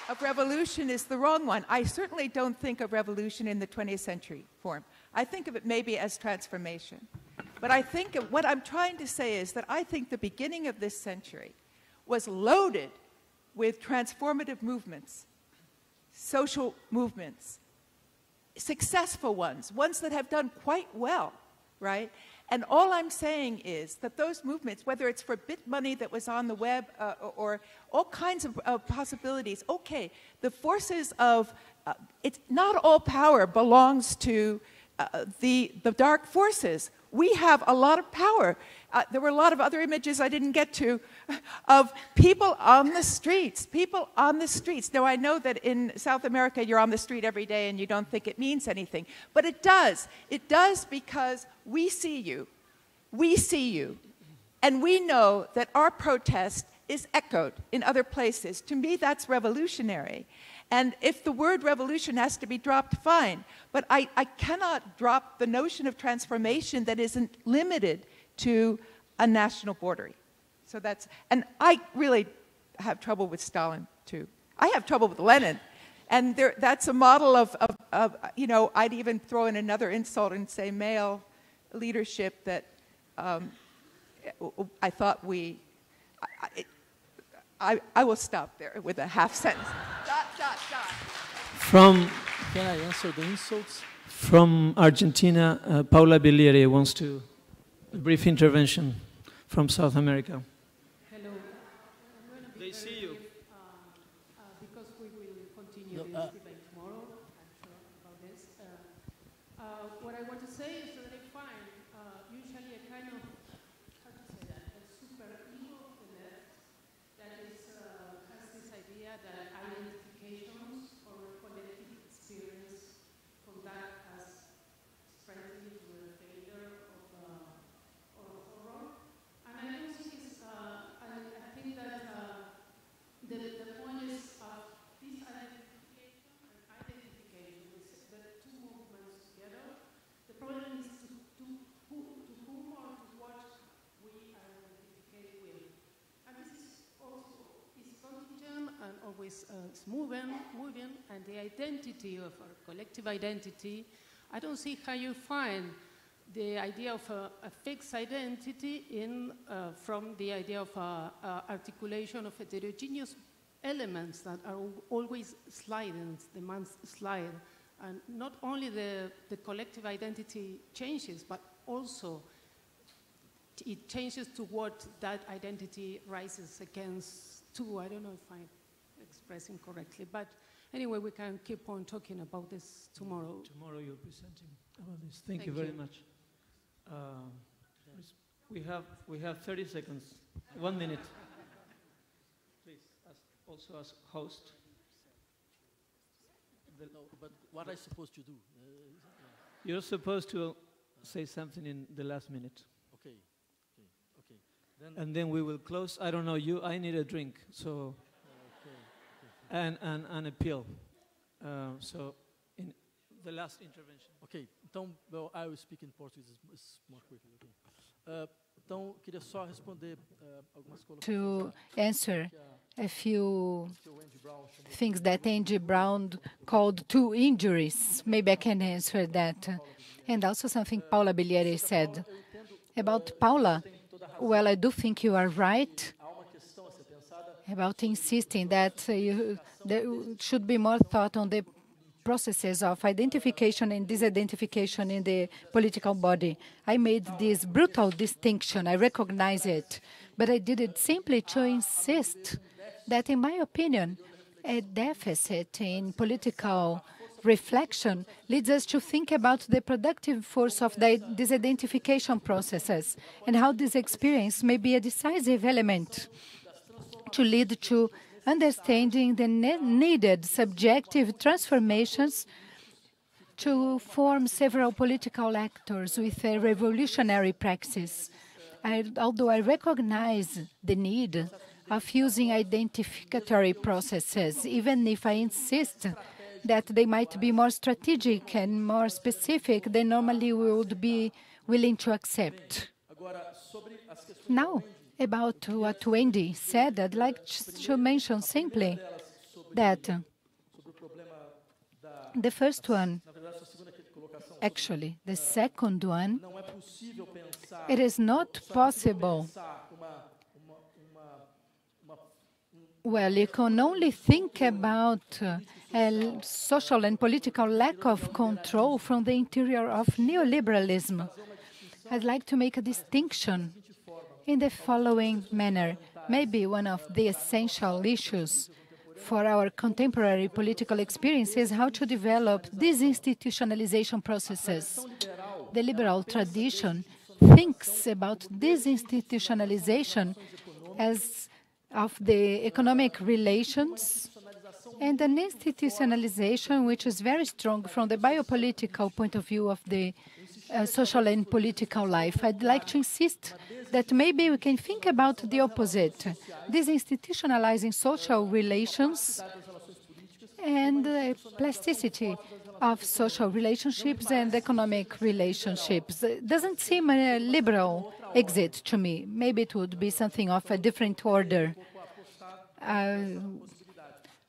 of revolution is the wrong one. I certainly don't think of revolution in the 20th century form. I think of it maybe as transformation. But I think what I'm trying to say is that I think the beginning of this century was loaded with transformative movements, social movements, successful ones that have done quite well, right? And all I'm saying is that those movements, whether it's for bit money that was on the web or all kinds of possibilities, okay, the forces of, it's not all power belongs to the dark forces. We have a lot of power. There were a lot of other images I didn't get to of people on the streets, Now, I know that in South America, you're on the street every day and you don't think it means anything. But it does. It does because we see you. We see you. And we know that our protest is echoed in other places. To me, that's revolutionary. And if the word revolution has to be dropped, fine. But I cannot drop the notion of transformation that isn't limited to a national border. So that's, and I really have trouble with Stalin, too. I have trouble with Lenin. And that's a model of, you know, I'd even throw in another insult and say male leadership that I thought I will stop there with a half sentence. ... From, can I answer the insults? From Argentina, Paula Belliere wants to, a brief intervention from South America. Hello. They see you. Because we will continue this debate tomorrow, I'm sure about this. What I want to say is that I find usually a kind of, how to say that, a super ego of the left that is, has this idea that identifications or collective experience conduct as friendly to the failure of horror. And I don't think it's always is moving, and the identity of our collective identity, I don't see how you find the idea of a fixed identity from the idea of articulation of heterogeneous elements that are always sliding, demand slide. And not only the collective identity changes, but also it changes to what that identity rises against too. I don't know if I'm expressing correctly, but anyway, we can keep on talking about this tomorrow. Tomorrow you're presenting about this. Thank you very much. We have 30 seconds, 1 minute. Please, also as host. No, but what am I supposed to do? You're supposed to say something in the last minute. Okay. And then we will close. I don't know, I need a drink, so... And a pill. So, in the last intervention. Ok, então, well, I will speak in Portuguese, it's more quickly. Okay. Então, queria só responder algumas colocações. To answer a few things that Andy Brown called two injuries. Maybe I can answer that. And also something Paula Bilieri said. About Paula, well, I do think you are right about insisting that there should be more thought on the processes of identification and disidentification in the political body. I made this brutal distinction, I recognize it, but I did it simply to insist that, in my opinion, a deficit in political reflection leads us to think about the productive force of the disidentification processes and how this experience may be a decisive element to lead to understanding the needed subjective transformations to form several political actors with a revolutionary praxis. Although I recognize the need of using identificatory processes, even if I insist that they might be more strategic and more specific than normally we would be willing to accept. Now, about what Wendy said, I'd like to mention simply that the first one, actually, the second one, it is not possible. Well, you can only think about a social and political lack of control from the interior of neoliberalism. I'd like to make a distinction in the following manner. Maybe one of the essential issues for our contemporary political experience is how to develop disinstitutionalization processes. The liberal tradition thinks about disinstitutionalization as of the economic relations and an institutionalization which is very strong from the biopolitical point of view of the social and political life. I'd like to insist that maybe we can think about the opposite, disinstitutionalizing social relations and the plasticity of social relationships and economic relationships. It doesn't seem a liberal exit to me. Maybe it would be something of a different order. I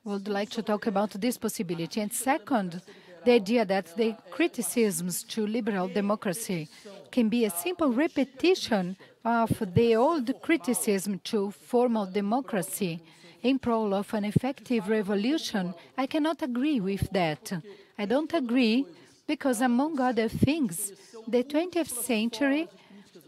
would like to talk about this possibility. And second, the idea that the criticisms to liberal democracy can be a simple repetition of the old criticism to formal democracy in pro of an effective revolution, I cannot agree with that. I don't agree because, among other things, the 20th century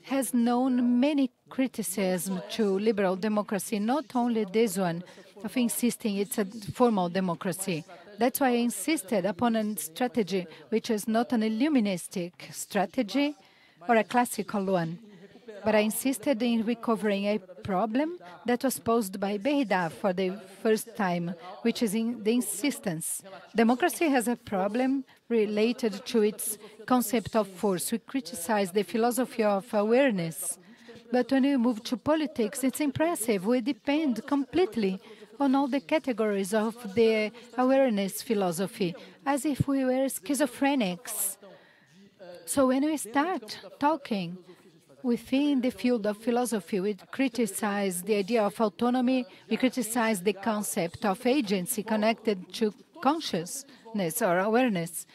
has known many criticisms to liberal democracy, not only this one of insisting it's a formal democracy. That's why I insisted upon a strategy which is not an illuministic strategy or a classical one. But I insisted in recovering a problem that was posed by Derrida for the first time, which is in the insistence. Democracy has a problem related to its concept of force. We criticize the philosophy of awareness. But when we move to politics, it's impressive. We depend completely on all the categories of the awareness philosophy, as if we were schizophrenics. So when we start talking Within the field of philosophy, we criticize the idea of autonomy, we criticize the concept of agency connected to consciousness or awareness.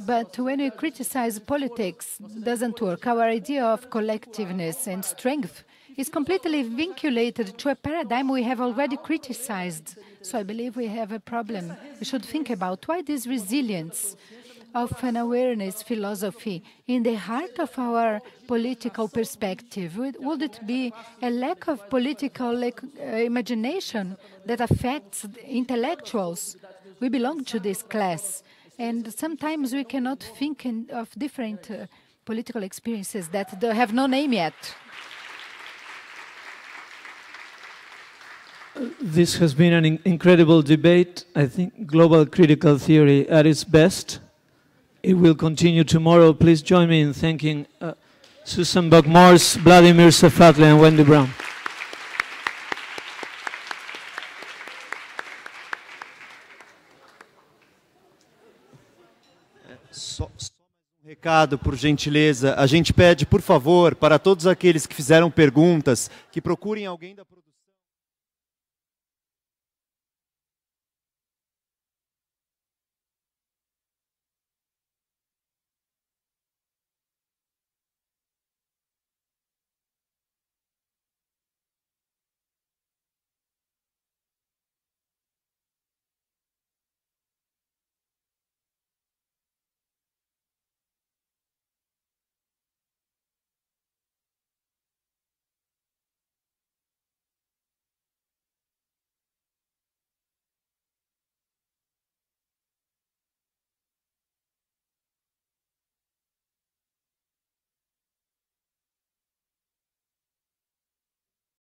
But when we criticize politics, it doesn't work. Our idea of collectiveness and strength is completely vinculated to a paradigm we have already criticized. So I believe we have a problem. We should think about why this resilience of an awareness philosophy in the heart of our political perspective. Would it be a lack of political imagination that affects intellectuals? We belong to this class, and sometimes we cannot think of different political experiences that have no name yet. This has been an incredible debate. I think global critical theory at its best. It will continue tomorrow. Please join me in thanking Susan Buck-Morss, Vladimir Safatle, and Wendy Brown. Só um recado, por gentileza. A gente pede, por favor, para todos aqueles que fizeram perguntas, que procurem alguém da produção.